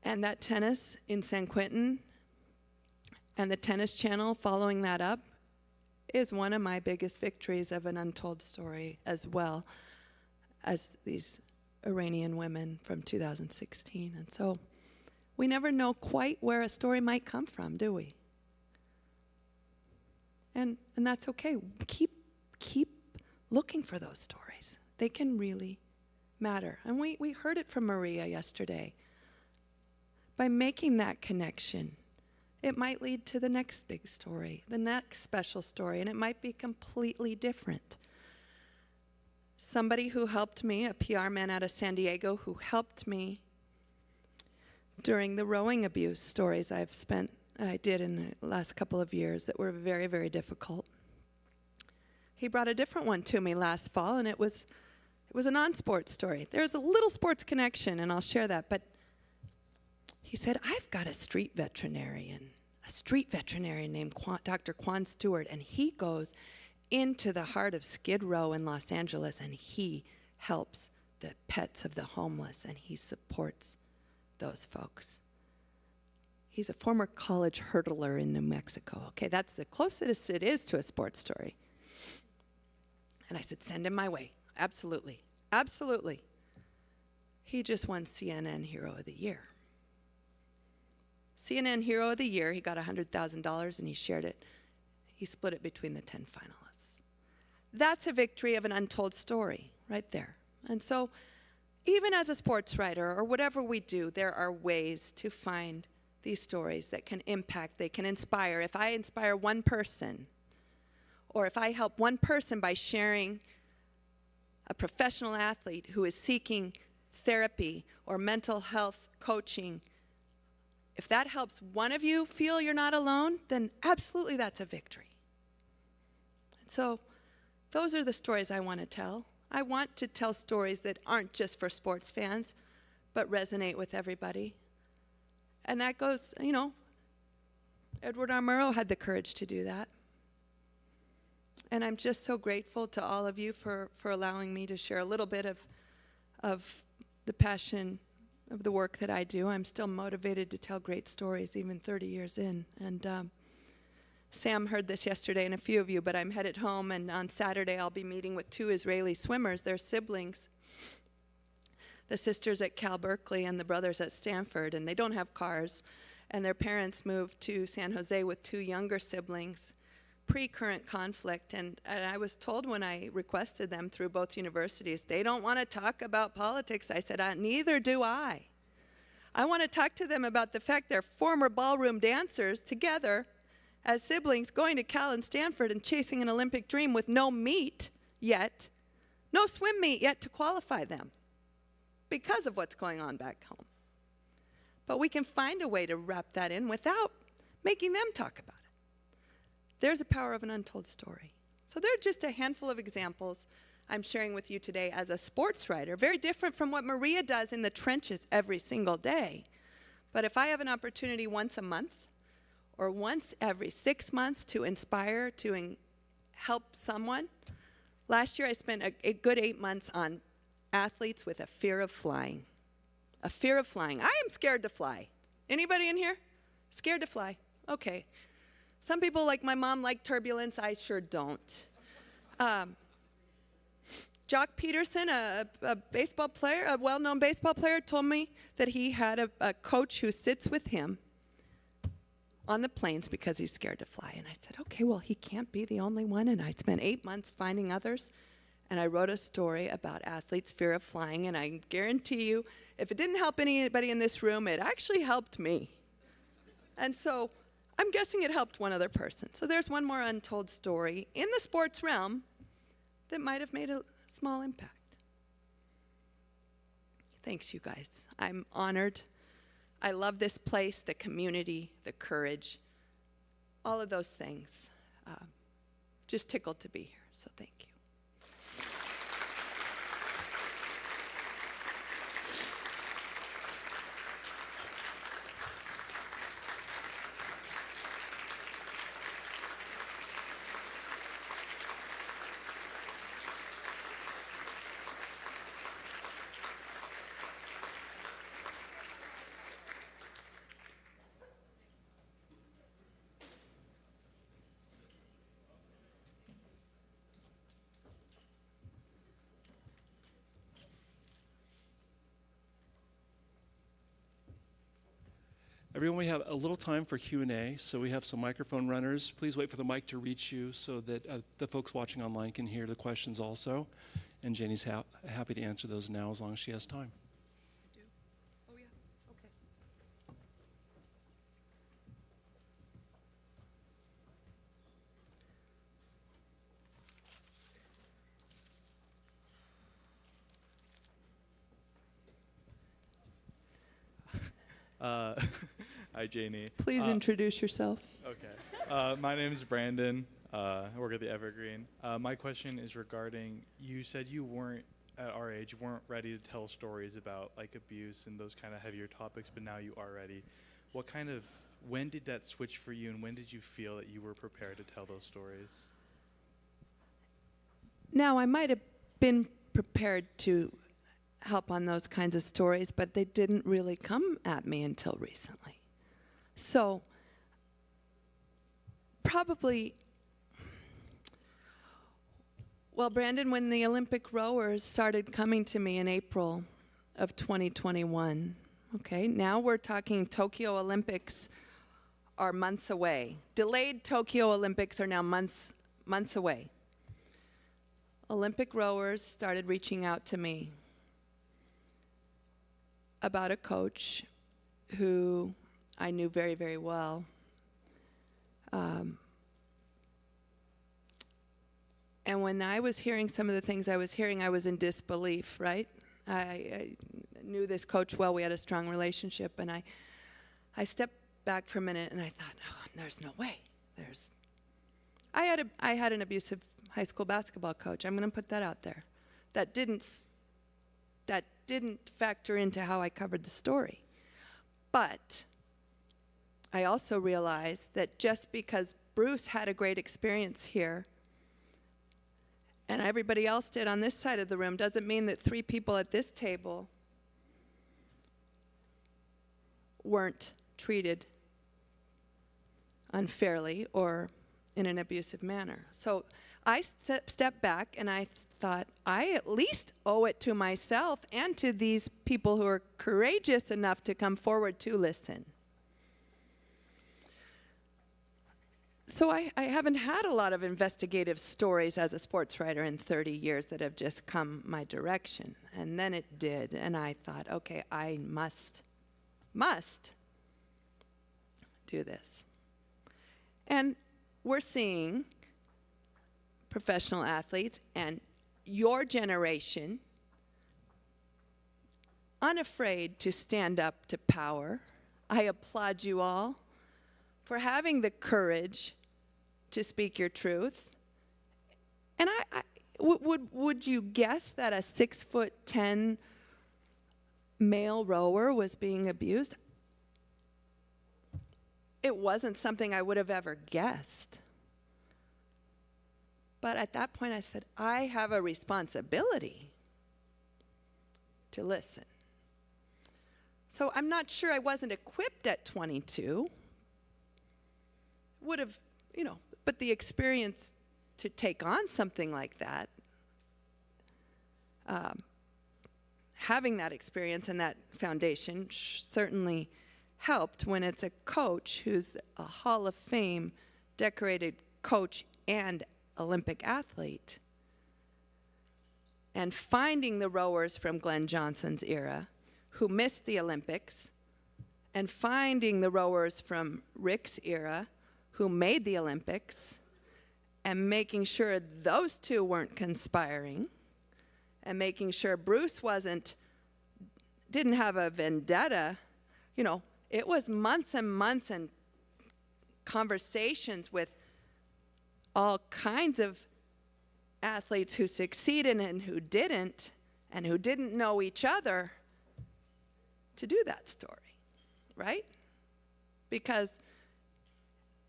And that tennis in San Quentin and the Tennis Channel following that up is one of my biggest victories of an untold story, as well as these Iranian women from 2016. And so we never know quite where a story might come from, do we? And that's okay. Keep looking for those stories. They can really matter. And we heard it from Maria yesterday. By making that connection, it might lead to the next big story, the next special story, and it might be completely different. Somebody who helped me, a PR man out of San Diego, who helped me during the rowing abuse stories I did in the last couple of years that were very, very difficult. He brought a different one to me last fall, and it was a non-sports story. There's a little sports connection, and I'll share that, but he said, I've got a street veterinarian named Dr. Quan Stewart, and he goes into the heart of Skid Row in Los Angeles, and he helps the pets of the homeless, and he supports those folks. He's a former college hurdler in New Mexico. Okay, that's the closest it is to a sports story. And I said, send him my way. Absolutely. Absolutely. He just won CNN Hero of the Year. CNN Hero of the Year, he got $100,000 and he shared it. He split it between the 10 finalists. That's a victory of an untold story right there. And so even as a sports writer or whatever we do, there are ways to find these stories that can impact, they can inspire. If I inspire one person, or if I help one person by sharing a professional athlete who is seeking therapy or mental health coaching, if that helps one of you feel you're not alone, then absolutely that's a victory. And so those are the stories I want to tell. I want to tell stories that aren't just for sports fans, but resonate with everybody. And that goes, Edward R. Murrow had the courage to do that. And I'm just so grateful to all of you for allowing me to share a little bit of the passion of the work that I do. I'm still motivated to tell great stories even 30 years in. And Sam heard this yesterday, and a few of you, but I'm headed home, and on Saturday I'll be meeting with 2 Israeli swimmers. They're siblings, the sisters at Cal Berkeley and the brothers at Stanford, and they don't have cars. And their parents moved to San Jose with 2 younger siblings, pre-current conflict. And I was told when I requested them through both universities, they don't want to talk about politics. I said, neither do I. I want to talk to them about the fact they're former ballroom dancers together as siblings going to Cal and Stanford and chasing an Olympic dream with no meet yet, no swim meet yet to qualify them because of what's going on back home. But we can find a way to wrap that in without making them talk about it. There's the power of an untold story. So there are just a handful of examples I'm sharing with you today as a sports writer, very different from what Maria does in the trenches every single day. But if I have an opportunity once a month or once every 6 months to inspire, to help someone, last year I spent a good 8 months on athletes with a fear of flying. A fear of flying. I am scared to fly. Anybody in here? Scared to fly? Okay. Some people, like my mom, like turbulence. I sure don't. Jock Peterson, a baseball player, a well-known baseball player, told me that he had a coach who sits with him on the planes because he's scared to fly. And I said, okay, well, he can't be the only one. And I spent 8 months finding others. And I wrote a story about athletes' fear of flying. And I guarantee you, if it didn't help anybody in this room, it actually helped me. And so I'm guessing it helped one other person. So there's one more untold story in the sports realm that might have made a small impact. Thanks, you guys. I'm honored. I love this place, the community, the courage, all of those things. Just tickled to be here, so thank you. Everyone, we have a little time for Q&A, so we have some microphone runners. Please wait for the mic to reach you so that the folks watching online can hear the questions also. And Janie's happy to answer those now as long as she has time. Oh, yeah, okay. Hi, Janie. Please introduce yourself. Okay. My name is Brandon. I work at the Evergreen. My question is regarding, you said you weren't, at our age, weren't ready to tell stories about like abuse and those kind of heavier topics, but now you are ready. When did that switch for you, and when did you feel that you were prepared to tell those stories? Now, I might have been prepared to help on those kinds of stories, but they didn't really come at me until recently. So, probably, well, Brandon, when the Olympic rowers started coming to me in April of 2021, okay, now we're talking Tokyo Olympics are months away. Delayed Tokyo Olympics are now months away. Olympic rowers started reaching out to me about a coach who I knew very, very well. And when I was hearing some of the things I was hearing, I was in disbelief, right? I knew this coach well. We had a strong relationship. And I stepped back for a minute, and I thought, oh, there's no way. I had an abusive high school basketball coach. I'm going to put that out there. That didn't factor into how I covered the story. But I also realized that just because Bruce had a great experience here and everybody else did on this side of the room doesn't mean that 3 people at this table weren't treated unfairly or in an abusive manner. So I stepped back and I thought, I at least owe it to myself and to these people who are courageous enough to come forward to listen. So I haven't had a lot of investigative stories as a sports writer in 30 years that have just come my direction. And then it did, and I thought, okay, I must do this. And we're seeing professional athletes and your generation unafraid to stand up to power. I applaud you all for having the courage to speak your truth. And would you guess that a 6'10" male rower was being abused? It wasn't something I would have ever guessed. But at that point I said, I have a responsibility to listen. So I'm not sure I wasn't equipped at 22. Would have, but the experience to take on something like that, having that experience and that foundation certainly helped when it's a coach who's a Hall of Fame decorated coach and Olympic athlete. And finding the rowers from Glenn Johnson's era who missed the Olympics, and finding the rowers from Rick's era who made the Olympics, and making sure those two weren't conspiring, and making sure Bruce didn't have a vendetta. It was months and months and conversations with all kinds of athletes who succeeded and who didn't know each other to do that story, right? Because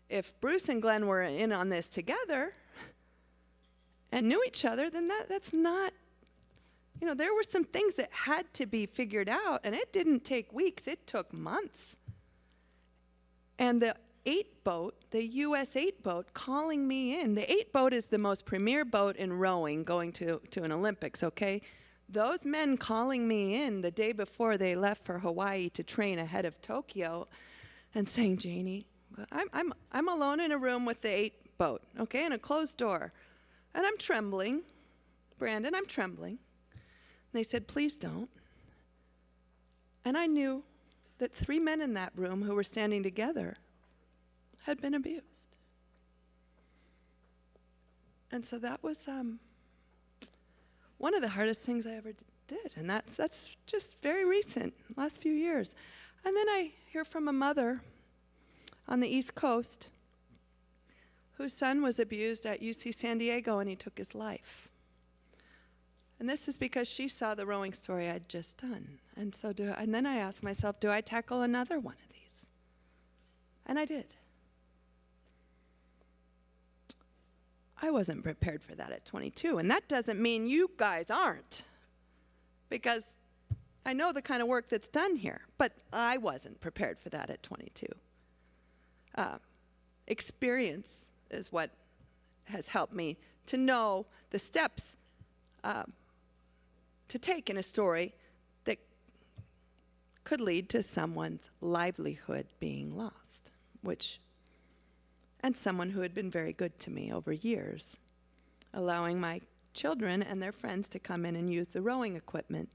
if Bruce and Glenn were in on this together and knew each other, then that's not, there were some things that had to be figured out, and it didn't take weeks, it took months. And the 8 boat, the US 8 boat, calling me in. The 8 boat is the most premier boat in rowing going to an Olympics, okay? Those men calling me in the day before they left for Hawaii to train ahead of Tokyo and saying, Janie, I'm alone in a room with the 8 boat, okay, in a closed door. And I'm trembling. Brandon, I'm trembling. And they said, please don't. And I knew that 3 men in that room who were standing together had been abused. And so that was one of the hardest things I ever did. And that's just very recent, last few years. And then I hear from a mother on the East Coast whose son was abused at UC San Diego and he took his life. And this is because she saw the rowing story I'd just done. And then I asked myself, do I tackle another one of these? And I did. I wasn't prepared for that at 22, and that doesn't mean you guys aren't, because I know the kind of work that's done here, but I wasn't prepared for that at 22. Experience is what has helped me to know the steps to take in a story that could lead to someone's livelihood being lost, and someone who had been very good to me over years, allowing my children and their friends to come in and use the rowing equipment.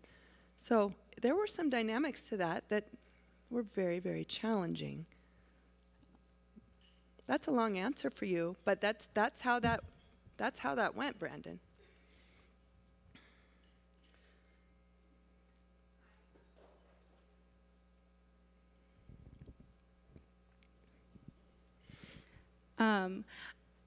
So there were some dynamics to that were very, very challenging. That's a long answer for you, but that's how that went, Brandon.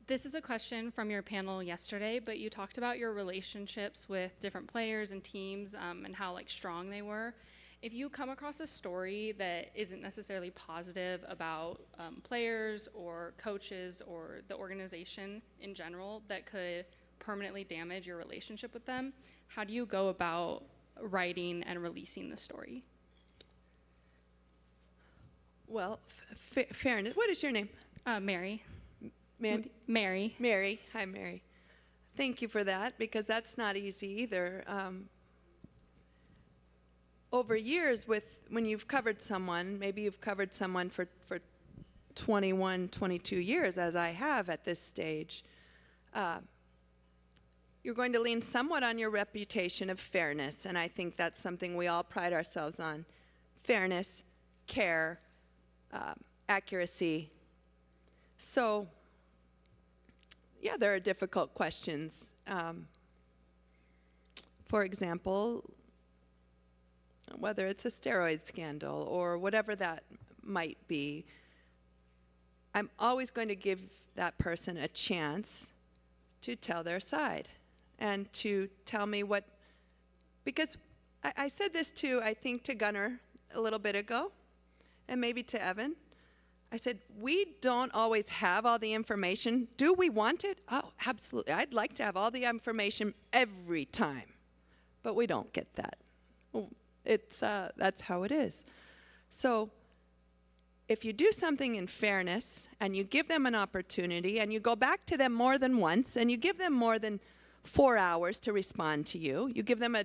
This is a question from your panel yesterday, but you talked about your relationships with different players and teams and how strong they were. if you come across a story that isn't necessarily positive about players or coaches or the organization in general that could permanently damage your relationship with them, how do you go about writing and releasing the story? Well, fairness. What is your name? Mary. Mandy? Mary. Mary. Hi, Mary. Thank you for that, because that's not easy either. Over years, when you've covered someone, maybe you've covered someone for 21, 22 years, as I have at this stage, you're going to lean somewhat on your reputation of fairness, and I think that's something we all pride ourselves on. Fairness, care, accuracy. So, yeah, there are difficult questions. For example, whether it's a steroid scandal or whatever that might be, I'm always going to give that person a chance to tell their side and to tell me what, because I said this to, I think, to Gunnar a little bit ago, and maybe to Evan. I said, we don't always have all the information. Do we want it? Oh, absolutely. I'd like to have all the information every time, but we don't get that. That's how it is. So if you do something in fairness and you give them an opportunity and you go back to them more than once and you give them more than 4 hours to respond to you, you give them a,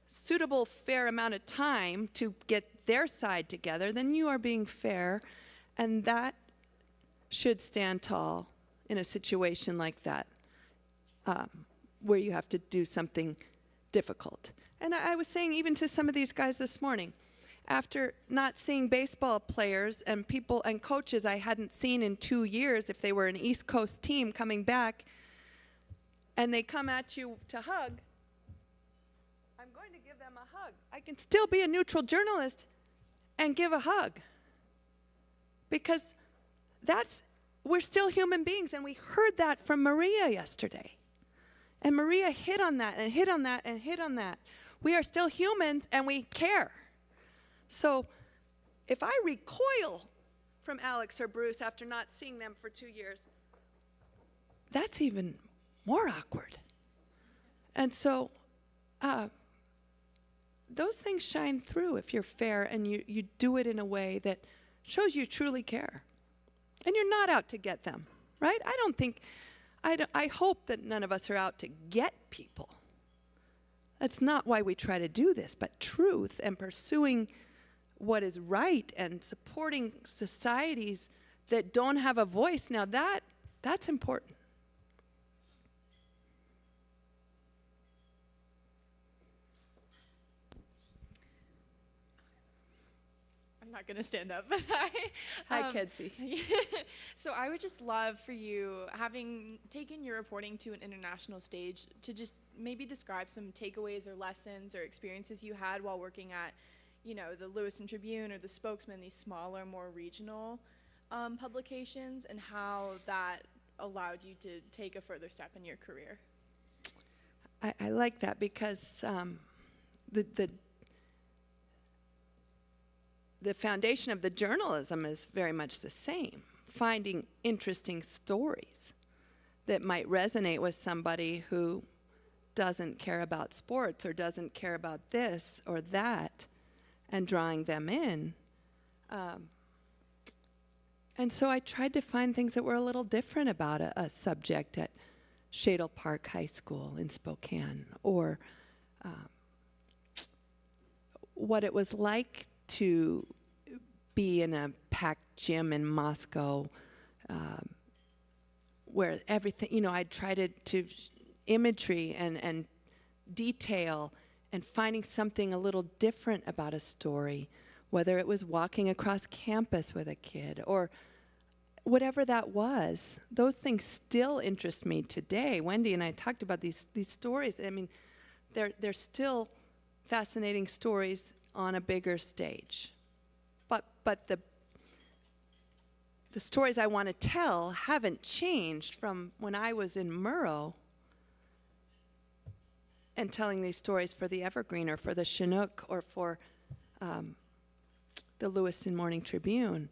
suitable, fair amount of time to get their side together, then you are being fair, and that should stand tall in a situation like that, where you have to do something difficult. And I was saying even to some of these guys this morning, after not seeing baseball players and people and coaches I hadn't seen in 2 years, if they were an East Coast team coming back, and they come at you to hug, I'm going to give them a hug. I can still be a neutral journalist and give a hug, because we're still human beings, and we heard that from Maria yesterday. And Maria hit on that and hit on that and hit on that. We are still humans and we care. So if I recoil from Alex or Bruce after not seeing them for 2 years, that's even more awkward. And so those things shine through if you're fair and you do it in a way that shows you truly care. And you're not out to get them, right? I hope that none of us are out to get people. That's not why we try to do this, but truth and pursuing what is right and supporting societies that don't have a voice. Now that's important. I'm not going to stand up, but Hi, Kedzie. So I would just love for you, having taken your reporting to an international stage, to just maybe describe some takeaways or lessons or experiences you had while working at, the Lewiston Tribune or the Spokesman, these smaller, more regional publications, and how that allowed you to take a further step in your career. I like that, because the foundation of the journalism is very much the same. Finding interesting stories that might resonate with somebody who doesn't care about sports or doesn't care about this or that, and drawing them in. And so I tried to find things that were a little different about a subject at Shadle Park High School in Spokane, or what it was like to be in a packed gym in Moscow, where everything, I'd try to imagery and detail and finding something a little different about a story, whether it was walking across campus with a kid or whatever that was. Those things still interest me today. Wendy and I talked about these stories. I mean, they're still fascinating stories on a bigger stage. But the stories I want to tell haven't changed from when I was in Murrow and telling these stories for the Evergreen or for the Chinook or for the Lewiston Morning Tribune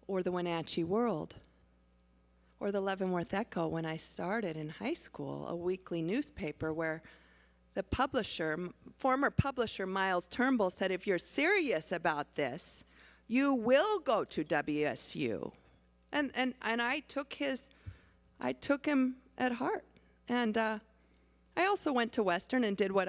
or the Wenatchee World or the Leavenworth Echo when I started in high school, a weekly newspaper where the publisher, former publisher Miles Turnbull, said, if you're serious about this, you will go to WSU. And I took him at heart. And I also went to Western and did what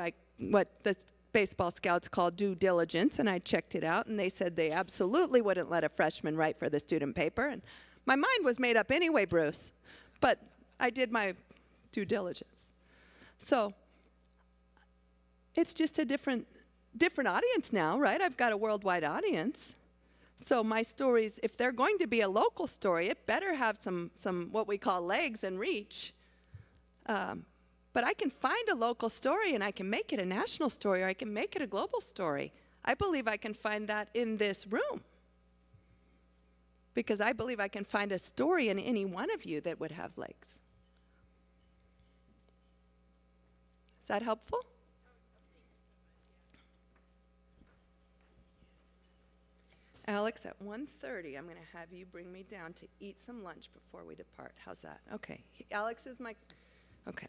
the baseball scouts call due diligence, and I checked it out, and they said they absolutely wouldn't let a freshman write for the student paper. And my mind was made up anyway, Bruce, but I did my due diligence. So it's just a different audience now, right? I've got a worldwide audience. So my stories, if they're going to be a local story, it better have some what we call legs and reach. But I can find a local story and I can make it a national story, or I can make it a global story. I believe I can find that in this room. Because I believe I can find a story in any one of you that would have legs. Is that helpful? Alex, at 1:30, I'm going to have you bring me down to eat some lunch before we depart. How's that? Okay. Alex is my... Okay.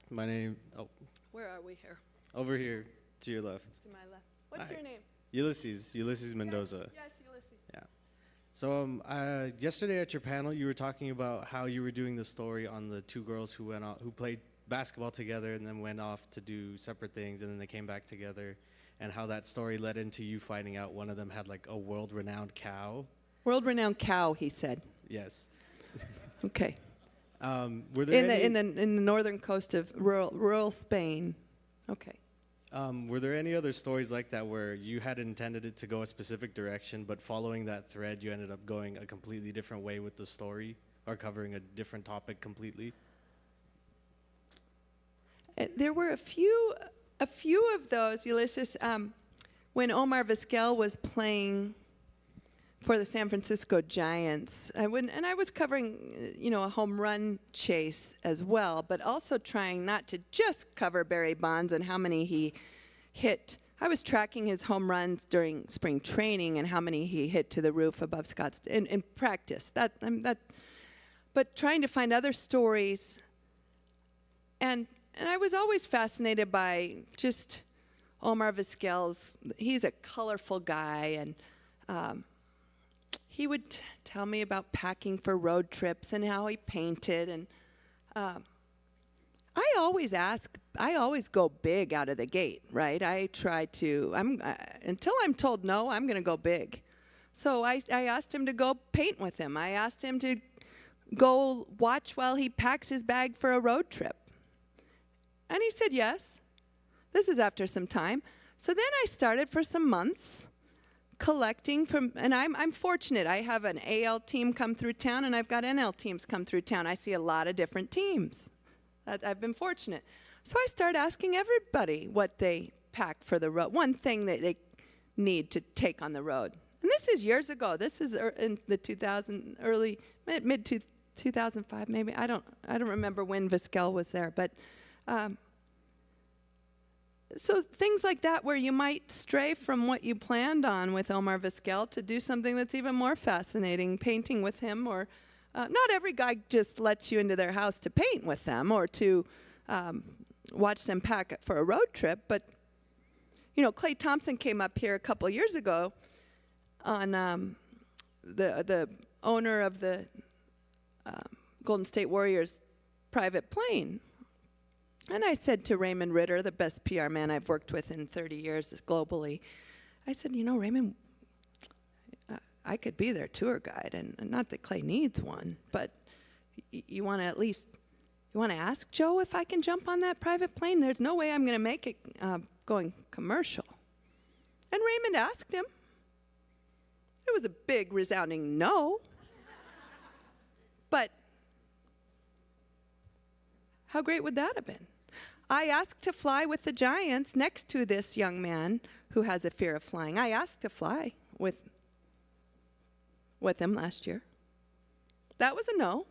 My name... Oh. Where are we here? Over here, to your left. To my left. What's your name? Ulysses Mendoza. Yes, Ulysses. Yeah. So yesterday at your panel, you were talking about how you were doing the story on the two girls who played basketball together and then went off to do separate things, and then they came back together, and how that story led into you finding out one of them had like a world-renowned cow. World-renowned cow, he said. Yes. Okay. Were there in the northern coast of rural Spain. Okay. Were there any other stories like that where you had intended it to go a specific direction, but following that thread, you ended up going a completely different way with the story, or covering a different topic completely? There were a few of those, Ulysses. When Omar Vizquel was playing for the San Francisco Giants, I was covering, a home run chase as well, but also trying not to just cover Barry Bonds and how many he hit. I was tracking his home runs during spring training and how many he hit to the roof above Scott's in practice. But trying to find other stories, and I was always fascinated by just Omar Vizquel's. He's a colorful guy, and he would tell me about packing for road trips and how he painted. And I always go big out of the gate, right? I try to, until I'm told no, I'm going to go big. So I asked him to go paint with him. I asked him to go watch while he packs his bag for a road trip. And he said yes. This is after some time. So then I started for some months collecting from, and I'm fortunate. I have an AL team come through town, and I've got NL teams come through town. I see a lot of different teams. I've been fortunate. So I started asking everybody what they pack for the road, one thing that they need to take on the road. And this is years ago. This is in the mid 2005 maybe. I don't remember when Vizquel was there, but so things like that where you might stray from what you planned on with Omar Vizquel to do something that's even more fascinating, painting with him, or not every guy just lets you into their house to paint with them or to watch them pack for a road trip. But, Clay Thompson came up here a couple years ago on the owner of the Golden State Warriors private plane. And I said to Raymond Ritter, the best PR man I've worked with in 30 years globally, I said, Raymond, I could be their tour guide, and not that Clay needs one, but you want to ask Joe if I can jump on that private plane? There's no way I'm going to make it going commercial. And Raymond asked him. It was a big, resounding no. But how great would that have been? I asked to fly with the Giants next to this young man who has a fear of flying. I asked to fly with him last year. That was a no.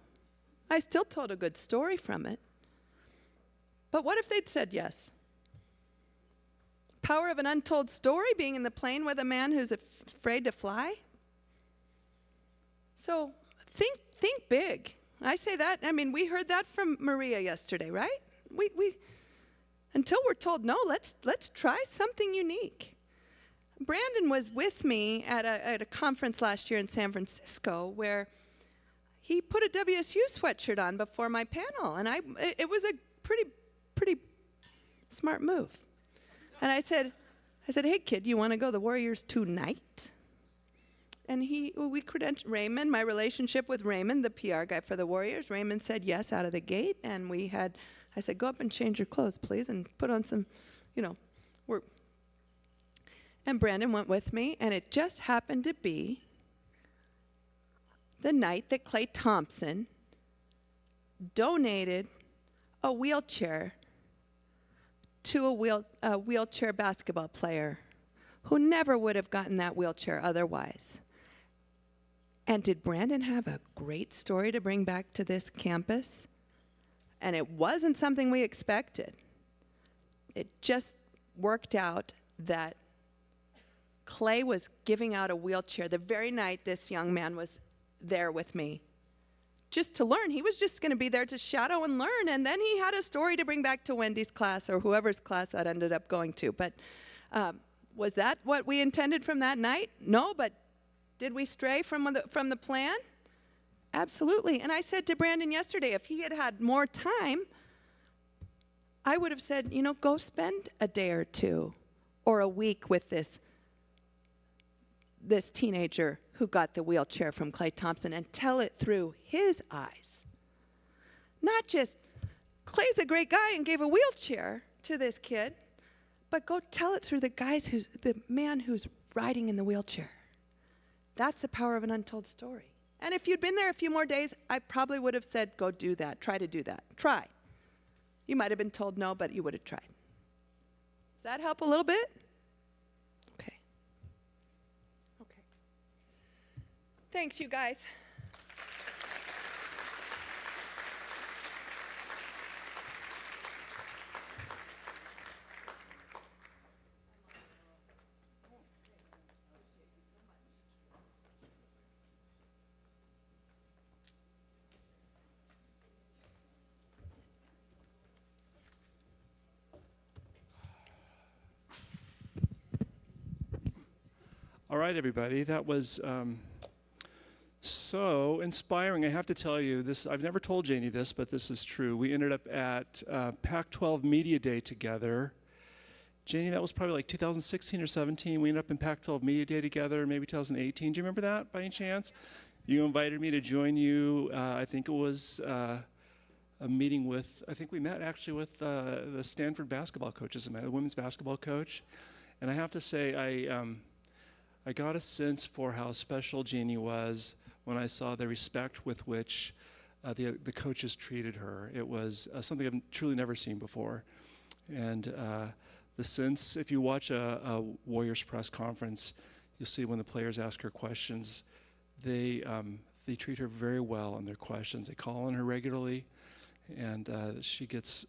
I I still told a good story from it. But what if they'd said yes? Power of an untold story, being in the plane with a man who's afraid to fly. So think big. I say that, I mean, we heard that from Maria yesterday, right? We until we're told no, let's try something unique. Brandon was with me at a conference last year in San Francisco where he put a WSU sweatshirt on before my panel, and it was a pretty smart move. And I said, hey kid, you want to go to the Warriors tonight? And we credentialed Raymond, my relationship with Raymond, the PR guy for the Warriors. Raymond said yes out of the gate, and I said, go up and change your clothes, please, and put on some, work. And Brandon went with me, and it just happened to be the night that Klay Thompson donated a wheelchair to a wheelchair basketball player who never would have gotten that wheelchair otherwise. And did Brandon have a great story to bring back to this campus? And it wasn't something we expected. It just worked out that Klay was giving out a wheelchair the very night this young man was there with me, just to learn. He was just going to be there to shadow and learn, and then he had a story to bring back to Wendy's class or whoever's class that ended up going to. But was that what we intended from that night? No, but did we stray from the plan? Absolutely. And I said to Brandon yesterday, if he had had more time, I would have said, go spend a day or two or a week with this teenager who got the wheelchair from Klay Thompson and tell it through his eyes. Not just, Klay's a great guy and gave a wheelchair to this kid, but go tell it through the man who's riding in the wheelchair. That's the power of an untold story. And if you'd been there a few more days, I probably would have said, go do that, try to do that, try. You might have been told no, but you would have tried. Does that help a little bit? Okay. Thanks, you guys. All right, everybody, that was so inspiring. I have to tell you this, I've never told Janie this, but this is true. We ended up at Pac-12 Media Day together. Janie, that was probably like 2016 or 17. We ended up in Pac-12 Media Day together, maybe 2018. Do you remember that by any chance? You invited me to join you. I think it was a meeting with, I think we met actually with the Stanford basketball coaches, the women's basketball coach. And I have to say, I got a sense for how special Janie was when I saw the respect with which the coaches treated her. It was something I've truly never seen before. And the sense, if you watch a Warriors press conference, you'll see when the players ask her questions, they treat her very well in their questions. They call on her regularly, and she gets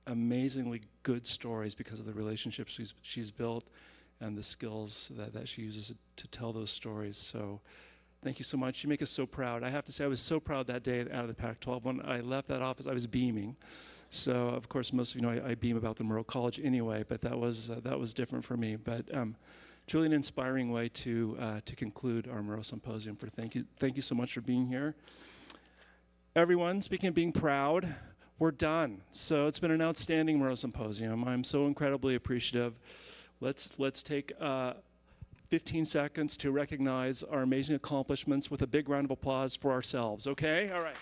amazingly good stories because of the relationships she's built and the skills that she uses to tell those stories. So thank you so much. You make us so proud. I have to say, I was so proud that day out of the Pac-12. When I left that office, I was beaming. So, of course, most of you know I beam about the Murrow College anyway, but that was different for me. But truly an inspiring way to conclude our Murrow Symposium. Thank you so much for being here. Everyone, speaking of being proud, we're done. So it's been an outstanding Murrow Symposium. I'm so incredibly appreciative. Let's take 15 seconds to recognize our amazing accomplishments with a big round of applause for ourselves, okay? All right.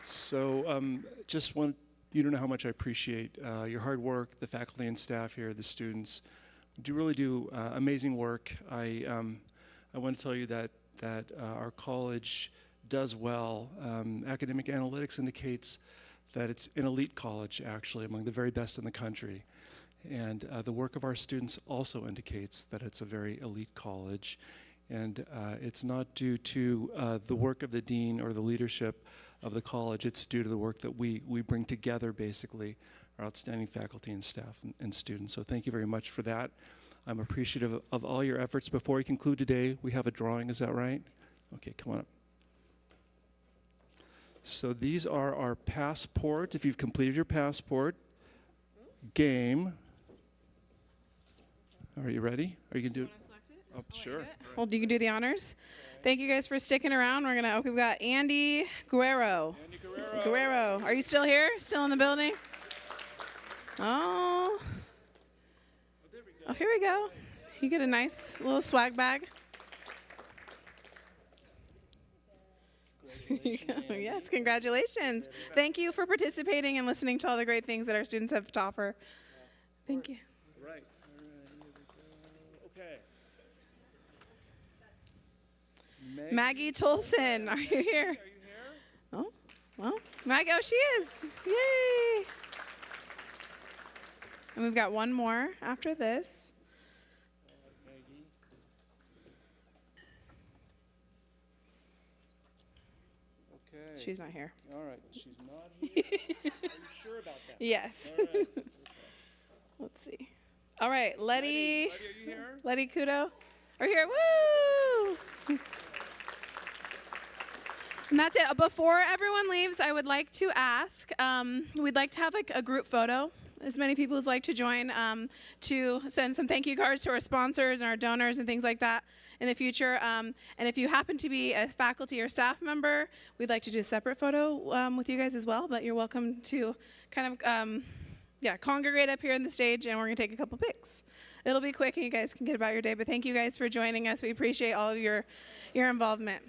So just want you to know how much I appreciate your hard work, the faculty and staff here, the students. You really do amazing work. I want to tell you that our college does well. Academic analytics indicates that it's an elite college, actually, among the very best in the country. And the work of our students also indicates that it's a very elite college. And it's not due to the work of the dean or the leadership of the college. It's due to the work that we bring together, basically, our outstanding faculty and staff and students. So thank you very much for that. I'm appreciative of all your efforts. Before we conclude today, we have a drawing, is that right? Okay, come on up. So these are our passport. If you've completed your passport, game. Are you ready? Are you going to do it? Oh, sure. Well, you can do the honors. Thank you guys for sticking around. We've got Andy Guerrero. Guerrero. Are you still here? Still in the building? Oh. Oh, here we go. You get a nice little swag bag. Yes, congratulations. Thank you for participating and listening to all the great things that our students have to offer. Thank you. Right. Okay. Maggie Tolson, are you here? Oh, well, Maggie, oh, she is. Yay. And we've got one more after this. Okay. She's not here. All right, she's not here. Are you sure about that? Yes. All right. Let's see. All right, Letty. Letty, are you here? Letty Kudo. Are here. Woo! And that's it. Before everyone leaves, I would like to ask, we'd like to have a group photo. As many people as like to join, to send some thank you cards to our sponsors and our donors and things like that in the future. And if you happen to be a faculty or staff member, we'd like to do a separate photo with you guys as well. But you're welcome to kind of, congregate up here on the stage, and we're going to take a couple pics. It'll be quick, and you guys can get about your day. But thank you guys for joining us. We appreciate all of your involvement.